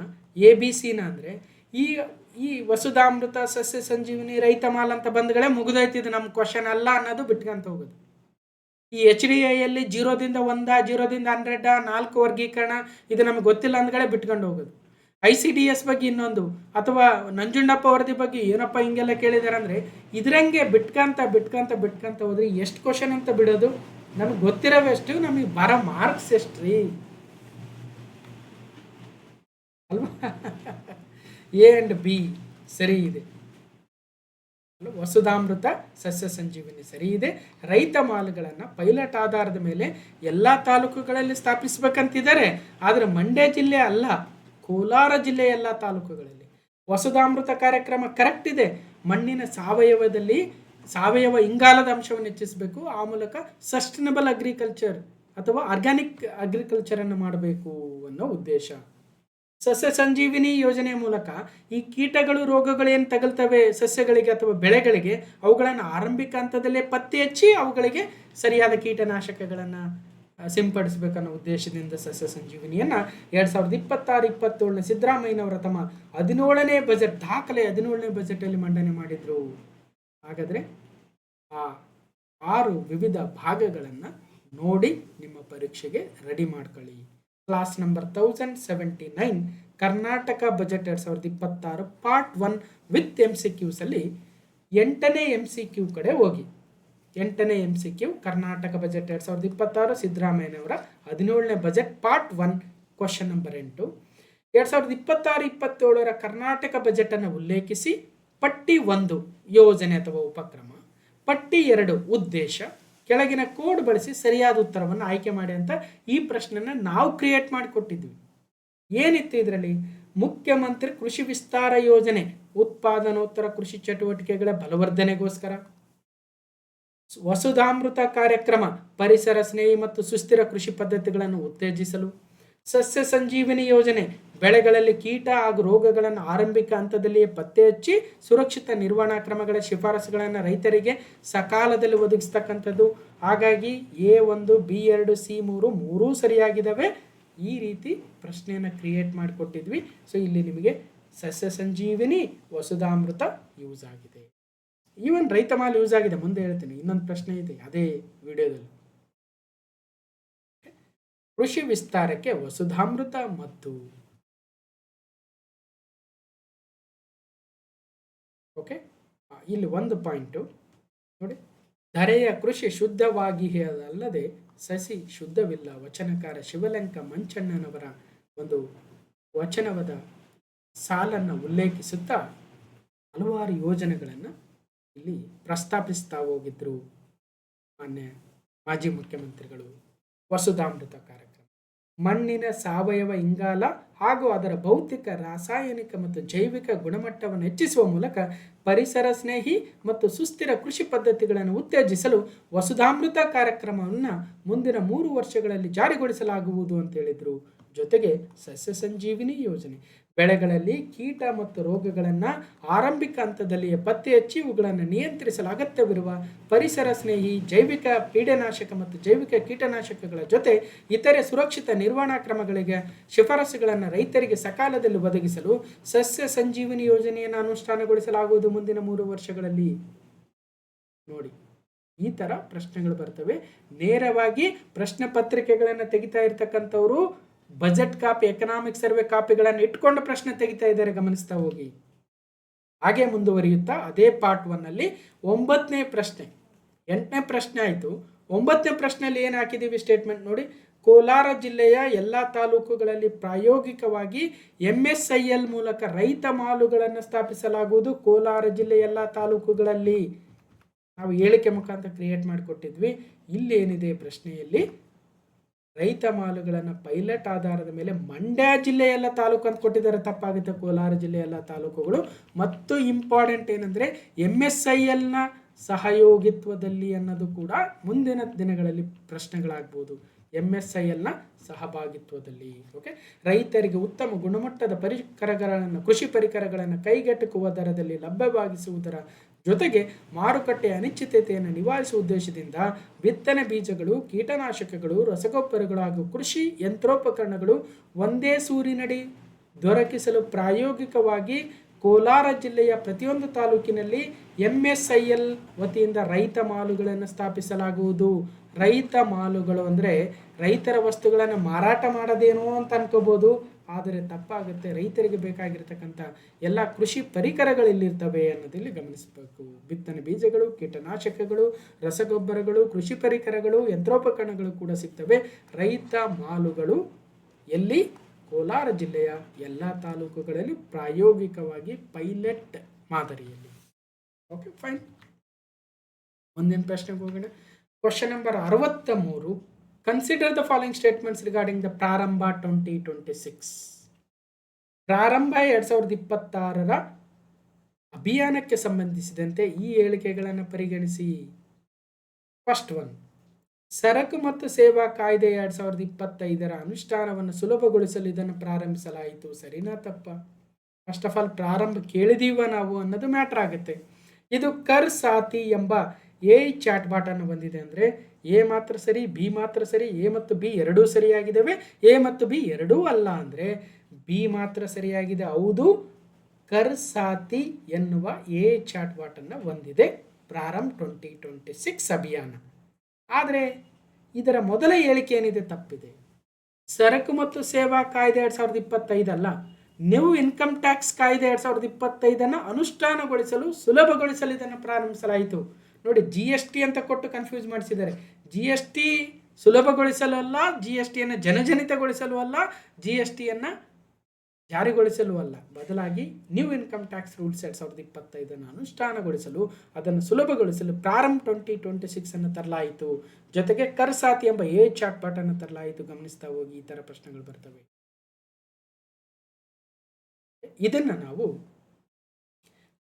ABC-ನ ಅಂದರೆ ಈ ವಸುಧಾಮೃತ ಸಸ್ಯ ಸಂಜೀವಿನಿ ರೈತ ಮಾಲ್ ಅಂತ ಬಂದ್ಗಳೇ ಮುಗಿದೋಯ್ತಿದ್ದು, ನಮ್ಮ ಕ್ವಶನ್ ಅಲ್ಲ ಅನ್ನೋದು ಬಿಟ್ಕೊಂತ ಹೋಗೋದು. ಈ HDIಯಲ್ಲಿ 0ದಿಂದ 1, 0ದಿಂದ 100, 4 ವರ್ಗೀಕರಣ ಇದು ನಮ್ಗೆ ಗೊತ್ತಿಲ್ಲ ಅಂದ್ಗಳೇ ಬಿಟ್ಕೊಂಡು ಹೋಗೋದು. ICDS ಬಗ್ಗೆ ಇನ್ನೊಂದು, ಅಥವಾ ನಂಜುಂಡಪ್ಪ ವರದಿ ಬಗ್ಗೆ ಏನಪ್ಪ ಹಿಂಗೆಲ್ಲ ಕೇಳಿದಾರೆ ಅಂದರೆ ಇದ್ರಂಗೆ ಬಿಟ್ಕಂತ ಹೋದ್ರಿ ಎಷ್ಟು ಕ್ವಶನ್ ಅಂತ ಬಿಡೋದು. ನಮಗೆ ಗೊತ್ತಿರೋವೆಷ್ಟು, ನಮಗೆ ಬರೋ ಮಾರ್ಕ್ಸ್ ಎಷ್ಟು ರೀ ಅಲ್ವಾ? A and B ಸರಿ ಇದೆ. ವಸುಧಾಮೃತ ಸಸ್ಯ ಸಂಜೀವಿನಿ ಸರಿ ಇದೆ. ರೈತ ಮಾಲುಗಳನ್ನು ಪೈಲಟ್ ಆಧಾರದ ಮೇಲೆ ಎಲ್ಲ ತಾಲೂಕುಗಳಲ್ಲಿ ಸ್ಥಾಪಿಸಬೇಕಂತಿದ್ದಾರೆ, ಆದರೆ ಮಂಡ್ಯ ಜಿಲ್ಲೆ ಅಲ್ಲ, ಕೋಲಾರ ಜಿಲ್ಲೆಯ ಎಲ್ಲ ತಾಲೂಕುಗಳಲ್ಲಿ. ವಸುಧಾಮೃತ ಕಾರ್ಯಕ್ರಮ ಕರೆಕ್ಟ್ ಇದೆ. ಮಣ್ಣಿನ ಸಾವಯವ ಇಂಗಾಲದ ಅಂಶವನ್ನು ಹೆಚ್ಚಿಸಬೇಕು, ಆ ಮೂಲಕ ಸಸ್ಟೈನಬಲ್ ಅಗ್ರಿಕಲ್ಚರ್ ಅಥವಾ ಆರ್ಗ್ಯಾನಿಕ್ ಅಗ್ರಿಕಲ್ಚರನ್ನು ಮಾಡಬೇಕು ಅನ್ನೋ ಉದ್ದೇಶ. ಸಸ್ಯ ಸಂಜೀವಿನಿ ಯೋಜನೆಯ ಮೂಲಕ ಈ ಕೀಟಗಳು ರೋಗಗಳು ಏನು ತಗಲ್ತವೆ ಸಸ್ಯಗಳಿಗೆ ಅಥವಾ ಬೆಳೆಗಳಿಗೆ, ಅವುಗಳನ್ನು ಆರಂಭಿಕ ಹಂತದಲ್ಲೇ ಪತ್ತೆ ಹಚ್ಚಿ ಅವುಗಳಿಗೆ ಸರಿಯಾದ ಕೀಟನಾಶಕಗಳನ್ನು ಸಿಂಪಡಿಸಬೇಕನ್ನೋ ಉದ್ದೇಶದಿಂದ ಸಸ್ಯ ಸಂಜೀವಿನಿಯನ್ನು 2026-27ನೇ ಸಿದ್ದರಾಮಯ್ಯನವರ ತಮ್ಮ 17ನೇ ಬಜೆಟ್, ದಾಖಲೆ 17ನೇ ಬಜೆಟಲ್ಲಿ ಮಂಡನೆ ಮಾಡಿದರು. ಹಾಗಾದರೆ ಆ 6 ವಿವಿಧ ಭಾಗಗಳನ್ನು ನೋಡಿ ನಿಮ್ಮ ಪರೀಕ್ಷೆಗೆ ರೆಡಿ ಮಾಡ್ಕೊಳ್ಳಿ. Class number 1079 Karnataka budget 2026 part 1 with MCQs ಅಲ್ಲಿ 8ನೇ MCQ ಕಡೆ ಹೋಗಿ. 8ನೇ MCQ ಕರ್ನಾಟಕ ಬಜೆಟ್ 2026 ಸಿದ್ದರಾಮಯ್ಯನವರ 17ನೇ ಬಜೆಟ್ ಪಾರ್ಟ್ 1 ಕ್ವಶನ್ ನಂಬರ್ 8. 2026-27ರ ಕರ್ನಾಟಕ ಬಜೆಟನ್ನು ಉಲ್ಲೇಖಿಸಿ ಪಟ್ಟಿ 1 ಯೋಜನೆ ಅಥವಾ ಉಪಕ್ರಮ, ಪಟ್ಟಿ 2 ಉದ್ದೇಶ, ಕೆಳಗಿನ ಕೋಡ್ ಬಳಸಿ ಸರಿಯಾದ ಉತ್ತರವನ್ನು ಆಯ್ಕೆ ಮಾಡಿ ಅಂತ ಈ ಪ್ರಶ್ನೆಯನ್ನು ನಾವು ಕ್ರಿಯೇಟ್ ಮಾಡಿಕೊಟ್ಟಿದ್ವಿ. ಏನಿತ್ತು ಇದರಲ್ಲಿ? ಮುಖ್ಯಮಂತ್ರಿ ಕೃಷಿ ವಿಸ್ತಾರ ಯೋಜನೆ ಉತ್ಪಾದನೋತ್ತರ ಕೃಷಿ ಚಟುವಟಿಕೆಗಳ ಬಲವರ್ಧನೆಗೋಸ್ಕರ. ವಸುಧಾಮೃತ ಕಾರ್ಯಕ್ರಮ ಪರಿಸರ ಸ್ನೇಹಿ ಮತ್ತು ಸುಸ್ಥಿರ ಕೃಷಿ ಪದ್ಧತಿಗಳನ್ನು ಉತ್ತೇಜಿಸಲು. ಸಸ್ಯ ಸಂಜೀವಿನಿ ಯೋಜನೆ ಬೆಳೆಗಳಲ್ಲಿ ಕೀಟ ಹಾಗೂ ರೋಗಗಳನ್ನು ಆರಂಭಿಕ ಹಂತದಲ್ಲಿಯೇ ಪತ್ತೆ ಹಚ್ಚಿ ಸುರಕ್ಷಿತ ನಿರ್ವಹಣಾ ಕ್ರಮಗಳ ಶಿಫಾರಸುಗಳನ್ನು ರೈತರಿಗೆ ಸಕಾಲದಲ್ಲಿ ಒದಗಿಸ್ತಕ್ಕಂಥದ್ದು. ಹಾಗಾಗಿ A1, B2, C3 ಮೂರೂ ಸರಿಯಾಗಿದ್ದಾವೆ. ಈ ರೀತಿ ಪ್ರಶ್ನೆಯನ್ನು ಕ್ರಿಯೇಟ್ ಮಾಡಿಕೊಟ್ಟಿದ್ವಿ. ಸೊ ಇಲ್ಲಿ ನಿಮಗೆ ಸಸ್ಯ ಸಂಜೀವಿನಿ ವಸುಧಾಮೃತ ಯೂಸ್ ಆಗಿದೆ, ಈವನ್ ರೈತ ಮಾಲ್ ಯೂಸ್ ಆಗಿದೆ. ಮುಂದೆ ಹೇಳ್ತೀನಿ, ಇನ್ನೊಂದು ಪ್ರಶ್ನೆ ಇದೆ ಅದೇ ವಿಡಿಯೋದಲ್ಲಿ. ಕೃಷಿ ವಿಸ್ತಾರಕ್ಕೆ ವಸುಧಾಮೃತ ಮತ್ತು ಓಕೆ, ಇಲ್ಲಿ ಒಂದು ಪಾಯಿಂಟು ನೋಡಿ, ಧರೆಯ ಕೃಷಿ ಶುದ್ಧವಾಗಿಯಲ್ಲದೆ ಸಸಿ ಶುದ್ಧವಿಲ್ಲ. ವಚನಕಾರ ಶಿವಲಂಕ ಮಂಚಣ್ಣನವರ ಒಂದು ವಚನವಾದ ಸಾಲನ್ನು ಉಲ್ಲೇಖಿಸುತ್ತಾ ಹಲವಾರು ಯೋಜನೆಗಳನ್ನು ಇಲ್ಲಿ ಪ್ರಸ್ತಾಪಿಸ್ತಾ ಹೋಗಿದ್ರು ಮಾನ್ಯ ಮಾಜಿ ಮುಖ್ಯಮಂತ್ರಿಗಳು. ವಸುಧಾಮೃತ ಕಾರ್ಯಕ್ರಮ ಮಣ್ಣಿನ ಸಾವಯವ ಇಂಗಾಲ ಹಾಗೂ ಅದರ ಭೌತಿಕ, ರಾಸಾಯನಿಕ ಮತ್ತು ಜೈವಿಕ ಗುಣಮಟ್ಟವನ್ನು ಹೆಚ್ಚಿಸುವ ಮೂಲಕ ಪರಿಸರ ಸ್ನೇಹಿ ಮತ್ತು ಸುಸ್ಥಿರ ಕೃಷಿ ಪದ್ಧತಿಗಳನ್ನು ಉತ್ತೇಜಿಸಲು ವಸುಧಾಮೃತ ಕಾರ್ಯಕ್ರಮವನ್ನು ಮುಂದಿನ 3 ವರ್ಷಗಳಲ್ಲಿ ಜಾರಿಗೊಳಿಸಲಾಗುವುದು ಅಂತ ಹೇಳಿದರು. ಜೊತೆಗೆ ಸಸ್ಯ ಸಂಜೀವಿನಿ ಯೋಜನೆ, ಬೆಳೆಗಳಲ್ಲಿ ಕೀಟ ಮತ್ತು ರೋಗಗಳನ್ನು ಆರಂಭಿಕ ಹಂತದಲ್ಲಿಯೇ ಪತ್ತೆ ಹಚ್ಚಿ ಇವುಗಳನ್ನು ನಿಯಂತ್ರಿಸಲು ಅಗತ್ಯವಿರುವ ಪರಿಸರ ಸ್ನೇಹಿ ಜೈವಿಕ ಪೀಡನಾಶಕ ಮತ್ತು ಜೈವಿಕ ಕೀಟನಾಶಕಗಳ ಜೊತೆ ಇತರೆ ಸುರಕ್ಷಿತ ನಿರ್ವಹಣಾ ಕ್ರಮಗಳಿಗೆ ಶಿಫಾರಸುಗಳನ್ನು ರೈತರಿಗೆ ಸಕಾಲದಲ್ಲಿ ಒದಗಿಸಲು ಸಸ್ಯ ಸಂಜೀವಿನಿ ಯೋಜನೆಯನ್ನು ಅನುಷ್ಠಾನಗೊಳಿಸಲಾಗುವುದು ಮುಂದಿನ 3 ವರ್ಷಗಳಲ್ಲಿ. ನೋಡಿ, ಈ ಥರ ಪ್ರಶ್ನೆಗಳು ಬರ್ತವೆ. ನೇರವಾಗಿ ಪ್ರಶ್ನೆ ಪತ್ರಿಕೆಗಳನ್ನು ತೆಗಿತಾ ಇರ್ತಕ್ಕಂಥವ್ರು ಬಜೆಟ್ ಕಾಪಿ, ಎಕನಾಮಿಕ್ ಸರ್ವೆ ಕಾಪಿಗಳನ್ನು ಇಟ್ಕೊಂಡು ಪ್ರಶ್ನೆ ತೆಗಿತಾ ಇದ್ದಾರೆ, ಗಮನಿಸ್ತಾ ಹೋಗಿ. ಹಾಗೆ ಮುಂದುವರಿಯುತ್ತಾ ಅದೇ ಪಾರ್ಟ್ 1ನಲ್ಲಿ 9ನೇ ಪ್ರಶ್ನೆ, 8ನೇ ಪ್ರಶ್ನೆ ಆಯಿತು. 9ನೇ ಪ್ರಶ್ನೆಯಲ್ಲಿ ಏನು ಹಾಕಿದ್ದೀವಿ ಸ್ಟೇಟ್ಮೆಂಟ್ ನೋಡಿ. ಕೋಲಾರ ಜಿಲ್ಲೆಯ ಎಲ್ಲ ತಾಲೂಕುಗಳಲ್ಲಿ ಪ್ರಾಯೋಗಿಕವಾಗಿ MSIL ಮೂಲಕ ರೈತ ಮಾಲುಗಳನ್ನು ಸ್ಥಾಪಿಸಲಾಗುವುದು. ಕೋಲಾರ ಜಿಲ್ಲೆಯ ಎಲ್ಲ ತಾಲೂಕುಗಳಲ್ಲಿ ನಾವು ಹೇಳಿಕೆ ಮುಖಾಂತರ ಕ್ರಿಯೇಟ್ ಮಾಡಿಕೊಟ್ಟಿದ್ವಿ. ಇಲ್ಲಿ ಏನಿದೆ ಪ್ರಶ್ನೆಯಲ್ಲಿ, ರೈತ ಮಾಲುಗಳನ್ನು ಪೈಲಟ್ ಆಧಾರದ ಮೇಲೆ ಮಂಡ್ಯ ಜಿಲ್ಲೆಯ ಎಲ್ಲ ತಾಲೂಕು ಅಂತ ಕೊಟ್ಟಿದ್ದಾರೆ, ತಪ್ಪಾಗುತ್ತೆ. ಕೋಲಾರ ಜಿಲ್ಲೆಯ ಎಲ್ಲ ತಾಲೂಕುಗಳು. ಮತ್ತು ಇಂಪಾರ್ಟೆಂಟ್ ಏನಂದರೆ MSILನ ಸಹಯೋಗಿತ್ವದಲ್ಲಿ ಅನ್ನೋದು ಕೂಡ ಮುಂದಿನ ದಿನಗಳಲ್ಲಿ ಪ್ರಶ್ನೆಗಳಾಗ್ಬೋದು. MSILನ ಸಹಭಾಗಿತ್ವದಲ್ಲಿ. ಓಕೆ, ರೈತರಿಗೆ ಉತ್ತಮ ಗುಣಮಟ್ಟದ ಕೃಷಿ ಪರಿಕರಗಳನ್ನು ಕೈಗೆಟುಕುವ ದರದಲ್ಲಿ ಲಭ್ಯವಾಗಿಸುವುದರ ಜೊತೆಗೆ ಮಾರುಕಟ್ಟೆಯ ಅನಿಶ್ಚಿತತೆಯನ್ನು ನಿವಾರಿಸುವ ಉದ್ದೇಶದಿಂದ ಬಿತ್ತನೆ ಬೀಜಗಳು, ಕೀಟನಾಶಕಗಳು, ರಸಗೊಬ್ಬರಗಳು ಹಾಗೂ ಕೃಷಿ ಯಂತ್ರೋಪಕರಣಗಳು ಒಂದೇ ಸೂರಿನಡಿ ದೊರಕಿಸಲು ಪ್ರಾಯೋಗಿಕವಾಗಿ ಕೋಲಾರ ಜಿಲ್ಲೆಯ ಪ್ರತಿಯೊಂದು ತಾಲೂಕಿನಲ್ಲಿ MSIL ವತಿಯಿಂದ ರೈತ ಮಾಲುಗಳನ್ನು ಸ್ಥಾಪಿಸಲಾಗುವುದು. ರೈತ ಮಾಲುಗಳು ಅಂದರೆ ರೈತರ ವಸ್ತುಗಳನ್ನು ಮಾರಾಟ ಮಾಡೋದೇನೋ ಅಂತ ಅನ್ಕೋಬೋದು, ಆದರೆ ತಪ್ಪಾಗುತ್ತೆ. ರೈತರಿಗೆ ಬೇಕಾಗಿರ್ತಕ್ಕಂಥ ಎಲ್ಲ ಕೃಷಿ ಪರಿಕರಗಳು ಎಲ್ಲಿರ್ತವೆ ಅನ್ನೋದಿಲ್ಲಿ ಗಮನಿಸಬೇಕು. ಬಿತ್ತನೆ ಬೀಜಗಳು, ಕೀಟನಾಶಕಗಳು, ರಸಗೊಬ್ಬರಗಳು, ಕೃಷಿ ಪರಿಕರಗಳು, ಯಂತ್ರೋಪಕರಣಗಳು ಕೂಡ ಸಿಗ್ತವೆ. ರೈತ ಮಾಲುಗಳು ಎಲ್ಲಿ? ಕೋಲಾರ ಜಿಲ್ಲೆಯ ಎಲ್ಲ ತಾಲೂಕುಗಳಲ್ಲಿ ಪ್ರಾಯೋಗಿಕವಾಗಿ ಪೈಲಟ್ ಮಾದರಿಯಲ್ಲಿ. Okay, fine. ಮುಂದಿನ ಪ್ರಶ್ನೆಗೆ ಹೋಗೋಣ. Question number 63. Consider the following statements regarding the ಪ್ರಾರಂಭ 2026. ಪ್ರಾರಂಭ 2026ರ ಅಭಿಯಾನಕ್ಕೆ ಸಂಬಂಧಿಸಿದಂತೆ ಈ ಹೇಳಿಕೆಗಳನ್ನು ಪರಿಗಣಿಸಿ. ಫಸ್ಟ್ ಒನ್, ಸರಕು ಮತ್ತು ಸೇವಾ ಕಾಯ್ದೆ 2025ರ ಅನುಷ್ಠಾನವನ್ನು ಸುಲಭಗೊಳಿಸಲು ಇದನ್ನು ಪ್ರಾರಂಭಿಸಲಾಯಿತು. ಸರಿನಾ ತಪ್ಪ? ಫಸ್ಟ್ ಆಫ್ ಆಲ್ ಪ್ರಾರಂಭ ಕೇಳಿದೀವ ನಾವು ಅನ್ನೋದು ಮ್ಯಾಟ್ರ್ ಆಗುತ್ತೆ. ಇದು ಕರ್ ಸಾಥಿ ಎಂಬ AI ಚಾಟ್ ಬಾಟ್ ಅನ್ನು ಬಂದಿದೆ. ಅಂದರೆ A ಮಾತ್ರ ಸರಿ, B ಮಾತ್ರ ಸರಿ, A ಮತ್ತು B ಎರಡೂ ಸರಿಯಾಗಿದ್ದಾವೆ, A ಮತ್ತು B ಎರಡೂ ಅಲ್ಲ ಅಂದರೆ B ಮಾತ್ರ ಸರಿಯಾಗಿದೆ. ಹೌದು, ಕರ್ ಸಾಥಿ ಎನ್ನುವ AI ಚಾಟ್ ಬಾಟ್ ಅನ್ನು ಹೊಂದಿದೆ ಪ್ರಾರಂಭ 2026 ಅಭಿಯಾನ. ಆದರೆ ಇದರ ಮೊದಲ ಹೇಳಿಕೆ ಏನಿದೆ ತಪ್ಪಿದೆ. ಸರಕು ಮತ್ತು ಸೇವಾ ಕಾಯ್ದೆ 2025 ಅಲ್ಲ, ನ್ಯೂ ಇನ್ಕಮ್ ಟ್ಯಾಕ್ಸ್ ಕಾಯ್ದೆ 2025 ಅನುಷ್ಠಾನಗೊಳಿಸಲು ಸುಲಭಗೊಳಿಸಲು ಇದನ್ನು ಪ್ರಾರಂಭಿಸಲಾಯಿತು. ನೋಡಿ, GST ಅಂತ ಕೊಟ್ಟು ಕನ್ಫ್ಯೂಸ್ ಮಾಡಿಸಿದ್ದಾರೆ. GST ಸುಲಭಗೊಳಿಸಲು ಅಲ್ಲ, GSTಯನ್ನು ಜನಜನಿತಗೊಳಿಸಲು ಅಲ್ಲ, GSTಯನ್ನು ಜಾರಿಗೊಳಿಸಲು ಅಲ್ಲ. ಬದಲಾಗಿ ನ್ಯೂ ಇನ್ಕಮ್ ಟ್ಯಾಕ್ಸ್ ರೂಲ್ಸ್ 2025 ಅನುಷ್ಠಾನಗೊಳಿಸಲು, ಅದನ್ನು ಸುಲಭಗೊಳಿಸಲು ಪ್ರಾರಂಭ 2026 ತರಲಾಯಿತು. ಜೊತೆಗೆ ಕರ್ ಸಾಥಿ ಎಂಬ AI ಚಾಟ್ ಬಾಟ್ ಅನ್ನು ತರಲಾಯಿತು. ಗಮನಿಸ್ತಾ ಹೋಗಿ, ಈ ಥರ ಪ್ರಶ್ನೆಗಳು ಬರ್ತವೆ. ಇದನ್ನು ನಾವು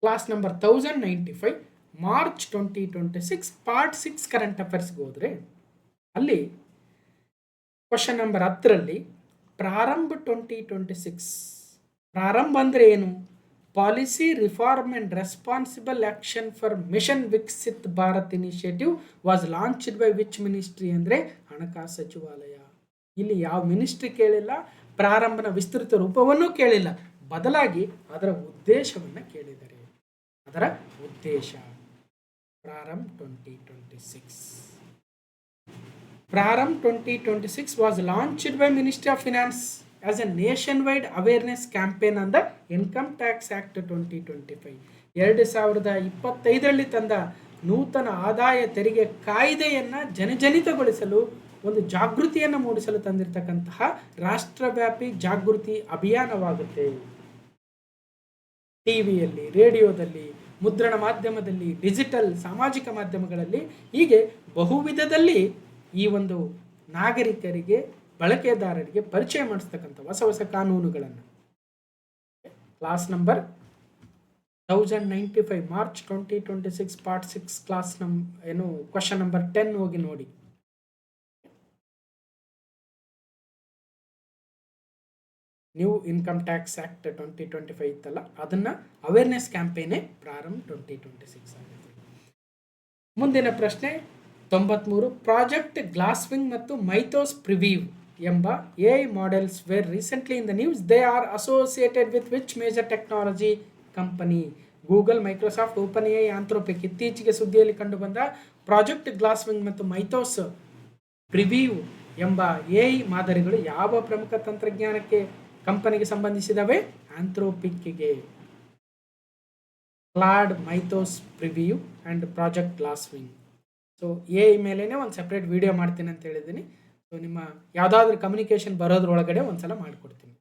class number 1095 March 2026 part 6 current ಅಫೇರ್ಸ್ಗೆ ಹೋದರೆ ಅಲ್ಲಿ ಕ್ವಶನ್ ನಂಬರ್ 10ರಲ್ಲಿ ಪ್ರಾರಂಭ 2026, ಪ್ರಾರಂಭ ಅಂದರೆ ಏನು? Policy reform and responsible action for mission Viksit Bharat initiative was launched by which ministry ಅಂದರೆ ಹಣಕಾಸು ಸಚಿವಾಲಯ. ಇಲ್ಲಿ ಯಾವ ಮಿನಿಸ್ಟ್ರಿ ಕೇಳಿಲ್ಲ, ಪ್ರಾರಂಭನ ವಿಸ್ತೃತ ರೂಪವನ್ನು ಕೇಳಿಲ್ಲ, ಬದಲಾಗಿ ಅದರ ಉದ್ದೇಶವನ್ನು ಕೇಳಿದ್ದಾರೆ. ಅದರ ಉದ್ದೇಶ ಪ್ರಾರಂಭ 2026. ಪ್ರಾರಂಭ 2026 was launched by Ministry of Finance as a nationwide awareness campaign on the Income Tax Act 2025. 2025ರಲ್ಲಿ ತಂದ ನೂತನ ಆದಾಯ ತೆರಿಗೆ ಕಾಯ್ದೆಯನ್ನು ಜನಜನಿತಗೊಳಿಸಲು, ಒಂದು ಜಾಗೃತಿಯನ್ನು ಮೂಡಿಸಲು ತಂದಿರತಕ್ಕಂತಹ ರಾಷ್ಟ್ರವ್ಯಾಪಿ ಜಾಗೃತಿ ಅಭಿಯಾನವಾಗುತ್ತೆ. ಟಿವಿಯಲ್ಲಿ, ರೇಡಿಯೋದಲ್ಲಿ, ಮುದ್ರಣ ಮಾಧ್ಯಮದಲ್ಲಿ, ಡಿಜಿಟಲ್ ಸಾಮಾಜಿಕ ಮಾಧ್ಯಮಗಳಲ್ಲಿ, ಹೀಗೆ ಬಹುವಿಧದಲ್ಲಿ ಈ ಒಂದು ನಾಗರಿಕರಿಗೆ ಬಳಕೆದಾರರಿಗೆ ಪರಿಚಯ ಮಾಡಿಸ್ತಕ್ಕಂಥ ಹೊಸ ಹೊಸ ಕಾನೂನುಗಳನ್ನು. Class number 1095 March 2026 part 6 class question number 10 ಹೋಗಿ ನೋಡಿ. ನ್ಯೂ ಇನ್ಕಮ್ ಟ್ಯಾಕ್ಸ್ ಆಕ್ಟ್ 2025 ಇತ್ತಲ್ಲ, ಅದನ್ನ ಅವೇರ್ನೆಸ್ ಕ್ಯಾಂಪೇನೇ ಪ್ರಾರಂಭ 2026 ಆಗಿದೆ. ಮುಂದಿನ ಪ್ರಶ್ನೆ 93. ಪ್ರಾಜೆಕ್ಟ್ ಗ್ಲಾಸ್ವಿಂಗ್ ಮತ್ತು ಮೈಥೋಸ್ ಪ್ರಿವ್ಯೂ ಎಂಬ AI models were recently in the news. They are associated with which major technology company? Google, Microsoft, Open AI, Anthropic. ಇತ್ತೀಚೆಗೆ ಸುದ್ದಿಯಲ್ಲಿ ಕಂಡುಬಂದ ಪ್ರಾಜೆಕ್ಟ್ ಗ್ಲಾಸ್ವಿಂಗ್ ಮತ್ತು ಮೈಥೋಸ್ ಪ್ರಿವ್ಯೂ ಎಂಬ AI ಮಾದರಿಗಳು ಯಾವ ಪ್ರಮುಖ ತಂತ್ರಜ್ಞಾನಕ್ಕೆ ಕಂಪನಿಗೆ ಸಂಬಂಧಿಸಿದವೆ? ಆಂಥ್ರೋಪಿಕ್ಗೆ. Claude, Mythos preview and project Glasswing. So AI ಮೇಲೇ ಒಂದು ಸಪ್ರೇಟ್ ವಿಡಿಯೋ ಮಾಡ್ತೀನಿ ಅಂತ ಹೇಳಿದ್ದೀನಿ. ಸೊ ನಿಮ್ಮ ಯಾವುದಾದ್ರೂ ಕಮ್ಯುನಿಕೇಷನ್ ಬರೋದ್ರೊಳಗಡೆ ಒಂದ್ಸಲ ಮಾಡಿಕೊಡ್ತೀನಿ.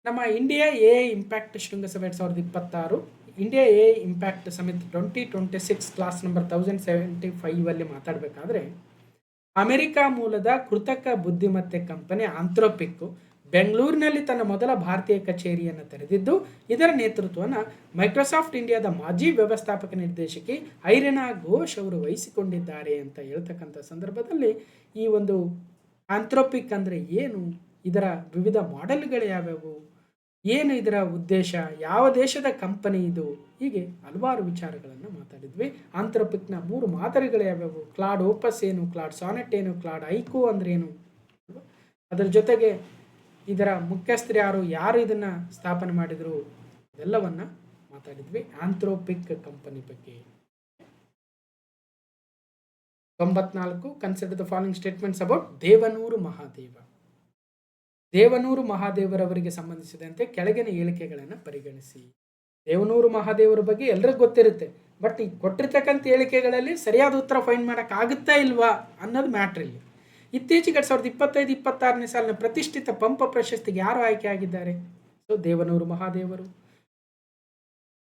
ನಮ್ಮ ಇಂಡಿಯಾ AI ಇಂಪ್ಯಾಕ್ಟ್ ಶೃಂಗಸಭೆ 2026, India AI impact summit 2026 class number 1075 ಮಾತಾಡಬೇಕಾದ್ರೆ, ಅಮೆರಿಕ ಮೂಲದ ಕೃತಕ ಬುದ್ಧಿಮತ್ತೆ ಕಂಪನಿ ಆಂಥ್ರೋಪಿಕ್ ಬೆಂಗಳೂರಿನಲ್ಲಿ ತನ್ನ ಮೊದಲ ಭಾರತೀಯ ಕಚೇರಿಯನ್ನು ತೆರೆದಿದ್ದು, ಇದರ ನೇತೃತ್ವವನ್ನು ಮೈಕ್ರೋಸಾಫ್ಟ್ ಇಂಡಿಯಾದ ಮಾಜಿ ವ್ಯವಸ್ಥಾಪಕ ನಿರ್ದೇಶಕಿ ಐರಿನಾ ಘೋಷ್ ಅವರು ವಹಿಸಿಕೊಂಡಿದ್ದಾರೆ ಅಂತ ಹೇಳ್ತಕ್ಕಂಥ ಸಂದರ್ಭದಲ್ಲಿ, ಈ ಒಂದು ಆಂಥ್ರೋಪಿಕ್ ಅಂದರೆ ಏನು, ಇದರ ವಿವಿಧ ಮಾಡೆಲ್ಗಳು ಯಾವ್ಯಾವು, ಏನು ಇದರ ಉದ್ದೇಶ, ಯಾವ ದೇಶದ ಕಂಪನಿ ಇದು, ಹೀಗೆ ಹಲವಾರು ವಿಚಾರಗಳನ್ನು ಮಾತಾಡಿದ್ವಿ. ಆಂಥ್ರೋಪಿಕ್ನ 3 ಮಾದರಿಗಳು ಯಾವ್ಯಾವು, ಕ್ಲಾಡ್ ಓಪಸ್ ಏನು, ಕ್ಲಾಡ್ ಸಾನೆಟ್ ಏನು, ಕ್ಲಾಡ್ ಐಕೋ ಅಂದ್ರೆ ಏನು, ಅದರ ಜೊತೆಗೆ ಇದರ ಮುಖ್ಯಸ್ಥರು ಯಾರು ಇದನ್ನು ಸ್ಥಾಪನೆ ಮಾಡಿದರು, ಇದೆಲ್ಲವನ್ನು ಮಾತಾಡಿದ್ವಿ ಆಂಥ್ರೋಪಿಕ್ ಕಂಪನಿ ಬಗ್ಗೆ. 94. Consider the following statements about Devanuru Mahadeva. Devanuru ಮಹಾದೇವರವರಿಗೆ ಸಂಬಂಧಿಸಿದಂತೆ ಕೆಳಗಿನ ಹೇಳಿಕೆಗಳನ್ನು ಪರಿಗಣಿಸಿ. ದೇವನೂರು ಮಹಾದೇವರ ಬಗ್ಗೆ ಎಲ್ರಿಗೂ ಗೊತ್ತಿರುತ್ತೆ, ಬಟ್ ಈ ಕೊಟ್ಟಿರ್ತಕ್ಕಂಥ ಹೇಳಿಕೆಗಳಲ್ಲಿ ಸರಿಯಾದ ಉತ್ತರ ಫೈಂಡ್ ಮಾಡೋಕ್ಕಾಗುತ್ತಾ ಇಲ್ವಾ ಅನ್ನೋದು ಮ್ಯಾಟ್ರ್ ಇಲ್ಲಿ. ಇತ್ತೀಚೆಗೆ 2025-26ನೇ ಸಾಲಿನ ಪ್ರತಿಷ್ಠಿತ ಪಂಪ ಪ್ರಶಸ್ತಿಗೆ ಯಾರು ಆಯ್ಕೆ ಆಗಿದ್ದಾರೆ? ಸೊ ದೇವನೂರು ಮಹಾದೇವರು.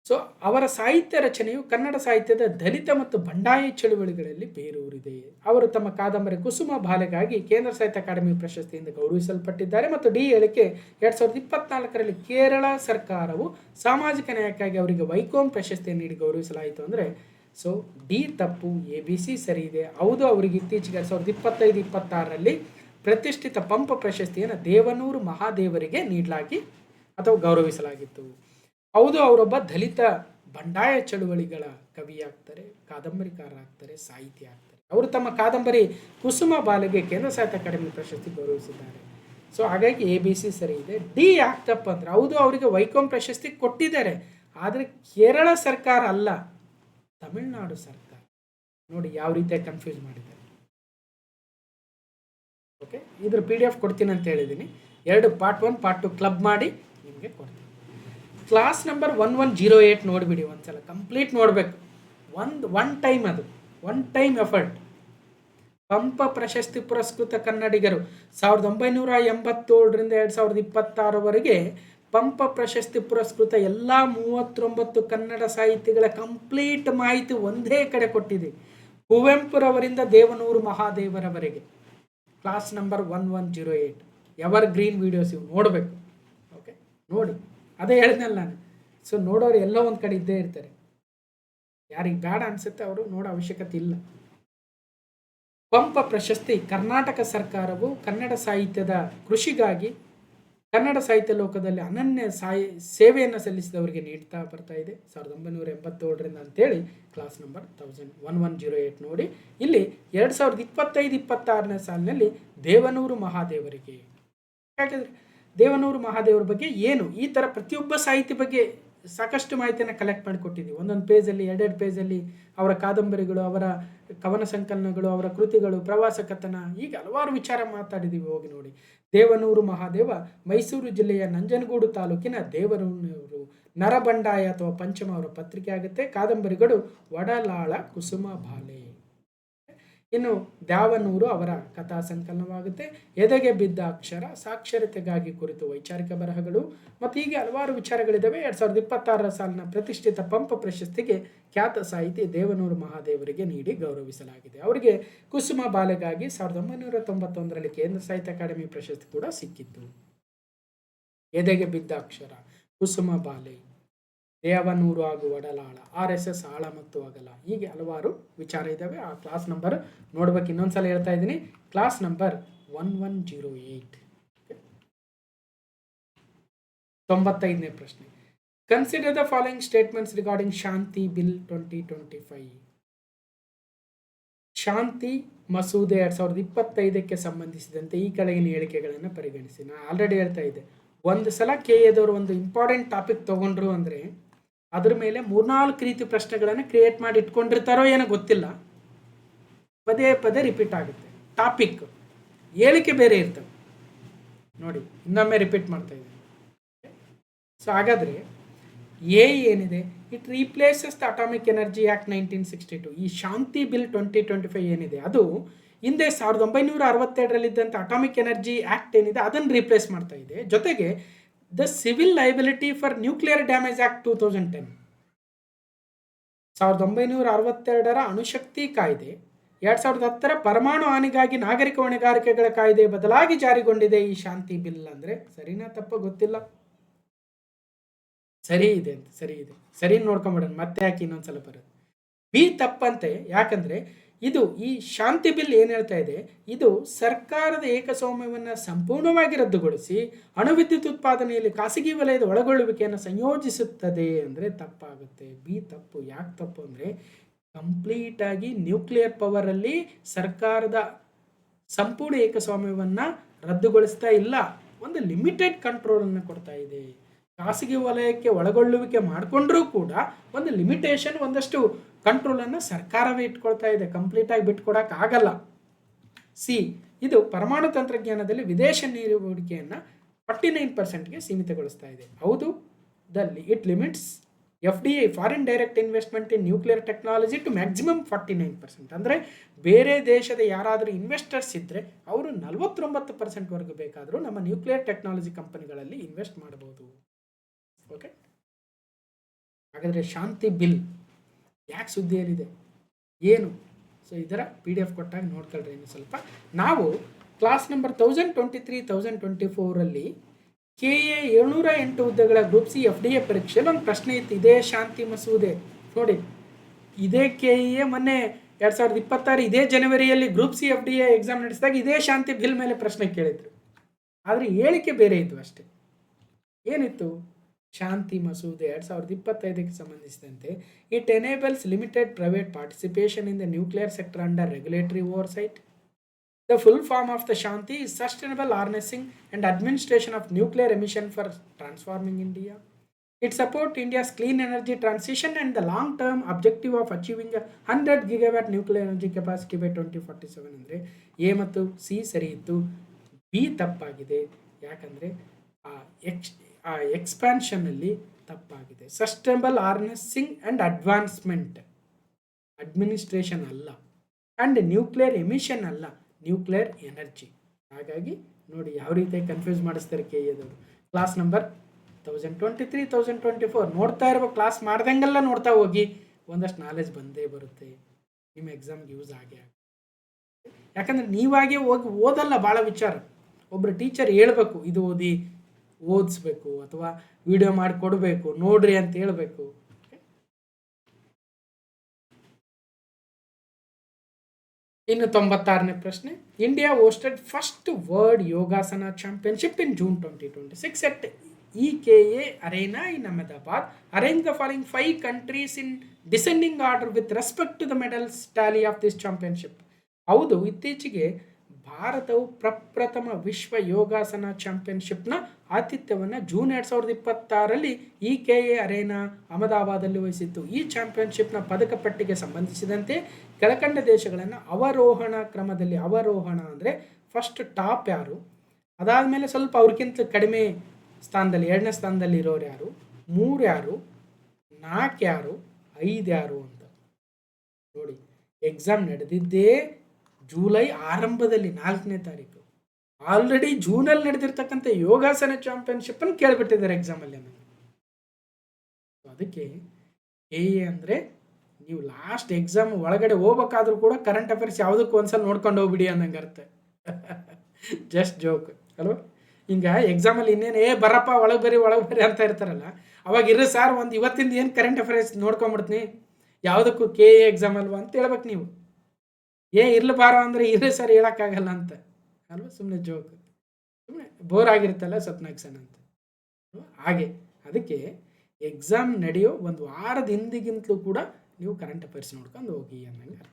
ಸೊ ಅವರ ಸಾಹಿತ್ಯ ರಚನೆಯು ಕನ್ನಡ ಸಾಹಿತ್ಯದ ದಲಿತ ಮತ್ತು ಬಂಡಾಯ ಚಳುವಳಿಗಳಲ್ಲಿ ಬೇರೂರಿದೆ. ಅವರು ತಮ್ಮ ಕಾದಂಬರಿ ಕುಸುಮ ಬಾಲೆಗಾಗಿ ಕೇಂದ್ರ ಸಾಹಿತ್ಯ ಅಕಾಡೆಮಿ ಪ್ರಶಸ್ತಿಯಿಂದ ಗೌರವಿಸಲ್ಪಟ್ಟಿದ್ದಾರೆ. ಮತ್ತು ಡಿ ಹೇಳಿಕೆ 2024ರಲ್ಲಿ ಕೇರಳ ಸರ್ಕಾರವು ಸಾಮಾಜಿಕ ನ್ಯಾಯಕ್ಕಾಗಿ ಅವರಿಗೆ ವೈಕೋಮ್ ಪ್ರಶಸ್ತಿಯನ್ನು ನೀಡಿ ಗೌರವಿಸಲಾಯಿತು. ಅಂದರೆ ಸೊ ಡಿ ತಪ್ಪು, ABC ಸರಿ ಇದೆ. ಹೌದು, ಅವರಿಗೆ ಇತ್ತೀಚೆಗೆ 2025-26ರಲ್ಲಿ ಪ್ರತಿಷ್ಠಿತ ಪಂಪ ಪ್ರಶಸ್ತಿಯನ್ನು ದೇವನೂರು ಮಹಾದೇವರಿಗೆ ನೀಡಲಾಗಿ ಅಥವಾ ಗೌರವಿಸಲಾಗಿತ್ತು. ಹೌದು, ಅವರೊಬ್ಬ ದಲಿತ ಬಂಡಾಯ ಚಳುವಳಿಗಳ ಕವಿಯಾಗ್ತಾರೆ, ಕಾದಂಬರಿಕಾರ ಆಗ್ತಾರೆ, ಸಾಹಿತಿ ಆಗ್ತಾರೆ. ಅವರು ತಮ್ಮ ಕಾದಂಬರಿ ಕುಸುಮ ಬಾಲೆಗೆ ಕೇಂದ್ರ ಸಾಹಿತ್ಯ ಅಕಾಡೆಮಿ ಪ್ರಶಸ್ತಿ ಗೌರವಿಸಿದ್ದಾರೆ. ಸೊ ಹಾಗಾಗಿ ABC ಸರಿ ಇದೆ. ಡಿ ಯಾಕ್ತಪ್ಪ ಅಂದ್ರೆ, ಹೌದು ಅವರಿಗೆ ವೈಕೋಮ್ ಪ್ರಶಸ್ತಿ ಕೊಟ್ಟಿದ್ದಾರೆ, ಆದರೆ ಕೇರಳ ಸರ್ಕಾರ ಅಲ್ಲ, ತಮಿಳುನಾಡು ಸರ್ಕಾರ. ನೋಡಿ ಯಾವ ರೀತಿಯಾಗಿ ಕನ್ಫ್ಯೂಸ್ ಮಾಡಿದ್ದಾರೆ. ಓಕೆ, ಇದ್ರ PDF ಕೊಡ್ತೀನಿ ಅಂತ ಹೇಳಿದ್ದೀನಿ. 2 ಪಾರ್ಟ್ 1 ಪಾರ್ಟ್ 2 ಕ್ಲಬ್ ಮಾಡಿ ನಿಮಗೆ ಕೊಡ್ತೀನಿ. ಕ್ಲಾಸ್ ನಂಬರ್ 1108 ನೋಡಿಬಿಡಿ, ಒಂದ್ಸಲ ಕಂಪ್ಲೀಟ್ ನೋಡಬೇಕು. ಒನ್ ಟೈಮ್, ಅದು ಒನ್ ಟೈಮ್ ಎಫರ್ಟ್. ಪಂಪ ಪ್ರಶಸ್ತಿ ಪುರಸ್ಕೃತ ಕನ್ನಡಿಗರು 1987ರಿಂದ 2026ವರೆಗೆ ಪಂಪ ಪ್ರಶಸ್ತಿ ಪುರಸ್ಕೃತ ಎಲ್ಲ 39 ಕನ್ನಡ ಸಾಹಿತಿಗಳ ಕಂಪ್ಲೀಟ್ ಮಾಹಿತಿ ಒಂದೇ ಕಡೆ ಕೊಟ್ಟಿದೆ. ಕುವೆಂಪುರವರಿಂದ ದೇವನೂರು ಮಹಾದೇವರವರೆಗೆ. Class number 1108 evergreen videos ಇವು ನೋಡಬೇಕು. ಓಕೆ, ನೋಡಿ, ಅದೇ ಹೇಳಿದ್ನಲ್ಲ ನಾನು. ಸೊ ನೋಡೋರು ಎಲ್ಲೋ ಒಂದು ಕಡೆ ಇದ್ದೇ ಇರ್ತಾರೆ. ಯಾರಿಗೆ ಬೇಡ ಅನಿಸುತ್ತೆ ಅವರು ನೋಡೋ ಅವಶ್ಯಕತೆ ಇಲ್ಲ. ಪಂಪ ಪ್ರಶಸ್ತಿ ಕರ್ನಾಟಕ ಸರ್ಕಾರವು ಕನ್ನಡ ಸಾಹಿತ್ಯದ ಕೃಷಿಗಾಗಿ ಕನ್ನಡ ಸಾಹಿತ್ಯ ಲೋಕದಲ್ಲಿ ಅನನ್ಯ ಸೇವೆಯನ್ನು ಸಲ್ಲಿಸಿದವರಿಗೆ ನೀಡ್ತಾ ಬರ್ತಾ ಇದೆ 1987ರಿಂದ ಅಂತೇಳಿ. ಕ್ಲಾಸ್ ನಂಬರ್ 1108 ನೋಡಿ. ಇಲ್ಲಿ 2025-26ನೇ ಸಾಲಿನಲ್ಲಿ ದೇವನೂರು ಮಹಾದೇವರಿಗೆ. ಯಾಕಂದರೆ ದೇವನೂರು ಮಹಾದೇವರ ಬಗ್ಗೆ ಏನು, ಈ ಥರ ಪ್ರತಿಯೊಬ್ಬ ಸಾಹಿತಿ ಬಗ್ಗೆ ಸಾಕಷ್ಟು ಮಾಹಿತಿಯನ್ನು ಕಲೆಕ್ಟ್ ಮಾಡಿಕೊಟ್ಟಿದ್ದೀವಿ. ಒಂದೊಂದು ಪೇಜಲ್ಲಿ, 2 ಪೇಜಲ್ಲಿ ಅವರ ಕಾದಂಬರಿಗಳು, ಅವರ ಕವನ ಸಂಕಲನಗಳು, ಅವರ ಕೃತಿಗಳು, ಪ್ರವಾಸ ಕಥನ, ಹೀಗೆ ಹಲವಾರು ವಿಚಾರ ಮಾತಾಡಿದ್ದೀವಿ, ಹೋಗಿ ನೋಡಿ. ದೇವನೂರು ಮಹಾದೇವ ಮೈಸೂರು ಜಿಲ್ಲೆಯ ನಂಜನಗೂಡು ತಾಲೂಕಿನ ದೇವನೂರು ನರಬಂಡಾಯ ಅಥವಾ ಪಂಚಮ ಅವರ ಪತ್ರಿಕೆ ಆಗುತ್ತೆ. ಕಾದಂಬರಿಗಳು ಒಡಲಾಳ, ಕುಸುಮ ಬಾಲೆ. ಇನ್ನು ದ್ಯಾವನೂರು ಅವರ ಕಥಾ ಸಂಕಲನವಾಗುತ್ತೆ. ಎದೆಗೆ ಬಿದ್ದ ಅಕ್ಷರ, ಸಾಕ್ಷರತೆಗಾಗಿ ಕುರಿತು ವೈಚಾರಿಕ ಬರಹಗಳು ಮತ್ತು ಹೀಗೆ ಹಲವಾರು ವಿಚಾರಗಳಿದ್ದಾವೆ. 2026 ಸಾಲಿನ ಪ್ರತಿಷ್ಠಿತ ಪಂಪ ಪ್ರಶಸ್ತಿಗೆ ಖ್ಯಾತ ಸಾಹಿತಿ ದೇವನೂರು ಮಹಾದೇವರಿಗೆ ನೀಡಿ ಗೌರವಿಸಲಾಗಿದೆ. ಅವರಿಗೆ ಕುಸುಮ ಬಾಲೆಗಾಗಿ 1991ರಲ್ಲಿ ಕೇಂದ್ರ ಸಾಹಿತ್ಯ ಅಕಾಡೆಮಿ ಪ್ರಶಸ್ತಿ ಕೂಡ ಸಿಕ್ಕಿತ್ತು. ಎದೆಗೆ ಬಿದ್ದ ಅಕ್ಷರ, ಕುಸುಮ ಬಾಲೆ, ದೇವನೂರು ಹಾಗೂ ಒಡಲಾಳ, RSS ಆಳ ಮತ್ತು ಅಗಲ, ಹೀಗೆ ಹಲವಾರು ವಿಚಾರ ಇದ್ದಾವೆ. ಆ ಕ್ಲಾಸ್ ನಂಬರ್ ನೋಡ್ಬೇಕು. ಇನ್ನೊಂದ್ಸಲ ಹೇಳ್ತಾ ಇದ್ದೀನಿ, ಕ್ಲಾಸ್ ನಂಬರ್ 1108. 95ನೇ ಪ್ರಶ್ನೆ. Consider the following statements regarding Shanti bill 2025. ಶಾಂತಿ ಮಸೂದೆ 2025ಕ್ಕೆ ಸಂಬಂಧಿಸಿದಂತೆ ಈ ಕೆಳಗಿನ ಹೇಳಿಕೆಗಳನ್ನು ಪರಿಗಣಿಸಿ. ನಾನು ಆಲ್ರೆಡಿ ಹೇಳ್ತಾ ಇದ್ದೆ, ಒಂದು ಸಲ KA ಒಂದು ಇಂಪಾರ್ಟೆಂಟ್ ಟಾಪಿಕ್ ತಗೊಂಡ್ರು ಅಂದರೆ ಅದ್ರ ಮೇಲೆ 3-4 ರೀತಿ ಪ್ರಶ್ನೆಗಳನ್ನು ಕ್ರಿಯೇಟ್ ಮಾಡಿ ಇಟ್ಕೊಂಡಿರ್ತಾರೋ ಏನೋ ಗೊತ್ತಿಲ್ಲ, ಪದೇ ಪದೇ ರಿಪೀಟ್ ಆಗುತ್ತೆ. ಟಾಪಿಕ್ ಹೇಳಿಕೆ ಬೇರೆ ಇರ್ತವೆ ನೋಡಿ, ಇನ್ನೊಮ್ಮೆ ರಿಪೀಟ್ ಮಾಡ್ತಾ ಇದ್ದೀನಿ. ಸೊ ಹಾಗಾದರೆ ಏನಿದೆ, it replaces the atomic energy act 1962. ಈ ಶಾಂತಿ ಬಿಲ್ 2025 ಏನಿದೆ ಅದು ಹಿಂದೆ 1962ರಲ್ಲಿದ್ದಂಥ ಅಟಾಮಿಕ್ ಎನರ್ಜಿ ಆಕ್ಟ್ ಏನಿದೆ ಅದನ್ನು ರೀಪ್ಲೇಸ್ ಮಾಡ್ತಾ ಇದೆ. ಜೊತೆಗೆ the civil liability for nuclear damage act 2010, 1962ರ ಅಣುಶಕ್ತಿ ಕಾಯ್ದೆ 2010ರ ಪರಮಾಣು ಹಾನಿಗಾಗಿ ನಾಗರಿಕ ಹೊಣೆಗಾರಿಕೆಗಳ ಕಾಯ್ದೆ ಬದಲಾಗಿ ಜಾರಿಗೊಂಡಿದೆ ಈ ಶಾಂತಿ ಬಿಲ್. ಅಂದರೆ ಸರಿನಾ ತಪ್ಪ ಗೊತ್ತಿಲ್ಲ, ಸರಿ ಇದೆ ಅಂತ, ಸರಿ ನೋಡ್ಕೊಂಬಿಡೋಣ, ಮತ್ತೆ ಯಾಕೆ ಇನ್ನೊಂದ್ಸಲ ಬರೋದು. ಬಿ ತಪ್ಪಂತೆ, ಯಾಕಂದ್ರೆ ಇದು ಈ ಶಾಂತಿ ಬಿಲ್ ಏನು ಹೇಳ್ತಾ ಇದೆ, ಇದು ಸರ್ಕಾರದ ಏಕಸ್ವಾಮ್ಯವನ್ನು ಸಂಪೂರ್ಣವಾಗಿ ರದ್ದುಗೊಳಿಸಿ ಅಣುವಿದ್ಯುತ್ ಉತ್ಪಾದನೆಯಲ್ಲಿ ಖಾಸಗಿ ವಲಯದ ಒಳಗೊಳ್ಳುವಿಕೆಯನ್ನು ಸಂಯೋಜಿಸುತ್ತದೆ ಅಂದರೆ ತಪ್ಪಾಗುತ್ತೆ. ಬಿ ತಪ್ಪು. ಯಾಕೆ ತಪ್ಪು ಅಂದರೆ ಕಂಪ್ಲೀಟಾಗಿ ನ್ಯೂಕ್ಲಿಯರ್ ಪವರಲ್ಲಿ ಸರ್ಕಾರದ ಸಂಪೂರ್ಣ ಏಕಸ್ವಾಮ್ಯವನ್ನು ರದ್ದುಗೊಳಿಸ್ತಾ ಇಲ್ಲ, ಒಂದು ಲಿಮಿಟೆಡ್ ಕಂಟ್ರೋಲನ್ನು ಕೊಡ್ತಾ ಇದೆ. ಖಾಸಗಿ ವಲಯಕ್ಕೆ ಒಳಗೊಳ್ಳುವಿಕೆ ಮಾಡಿಕೊಂಡ್ರೂ ಕೂಡ ಒಂದು ಲಿಮಿಟೇಷನ್, ಒಂದಷ್ಟು ಕಂಟ್ರೋಲನ್ನು ಸರ್ಕಾರವೇ ಇಟ್ಕೊಳ್ತಾ ಇದೆ, ಕಂಪ್ಲೀಟಾಗಿ ಬಿಟ್ಕೊಡಕ್ಕೆ ಆಗಲ್ಲ. ಸಿ, ಇದು ಪರಮಾಣು ತಂತ್ರಜ್ಞಾನದಲ್ಲಿ ವಿದೇಶ ನೀರು ಹೂಡಿಕೆಯನ್ನು 49%ಗೆ ಸೀಮಿತಗೊಳಿಸ್ತಾ ಇದೆ. ಹೌದು, it limits FDI foreign direct investment in nuclear technology to maximum 49%. ಅಂದರೆ ಬೇರೆ ದೇಶದ ಯಾರಾದರೂ ಇನ್ವೆಸ್ಟರ್ಸ್ ಇದ್ದರೆ ಅವರು 49%ವರೆಗೂ ಬೇಕಾದರೂ ನಮ್ಮ ನ್ಯೂಕ್ಲಿಯರ್ ಟೆಕ್ನಾಲಜಿ ಕಂಪನಿಗಳಲ್ಲಿ ಇನ್ವೆಸ್ಟ್ ಮಾಡಬಹುದು. ಓಕೆ, ಹಾಗಾದರೆ ಶಾಂತಿ ಬಿಲ್ ಯಾಕೆ ಸುದ್ದಿಯಲ್ಲಿದೆ ಏನು? ಸೊ ಇದರ PDF ಕೊಟ್ಟಾಗ ನೋಡ್ಕೊಳ್ರಿ ಇನ್ನು ಸ್ವಲ್ಪ. ನಾವು ಕ್ಲಾಸ್ ನಂಬರ್ 1023-1024ರಲ್ಲಿ KA 708 ಹುದ್ದೆಗಳ ಗ್ರೂಪ್ C FDA ಪರೀಕ್ಷೆಯಲ್ಲಿ ಒಂದು ಪ್ರಶ್ನೆ ಇತ್ತು, ಇದೇ ಶಾಂತಿ ಮಸೂದೆ ನೋಡಿ. ಇದೇ KA ಮೊನ್ನೆ 2026 ಇದೇ ಜನವರಿಯಲ್ಲಿ ಗ್ರೂಪ್ C FDA ಎಕ್ಸಾಮ್ ನಡೆಸಿದಾಗ ಇದೇ ಶಾಂತಿ ಬಿಲ್ ಮೇಲೆ ಪ್ರಶ್ನೆ ಕೇಳಿದ್ರು. ಆದರೆ ಹೇಳಿಕೆ ಬೇರೆ ಇತ್ತು ಅಷ್ಟೇ. ಏನಿತ್ತು? ಶಾಂತಿ ಮಸೂದೆ 2025ಕ್ಕೆ ಸಂಬಂಧಿಸಿದಂತೆ it enables limited private participation in the nuclear sector under regulatory oversight. The full form of the Shanti is sustainable harnessing and administration of nuclear emission for transforming India. It supports India's clean energy transition and the long-term objective of achieving a 100 gigawatt nuclear energy capacity by 2047. ಅಂದರೆ ಎ ಮತ್ತು ಸಿ ಸರಿ ಇತ್ತು, ಬಿ ತಪ್ಪಾಗಿದೆ. ಯಾಕಂದರೆ ಆ ಎಕ್ಸ್ಪ್ಯಾನ್ಷನಲ್ಲಿ ತಪ್ಪಾಗಿದೆ. ಸಸ್ಟೈನಬಲ್ ಹಾರ್ನೆಸ್ಸಿಂಗ್ ಆ್ಯಂಡ್ ಅಡ್ವಾನ್ಸ್ಮೆಂಟ್, ಅಡ್ಮಿನಿಸ್ಟ್ರೇಷನ್ ಅಲ್ಲ, ಆ್ಯಂಡ್ ನ್ಯೂಕ್ಲಿಯರ್ ಎಮಿಷನ್ ಅಲ್ಲ, ನ್ಯೂಕ್ಲಿಯರ್ ಎನರ್ಜಿ. ಹಾಗಾಗಿ ನೋಡಿ ಯಾವ ರೀತಿ ಕನ್ಫ್ಯೂಸ್ ಮಾಡಿಸ್ತಾರೆ KA-ದವರು. ಕ್ಲಾಸ್ ನಂಬರ್ 1023-1024 ನೋಡ್ತಾ ಇರೋ ಕ್ಲಾಸ್ ಮಾಡ್ದಂಗೆಲ್ಲ ನೋಡ್ತಾ ಹೋಗಿ, ಒಂದಷ್ಟು ನಾಲೆಜ್ ಬಂದೇ ಬರುತ್ತೆ, ನಿಮ್ಮ ಎಕ್ಸಾಮ್ಗೆ ಯೂಸ್ ಆಗೇ ಆಗುತ್ತೆ. ಯಾಕಂದರೆ ನೀವಾಗೇ ಹೋಗಿ ಓದಲ್ಲ ಭಾಳ ವಿಚಾರ, ಒಬ್ಬರು ಟೀಚರ್ ಹೇಳ್ಬೇಕು ಇದು ಓದಿಸ್ಬೇಕು ಅಥವಾ ವಿಡಿಯೋ ಮಾಡಿ ಕೊಡಬೇಕು, ನೋಡ್ರಿ ಅಂತ ಹೇಳಬೇಕು. ಇನ್ನು 96ನೇ ಪ್ರಶ್ನೆ. India hosted first world yogasana championship in June 2026 at EKA Arena in Ahmedabad. Arrange the following 5 countries in descending order with respect to the medals tally of this championship. ಹೌದು, ಇತ್ತೀಚೆಗೆ ಭಾರತವು ಪ್ರಪ್ರಥಮ ವಿಶ್ವ ಯೋಗಾಸನ ಚಾಂಪಿಯನ್ಶಿಪ್ನ ಆತಿಥ್ಯವನ್ನು ಜೂನ್ 2026ರಲ್ಲಿ EKA ಅರೇನಾ ಅಹಮದಾಬಾದಲ್ಲಿ ವಹಿಸಿತ್ತು. ಈ ಚಾಂಪಿಯನ್ಶಿಪ್ನ ಪದಕ ಪಟ್ಟಿಗೆ ಸಂಬಂಧಿಸಿದಂತೆ ಕೆಳಕಂಡ ದೇಶಗಳನ್ನು ಅವರೋಹಣ ಕ್ರಮದಲ್ಲಿ, ಅವರೋಹಣ ಅಂದರೆ ಫಸ್ಟ್ ಟಾಪ್ ಯಾರು, ಅದಾದಮೇಲೆ ಸ್ವಲ್ಪ ಅವ್ರಿಗಿಂತ ಕಡಿಮೆ ಸ್ಥಾನದಲ್ಲಿ 2ನೇ ಸ್ಥಾನದಲ್ಲಿ ಇರೋರು ಯಾರು, 3 ಯಾರು, 4 ಯಾರು, 5 ಯಾರು ಅಂತ ನೋಡಿ. ಎಕ್ಸಾಮ್ ನಡೆದಿದ್ದೇ ಜೂಲೈ ಆರಂಭದಲ್ಲಿ 4ನೇ ತಾರೀಕು ಆಲ್ರೆಡಿ ಜೂನಲ್ಲಿ ನಡೆದಿರ್ತಕ್ಕಂಥ ಯೋಗಾಸನ ಚಾಂಪಿಯನ್ಶಿಪ್ಪನ್ನು ಕೇಳಿಬಿಟ್ಟಿದ್ದಾರೆ ಎಕ್ಸಾಮಲ್ಲಿ. ಅದಕ್ಕೆ ಕೆ ಎ ಅಂದರೆ ನೀವು ಲಾಸ್ಟ್ ಎಕ್ಸಾಮ್ ಒಳಗಡೆ ಹೋಗ್ಬೇಕಾದ್ರೂ ಕೂಡ ಕರೆಂಟ್ ಅಫೇರ್ಸ್ ಯಾವುದಕ್ಕೂ ಒಂದ್ಸಲ ನೋಡ್ಕೊಂಡು ಹೋಗ್ಬಿಡಿ ಅನ್ನಂಗೆ ಅರ್ಥ. ಜಸ್ಟ್ ಜೋಕ್ ಅಲ್ವಾ? ಹಿಂಗೆ ಎಕ್ಸಾಮಲ್ಲಿ ಇನ್ನೇನು ಬರಪ್ಪ ಒಳಗೆ ಬರ್ರಿ ಅಂತ ಇರ್ತಾರಲ್ಲ, ಅವಾಗ ಇರೋ ಸಾರ್ ಒಂದು ಇವತ್ತಿಂದ ಏನು ಕರೆಂಟ್ ಅಫೇರ್ಸ್ ನೋಡ್ಕೊಂಬಿಡ್ತೀನಿ, ಯಾವುದಕ್ಕೂ ಕೆ ಎ ಎಕ್ಸಾಮ್ ಅಲ್ವಾ ಅಂತ ಹೇಳ್ಬೇಕು ನೀವು. ಇರ್ಲಬಾರೋ ಅಂದರೆ ಇರೋ ಸರ್ ಹೇಳೋಕ್ಕಾಗಲ್ಲ ಅಂತ ಅಲ್ವಾ? ಸುಮ್ಮನೆ ಜೋಕ್, ಸುಮ್ಮನೆ ಬೋರ್ ಆಗಿರುತ್ತಲ್ಲ ಸ್ವಲ್ಪ ನಗ್ಸೋಣ ಅಂತ ಹಾಗೆ. ಅದಕ್ಕೆ ಎಕ್ಸಾಮ್ ನಡೆಯೋ ಒಂದು ವಾರದ ಹಿಂದಿಗಿಂತಲೂ ಕೂಡ ನೀವು ಕರೆಂಟ್ ಅಫೇರ್ಸ್ ನೋಡ್ಕೊಂಡು ಹೋಗಿ ಅನ್ನಂಗೆ ಅರ್ಥ.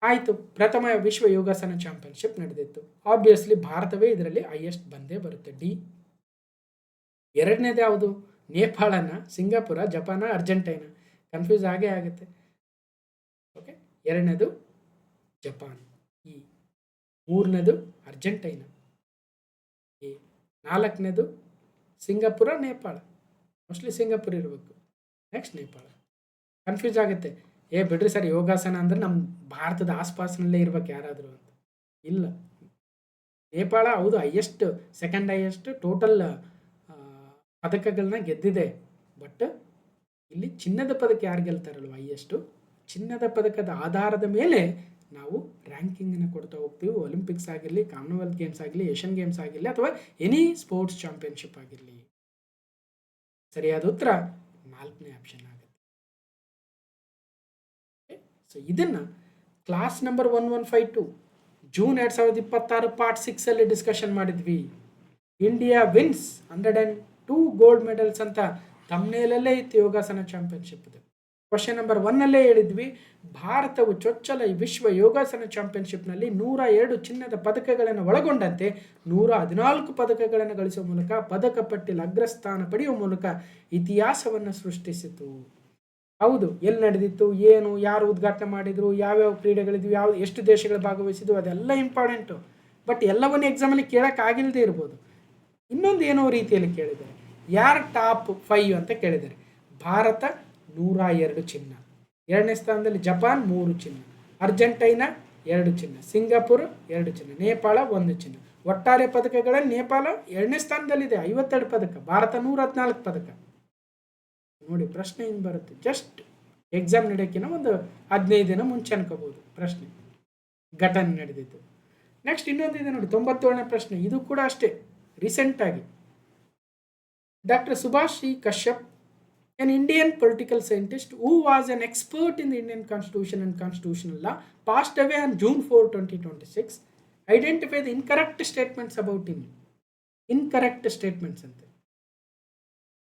ಆಯಿತು, ಪ್ರಥಮ ವಿಶ್ವ ಯೋಗಾಸನ ಚಾಂಪಿಯನ್ಶಿಪ್ ನಡೆದಿತ್ತು. ಆಬ್ವಿಯಸ್ಲಿ ಭಾರತವೇ ಇದರಲ್ಲಿ ಹೈಯೆಸ್ಟ್ ಬಂದೇ ಬರುತ್ತೆ, ಡಿ. ಎರಡನೇದು ಯಾವುದು? ನೇಪಾಳನ, ಸಿಂಗಾಪುರ, ಜಪಾನ, ಅರ್ಜೆಂಟೈನಾ. ಕನ್ಫ್ಯೂಸ್ ಆಗೇ ಆಗುತ್ತೆ. ಓಕೆ, ಎರಡನೇದು ಜಪಾನ್, ಇ. ಮೂರನೇದು ಅರ್ಜೆಂಟೈನಾ, ಎ. ನಾಲ್ಕನೇದು ಸಿಂಗಾಪುರ, ನೇಪಾಳ. ಮೋಸ್ಟ್ಲಿ ಸಿಂಗಾಪುರ ಇರಬೇಕು, ನೆಕ್ಸ್ಟ್ ನೇಪಾಳ. ಕನ್ಫ್ಯೂಸ್ ಆಗುತ್ತೆ, ಬಿಡ್ರಿ ಸರ್ ಯೋಗಾಸನ ಅಂದರೆ ನಮ್ಮ ಭಾರತದ ಆಸ್ಪಾಸ್ನಲ್ಲೇ ಇರ್ಬೇಕು ಯಾರಾದರೂ ಅಂತ. ಇಲ್ಲ, ನೇಪಾಳ ಹೌದು ಹೈಯೆಸ್ಟ್, ಸೆಕೆಂಡ್ ಹೈಯೆಸ್ಟ್ ಟೋಟಲ್ ಪದಕಗಳನ್ನ ಗೆದ್ದಿದೆ. ಬಟ್ ಇಲ್ಲಿ ಚಿನ್ನದ ಪದಕ ಯಾರು ಗೆಲ್ತಾರಲ್ವ ಹೈಯೆಸ್ಟು, ಚಿನ್ನದ ಪದಕದ ಆಧಾರದ ಮೇಲೆ ನಾವು ರ್ಯಾಂಕಿಂಗನ್ನು ಕೊಡ್ತಾ ಹೋಗ್ತೀವಿ. ಒಲಿಂಪಿಕ್ಸ್ ಆಗಿರಲಿ, ಕಾಮನ್ವೆಲ್ತ್ ಗೇಮ್ಸ್ ಆಗಲಿ, ಏಷ್ಯನ್ ಗೇಮ್ಸ್ ಆಗಿರಲಿ, ಅಥವಾ ಎನಿ ಸ್ಪೋರ್ಟ್ಸ್ ಚಾಂಪಿಯನ್ಶಿಪ್ ಆಗಿರಲಿ. ಸರಿಯಾದ ಉತ್ತರ 4ನೇ ಆಪ್ಷನ್ ಆಗುತ್ತೆ. ಸೊ ಇದನ್ನು class number 1152 June 2026 part 6 discussion ಮಾಡಿದ್ವಿ. ಇಂಡಿಯಾ ವಿನ್ಸ್ 102 ಗೋಲ್ಡ್ ಮೆಡಲ್ಸ್ ಅಂತ ತಮ್ನೇಲಲ್ಲೇ ಇತ್ತು ಯೋಗಾಸನ ಚಾಂಪಿಯನ್ಶಿಪ್. ಕ್ವಶನ್ ನಂಬರ್ 1 ಹೇಳಿದ್ವಿ, ಭಾರತವು ಚೊಚ್ಚಲ ವಿಶ್ವ ಯೋಗಾಸನ ಚಾಂಪಿಯನ್ಶಿಪ್ನಲ್ಲಿ 102 ಚಿನ್ನದ ಪದಕಗಳನ್ನು ಒಳಗೊಂಡಂತೆ 114 ಪದಕಗಳನ್ನು ಗಳಿಸುವ ಮೂಲಕ ಪದಕ ಪಟ್ಟಿಯಲ್ಲಿ ಅಗ್ರಸ್ಥಾನ ಪಡೆಯುವ ಮೂಲಕ ಇತಿಹಾಸವನ್ನು ಸೃಷ್ಟಿಸಿತು. ಹೌದು, ಎಲ್ಲಿ ನಡೆದಿತ್ತು, ಏನು, ಯಾರು ಉದ್ಘಾಟನೆ ಮಾಡಿದರು, ಯಾವ್ಯಾವ ಕ್ರೀಡೆಗಳಿದ್ವು, ಎಷ್ಟು ದೇಶಗಳು ಭಾಗವಹಿಸಿದ್ವು, ಅದೆಲ್ಲ ಇಂಪಾರ್ಟೆಂಟು. ಬಟ್ ಎಲ್ಲವನ್ನೂ ಎಕ್ಸಾಮಲ್ಲಿ ಕೇಳೋಕ್ಕಾಗಿಲ್ಲದೆ ಇರ್ಬೋದು. ಇನ್ನೊಂದು ಏನೋ ರೀತಿಯಲ್ಲಿ ಕೇಳಿದ್ದಾರೆ, ಯಾರು ಟಾಪ್ 5 ಅಂತ ಕೇಳಿದ್ದಾರೆ. ಭಾರತ 102 ಚಿನ್ನ, ಎರಡನೇ ಸ್ಥಾನದಲ್ಲಿ ಜಪಾನ್ 3 ಚಿನ್ನ, ಅರ್ಜೆಂಟೈನಾ 2 ಚಿನ್ನ, ಸಿಂಗಾಪುರ 2 ಚಿನ್ನ, ನೇಪಾಳ 1 ಚಿನ್ನ. ಒಟ್ಟಾರೆ ಪದಕಗಳಲ್ಲಿ ನೇಪಾಳ 2ನೇ ಸ್ಥಾನದಲ್ಲಿದೆ, 52 ಪದಕ, ಭಾರತ 114 ಪದಕ. ನೋಡಿ ಪ್ರಶ್ನೆ ಹಿಂಗೆ ಬರುತ್ತೆ, ಜಸ್ಟ್ ಎಕ್ಸಾಮ್ ನಡೆಯೋಕ್ಕಿಂತ ಒಂದು 15 ದಿನ ಮುಂಚೆ ಅನ್ಕೋಬೋದು ಪ್ರಶ್ನೆ, ಘಟನೆ ನಡೆದಿತ್ತು. ನೆಕ್ಸ್ಟ್ ಇನ್ನೊಂದು ಇದೆ ನೋಡಿ, 97ನೇ ಪ್ರಶ್ನೆ. ಇದು ಕೂಡ ಅಷ್ಟೇ ರೀಸೆಂಟಾಗಿ. Doctor Subhash C Kashyap, an Indian political scientist who was an expert in the Indian Constitution and constitutional law, passed away on June 4, 2026. Identify the incorrect statements about him. Incorrect statements ಅಂತ,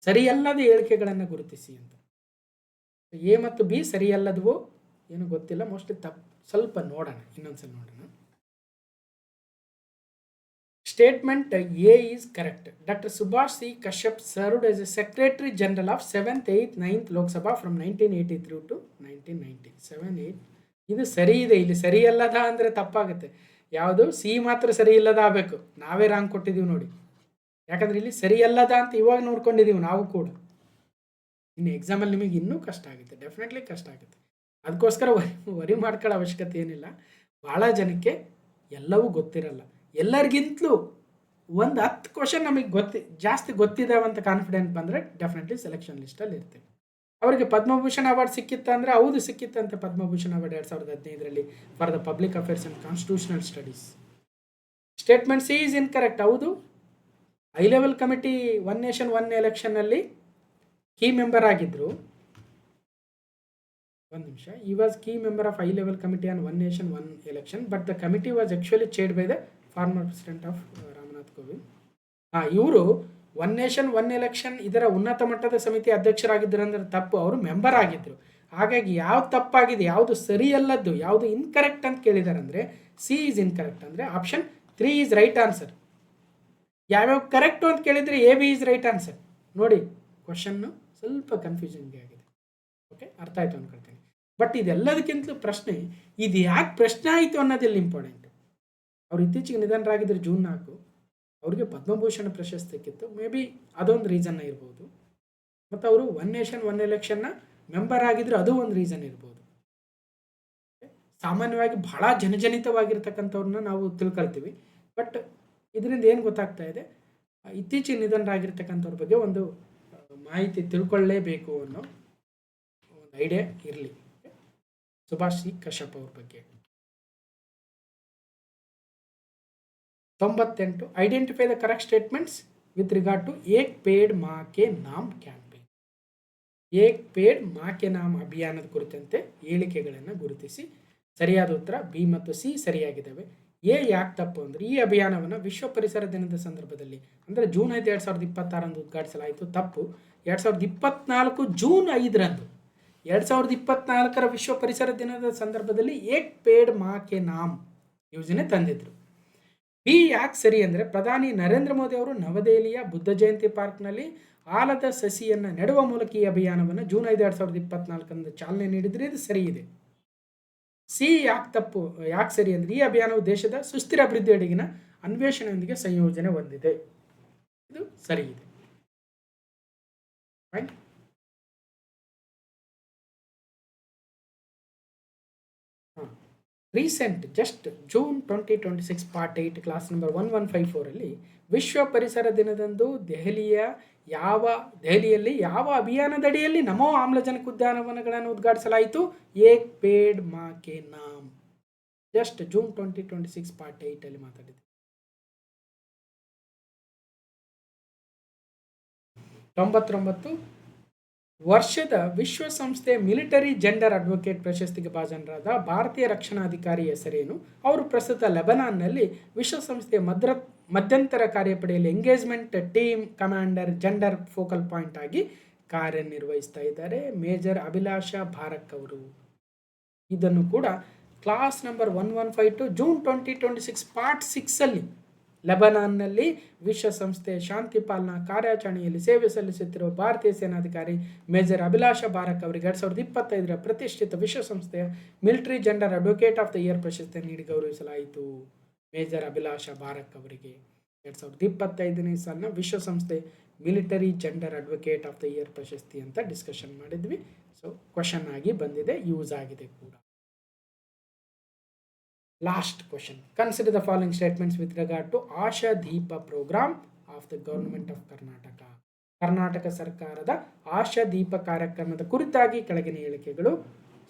ಸರಿಯಲ್ಲದ ಹೇಳಿಕೆಗಳನ್ನು ಗುರುತಿಸಿ ಅಂತ. ಎ ಮತ್ತು ಬಿ ಸರಿಯಲ್ಲದವೋ ಏನು ಗೊತ್ತಿಲ್ಲ, ಮೋಸ್ಟ್ಲಿ ಸ್ವಲ್ಪ ನೋಡೋಣ, ಇನ್ನೊಂದ್ಸಲ ನೋಡೋಣ. Statement A is correct. Dr. Subhash C. Kashyap served as a Secretary General of 7th, 8th, 9th Lok Sabha from 1983 to 1990. 7, 8 ಇದು ಸರಿ ಇದೆ. ಇಲ್ಲಿ ಸರಿಯಲ್ಲದ ಅಂದರೆ ತಪ್ಪಾಗುತ್ತೆ. ಯಾವುದು ಸಿ ಮಾತ್ರ ಸರಿ ಇಲ್ಲದ ಆಗಬೇಕು, ನಾವೇ ರಾಂಗ್ ಕೊಟ್ಟಿದ್ದೀವಿ ನೋಡಿ. ಯಾಕಂದರೆ ಇಲ್ಲಿ ಸರಿಯಲ್ಲದ ಅಂತ ಇವಾಗ ನೋಡ್ಕೊಂಡಿದ್ದೀವಿ ನಾವು ಕೂಡ. ಇನ್ನು ಎಕ್ಸಾಮಲ್ಲಿ ನಿಮಗೆ ಇನ್ನೂ ಕಷ್ಟ ಆಗುತ್ತೆ, ಡೆಫಿನೆಟ್ಲಿ ಕಷ್ಟ ಆಗುತ್ತೆ. ಅದಕ್ಕೋಸ್ಕರ ವರಿ ಮಾಡ್ಕೊಳ್ಳೋ ಅವಶ್ಯಕತೆ ಏನಿಲ್ಲ. ಭಾಳ ಜನಕ್ಕೆ ಎಲ್ಲವೂ ಗೊತ್ತಿರಲ್ಲ. ಎಲ್ಲರಿಗಿಂತಲೂ ಒಂದು 10 ಕ್ವಶನ್ ನಮಗೆ ಜಾಸ್ತಿ ಗೊತ್ತಿದ್ದಾವೆ ಅಂತ ಕಾನ್ಫಿಡೆಂಟ್ ಬಂದರೆ ಡೆಫಿನೆಟ್ಲಿ ಸೆಲೆಕ್ಷನ್ ಲಿಸ್ಟಲ್ಲಿ ಇರ್ತೀವಿ. ಅವರಿಗೆ ಪದ್ಮಭೂಷಣ ಅವಾರ್ಡ್ ಸಿಕ್ಕಿತ್ತ ಅಂದರೆ ಹೌದು ಸಿಕ್ಕಿತ್ತಂತೆ. ಪದ್ಮಭೂಷಣ ಅವಾರ್ಡ್ 2015ರಲ್ಲಿ for the public affairs and constitutional studies. Statement C is incorrect. ಹೌದು, high level committee one nation one ಎಲೆಕ್ಷನ್ನಲ್ಲಿ ಕೀ ಮೆಂಬರ್ ಆಗಿದ್ದರು. ಒಂದು ನಿಮಿಷ. ಈ was key member of high level committee on one nation one election, but the committee was actually chaired by the former president of Ramnath Kovind. ಇವರು ಒನ್ ನೇಷನ್ ಒನ್ ಎಲೆಕ್ಷನ್ ಇದರ ಉನ್ನತ ಮಟ್ಟದ ಸಮಿತಿ ಅಧ್ಯಕ್ಷರಾಗಿದ್ದರು ಅಂದರೆ ತಪ್ಪು, ಅವರು ಮೆಂಬರ್ ಆಗಿದ್ದರು. ಹಾಗಾಗಿ ಯಾವ್ದು ತಪ್ಪಾಗಿದೆ, ಯಾವುದು ಸರಿಯಲ್ಲದ್ದು, ಯಾವುದು ಇನ್ಕರೆಕ್ಟ್ ಅಂತ ಕೇಳಿದ್ದಾರೆ ಅಂದರೆ ಸಿ ಈಸ್ ಇನ್ಕರೆಕ್ಟ್. ಅಂದರೆ ಆಪ್ಷನ್ 3 ಈಸ್ ರೈಟ್ ಆನ್ಸರ್. ಯಾವ್ಯಾವ ಕರೆಕ್ಟು ಅಂತ ಕೇಳಿದರೆ A B is right answer. ನೋಡಿ ಕ್ವಶನ್ನು ಸ್ವಲ್ಪ ಕನ್ಫ್ಯೂಷನ್ಗೆ ಆಗಿದೆ. ಓಕೆ, ಅರ್ಥ ಆಯಿತು ಅಂದ್ಕೊಳ್ತೀನಿ. ಬಟ್ ಇದೆಲ್ಲದಕ್ಕಿಂತಲೂ ಪ್ರಶ್ನೆ, ಇದು ಯಾಕೆ ಪ್ರಶ್ನೆ ಆಯಿತು ಅನ್ನೋದಿಲ್ಲ ಇಂಪಾರ್ಟೆಂಟ್. ಅವ್ರು ಇತ್ತೀಚೆಗೆ ನಿಧನರಾಗಿದ್ದರು ಜೂನ್ 4. ಅವ್ರಿಗೆ ಪದ್ಮಭೂಷಣ ಪ್ರಶಸ್ತಿ ಸಿಕ್ಕಿತ್ತು. ಮೇ ಬಿ ಅದೊಂದು ರೀಸನ್ನ ಇರ್ಬೋದು. ಮತ್ತು ಅವರು ಒನ್ ನೇಷನ್ ಒನ್ ಎಲೆಕ್ಷನ್ನ ಮೆಂಬರ್ ಆಗಿದ್ರು, ಅದು ಒಂದು ರೀಸನ್ ಇರ್ಬೋದು. ಸಾಮಾನ್ಯವಾಗಿ ಬಹಳ ಜನಜನಿತವಾಗಿರ್ತಕ್ಕಂಥವ್ರನ್ನ ನಾವು ತಿಳ್ಕೊಳ್ತೀವಿ. ಬಟ್ ಇದರಿಂದ ಏನು ಗೊತ್ತಾಗ್ತಾ ಇದೆ, ಇತ್ತೀಚೆಗೆ ನಿಧನರಾಗಿರ್ತಕ್ಕಂಥವ್ರ ಬಗ್ಗೆ ಒಂದು ಮಾಹಿತಿ ತಿಳ್ಕೊಳ್ಳೇಬೇಕು ಅನ್ನೋ ಒಂದು ಐಡಿಯಾ ಇರಲಿ. ಸುಭಾಷ್ ಸಿ ಕಶ್ಯಪ್ ಅವ್ರ ಬಗ್ಗೆ. 98 identify the correct statements with regard to Ek Ped Maa Ke Naam campaign. Ek Ped Maa Ke Naam ಅಭಿಯಾನದ ಕುರಿತಂತೆ ಹೇಳಿಕೆಗಳನ್ನು ಗುರುತಿಸಿ. ಸರಿಯಾದ ಉತ್ತರ ಬಿ ಮತ್ತು ಸಿ ಸರಿಯಾಗಿದ್ದಾವೆ. ಎ ಯಾಕೆ ತಪ್ಪು ಅಂದರೆ, ಈ ಅಭಿಯಾನವನ್ನು ವಿಶ್ವ ಪರಿಸರ ದಿನದ ಸಂದರ್ಭದಲ್ಲಿ ಅಂದರೆ ಜೂನ್ 5, 2026 ಉದ್ಘಾಟಿಸಲಾಯಿತು. ತಪ್ಪು. 2024 ಜೂನ್ 5 2024 ವಿಶ್ವ ಪರಿಸರ ದಿನದ ಸಂದರ್ಭದಲ್ಲಿ ಏಕ್ ಪೇಡ್ ಮಾ ಕೆ ನಾಮ್ ಯೋಜನೆ ತಂದಿದ್ರು. ಬಿ ಯಾಕೆ ಸರಿ ಅಂದರೆ, ಪ್ರಧಾನಿ ನರೇಂದ್ರ ಮೋದಿ ಅವರು ನವದೆಹಲಿಯ ಬುದ್ಧ ಜಯಂತಿ ಪಾರ್ಕ್ನಲ್ಲಿ ಆಲದ ಸಸಿಯನ್ನು ನೆಡುವ ಮೂಲಕ ಈ ಅಭಿಯಾನವನ್ನು ಜೂನ್ 5, 2024 ಚಾಲನೆ ನೀಡಿದರೆ ಇದು ಸರಿ ಇದೆ. ಸಿ ಯಾಕೆ ಸರಿ ಅಂದರೆ, ಈ ಅಭಿಯಾನವು ದೇಶದ ಸುಸ್ಥಿರ ಅಭಿವೃದ್ಧಿಯೆಡೆಗಿನ ಅನ್ವೇಷಣೆಯೊಂದಿಗೆ ಸಂಯೋಜನೆ ಹೊಂದಿದೆ. ಇದು ಸರಿ ಇದೆ. Fine. Recent just June 2026 part 8 class number 1154 ವಿಶ್ವ ಪರಿಸರ ದಿನದಂದು ದೆಹಲಿಯಲ್ಲಿ ಯಾವ ಅಭಿಯಾನದಡಿಯಲ್ಲಿ ನಮೋ ಆಮ್ಲಜನಕ ಉದ್ಯಾನವನಗಳನ್ನು ಉದ್ಘಾಟಿಸಲಾಯಿತು? ಏಕ್ ಪೇಡ್ ಮಾ ಕೆ ನಾಮ್. ಜಸ್ಟ್ ಜೂನ್ 2026 ಪಾರ್ಟ್ 8 ಮಾತಾಡಿದೆ. 99 ವರ್ಷದ ವಿಶ್ವಸಂಸ್ಥೆಯ ಮಿಲಿಟರಿ ಜೆಂಡರ್ ಅಡ್ವೊಕೇಟ್ ಪ್ರಶಸ್ತಿಗೆ ಭಾಜನರಾದ ಭಾರತೀಯ ರಕ್ಷಣಾ ಅಧಿಕಾರಿ ಹೆಸರೇನು? ಅವರು ಪ್ರಸ್ತುತ ಲೆಬನಾನ್ನಲ್ಲಿ ವಿಶ್ವಸಂಸ್ಥೆಯ ಮಧ್ಯಂತರ ಕಾರ್ಯಪಡೆಯಲ್ಲಿ engagement team commander gender focal point ಆಗಿ ಕಾರ್ಯನಿರ್ವಹಿಸ್ತಾ ಇದ್ದಾರೆ. ಮೇಜರ್ ಅಭಿಲಾಷಾ ಭಾರಕ್ ಅವರು. ಇದನ್ನು ಕೂಡ ಕ್ಲಾಸ್ ನಂಬರ್ 1152 ಜೂನ್ 2026 ಪಾರ್ಟ್ 6 ಲೆಬನಾನ್ನಲ್ಲಿ ವಿಶ್ವಸಂಸ್ಥೆಯ ಶಾಂತಿ ಪಾಲನಾ ಕಾರ್ಯಾಚರಣೆಯಲ್ಲಿ ಸೇವೆ ಸಲ್ಲಿಸುತ್ತಿರುವ ಭಾರತೀಯ ಸೇನಾಧಿಕಾರಿ ಮೇಜರ್ ಅಭಿಲಾಷಾ ಭಾರಕ್ ಅವರಿಗೆ 2025 ಪ್ರತಿಷ್ಠಿತ ವಿಶ್ವಸಂಸ್ಥೆಯ military gender advocate of the year ಪ್ರಶಸ್ತಿ ನೀಡಿ ಗೌರವಿಸಲಾಯಿತು. ಮೇಜರ್ ಅಭಿಲಾಷಾ ಭಾರಕ್ ಅವರಿಗೆ 2025ನೇ ಸಾಲಿನ ವಿಶ್ವಸಂಸ್ಥೆ military gender advocate of the year ಪ್ರಶಸ್ತಿ ಅಂತ ಡಿಸ್ಕಷನ್ ಮಾಡಿದ್ವಿ. ಸೊ ಕ್ವಶನ್ ಆಗಿ ಬಂದಿದೆ, ಯೂಸ್ ಆಗಿದೆ ಕೂಡ. Last question. Consider the following statements with regard to Asha Deepa programme of the government of Karnataka. Karnataka ಸರ್ಕಾರದ ಆಶಾ ದೀಪ ಕಾರ್ಯಕ್ರಮದ ಕುರಿತಾಗಿ ಕೆಳಗಿನ ಹೇಳಿಕೆಗಳು.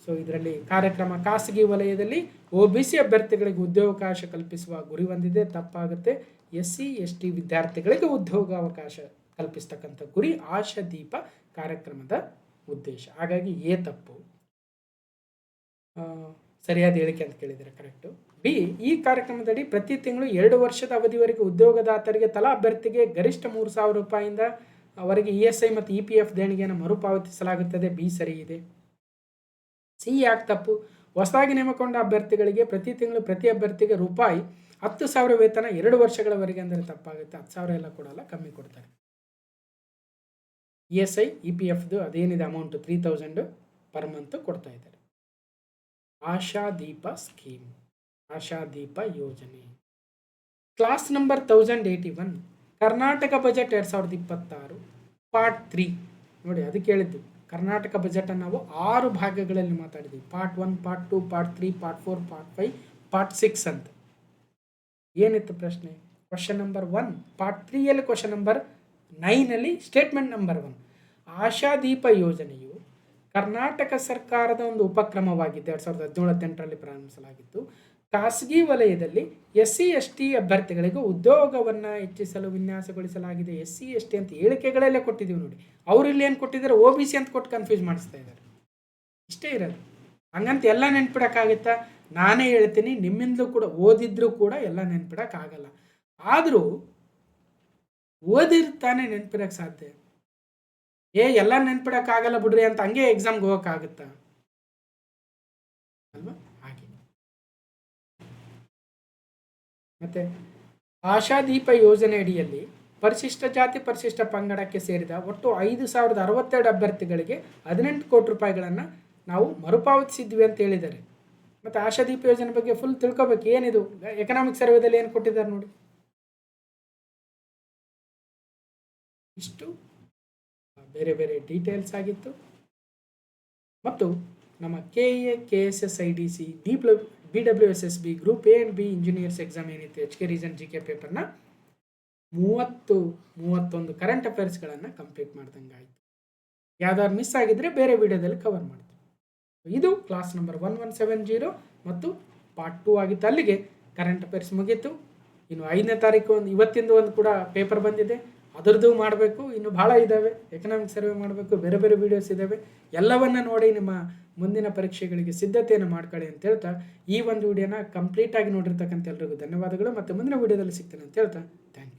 ಸೊ ಇದರಲ್ಲಿ ಕಾರ್ಯಕ್ರಮ ಖಾಸಗಿ ವಲಯದಲ್ಲಿ OBC ಅಭ್ಯರ್ಥಿಗಳಿಗೆ ಉದ್ಯೋಗಾವಕಾಶ ಕಲ್ಪಿಸುವ ಗುರಿ ಹೊಂದಿದೆ. ತಪ್ಪಾಗುತ್ತೆ. SC ST ವಿದ್ಯಾರ್ಥಿಗಳಿಗೆ ಉದ್ಯೋಗಾವಕಾಶ ಕಲ್ಪಿಸ್ತಕ್ಕಂಥ ಗುರಿ ಆಶಾ ದೀಪ ಕಾರ್ಯಕ್ರಮದ ಉದ್ದೇಶ. ಹಾಗಾಗಿ ಎ ತಪ್ಪು. ಸರಿಯಾದ ಹೇಳಿಕೆ ಅಂತ ಕೇಳಿದರೆ ಕರೆಕ್ಟು. ಬಿ, ಈ ಕಾರ್ಯಕ್ರಮದಡಿ ಪ್ರತಿ ತಿಂಗಳು 2 ವರ್ಷದ ಅವಧಿವರೆಗೆ ಉದ್ಯೋಗದಾತರಿಗೆ ತಲಾ ಅಭ್ಯರ್ಥಿಗೆ ಗರಿಷ್ಠ 3,000 ರೂಪಾಯಿಂದ ಅವರಿಗೆ ESI ಮತ್ತು EPF ದೇಣಿಗೆಯನ್ನು ಮರುಪಾವತಿಸಲಾಗುತ್ತದೆ. ಬಿ ಸರಿ ಇದೆ. ಸಿ ಯಾಕೆ ತಪ್ಪು? ಹೊಸದಾಗಿ ನೇಮಕೊಂಡ ಅಭ್ಯರ್ಥಿಗಳಿಗೆ ಪ್ರತಿ ತಿಂಗಳು ಪ್ರತಿ ಅಭ್ಯರ್ಥಿಗೆ ರೂಪಾಯಿ 10,000 ವೇತನ 2 ವರ್ಷಗಳವರೆಗೆ ಅಂದರೆ ತಪ್ಪಾಗುತ್ತೆ. 10,000 ಎಲ್ಲ ಕೊಡಲ್ಲ, ಕಮ್ಮಿ ಕೊಡ್ತಾರೆ. ESI EPFದು ಅದೇನಿದೆ ಅಮೌಂಟ್ 3,000 ಪರ್ ಮಂತ್ ಕೊಡ್ತಾ ಇದ್ದಾರೆ. ಆಶಾ ದೀಪ ಸ್ಕೀಮ್, ಆಶಾ ದೀಪ ಯೋಜನೆ. Class number 1081 Karnataka budget 2026 part 3 ನೋಡಿ. ಅದಕ್ಕೆ ಹೇಳಿದ್ದು ಕರ್ನಾಟಕ ಬಜೆಟನ್ನು ನಾವು 6 ಭಾಗಗಳಲ್ಲಿ ಮಾತಾಡಿದ್ದೀವಿ. Part 1, part 2, part 3, part 4, part 5, part 6 ಅಂತ. ಏನಿತ್ತು ಪ್ರಶ್ನೆ? ಕ್ವಶನ್ ನಂಬರ್ 1 ಪಾರ್ಟ್ 3ಯಲ್ಲಿ question number 9 statement number 1 Asha Deepa ಯೋಜನೆಯು ಕರ್ನಾಟಕ ಸರ್ಕಾರದ ಒಂದು ಉಪಕ್ರಮವಾಗಿದ್ದು 2017-18 ಪ್ರಾರಂಭಿಸಲಾಗಿತ್ತು. ಖಾಸಗಿ ವಲಯದಲ್ಲಿ SC ST ಅಭ್ಯರ್ಥಿಗಳಿಗೆ ಉದ್ಯೋಗವನ್ನು ಹೆಚ್ಚಿಸಲು ವಿನ್ಯಾಸಗೊಳಿಸಲಾಗಿದೆ. SC ST ಅಂತ ಹೇಳಿಕೆಗಳಲ್ಲೇ ಕೊಟ್ಟಿದ್ದೀವಿ ನೋಡಿ. ಅವರಿಲ್ಲಿ ಏನು ಕೊಟ್ಟಿದ್ದಾರೆ? OBC ಅಂತ ಕೊಟ್ಟು ಕನ್ಫ್ಯೂಸ್ ಮಾಡಿಸ್ತಾ ಇದ್ದಾರೆ. ಇಷ್ಟೇ ಇರೋದು. ಹಂಗಂತ ಎಲ್ಲ ನೆನ್ಪಿಡೋಕ್ಕಾಗುತ್ತಾ? ನಾನೇ ಹೇಳ್ತೀನಿ, ನಿಮ್ಮಿಂದಲೂ ಕೂಡ ಓದಿದ್ರೂ ಕೂಡ ಎಲ್ಲ ನೆನ್ಪಿಡೋಕ್ಕಾಗಲ್ಲ. ಆದರೂ ಓದಿರ್ತಾನೆ ನೆನ್ಪಿಡೋಕ್ಕೆ ಸಾಧ್ಯ. ಎಲ್ಲ ನೆನ್ಪಿಡೋಕ್ಕಾಗಲ್ಲ ಬಿಡ್ರಿ ಅಂತ ಹಂಗೆ ಎಕ್ಸಾಮ್ಗೆ ಹೋಗೋಕ್ಕಾಗುತ್ತಾ ಅಲ್ವಾ? ಹಾಗೆ. ಮತ್ತೆ ಆಶಾದೀಪ ಯೋಜನೆ ಅಡಿಯಲ್ಲಿ ಪರಿಶಿಷ್ಟ ಜಾತಿ ಪರಿಶಿಷ್ಟ ಪಂಗಡಕ್ಕೆ ಸೇರಿದ ಒಟ್ಟು 5,062 ಅಭ್ಯರ್ಥಿಗಳಿಗೆ 18 ಕೋಟಿ ರೂಪಾಯಿಗಳನ್ನು ನಾವು ಮರುಪಾವತಿಸಿದ್ವಿ ಅಂತ ಹೇಳಿದ್ದಾರೆ. ಮತ್ತು ಆಶಾದೀಪ ಯೋಜನೆ ಬಗ್ಗೆ ಫುಲ್ ತಿಳ್ಕೊಬೇಕು. ಏನಿದು ಎಕನಾಮಿಕ್ ಸರ್ವೆದಲ್ಲಿ ಏನು ಕೊಟ್ಟಿದ್ದಾರೆ ನೋಡಿ. ಇಷ್ಟು ಬೇರೆ ಬೇರೆ ಡೀಟೇಲ್ಸ್ ಆಗಿತ್ತು. ಮತ್ತು ನಮ್ಮ KA KSS IDC BWSSB group A and B engineers exam ಏನಿತ್ತು HK ರೀಸನ್ GK ಪೇಪರ್ನ 31 ಕರೆಂಟ್ ಅಫೇರ್ಸ್ಗಳನ್ನು ಕಂಪ್ಲೀಟ್ ಮಾಡ್ದಂಗೆ ಆಯಿತು. ಯಾವ್ದಾದ್ರು ಮಿಸ್ ಆಗಿದ್ರೆ ಬೇರೆ ವಿಡಿಯೋದಲ್ಲಿ ಕವರ್ ಮಾಡ್ತೀವಿ. ಇದು ಕ್ಲಾಸ್ ನಂಬರ್ 1170 ಮತ್ತು ಪಾರ್ಟ್ 2 ಆಗಿತ್ತು. ಅಲ್ಲಿಗೆ ಕರೆಂಟ್ ಅಫೇರ್ಸ್ ಮುಗೀತು. ಇನ್ನು 5ನೇ ತಾರೀಕು ಇವತ್ತಿಂದು ಒಂದು ಕೂಡ ಪೇಪರ್ ಬಂದಿದೆ, ಅದರದ್ದು ಮಾಡಬೇಕು. ಇನ್ನು ಭಾಳ ಇದ್ದಾವೆ, ಎಕನಾಮಿಕ್ ಸರ್ವೆ ಮಾಡಬೇಕು, ಬೇರೆ ಬೇರೆ ವೀಡಿಯೋಸ್ ಇದ್ದಾವೆ. ಎಲ್ಲವನ್ನು ನೋಡಿ ನಿಮ್ಮ ಮುಂದಿನ ಪರೀಕ್ಷೆಗಳಿಗೆ ಸಿದ್ಧತೆಯನ್ನು ಮಾಡ್ಕೊಳ್ಳಿ ಅಂತ ಹೇಳ್ತಾ ಈ ಒಂದು ವಿಡಿಯೋನ ಕಂಪ್ಲೀಟಾಗಿ ನೋಡಿರ್ತಕ್ಕಂಥ ಎಲ್ರಿಗೂ ಧನ್ಯವಾದಗಳು. ಮತ್ತು ಮುಂದಿನ ವಿಡಿಯೋದಲ್ಲಿ ಸಿಗ್ತೇನೆ ಅಂತ ಹೇಳ್ತಾ ಥ್ಯಾಂಕ್ ಯು.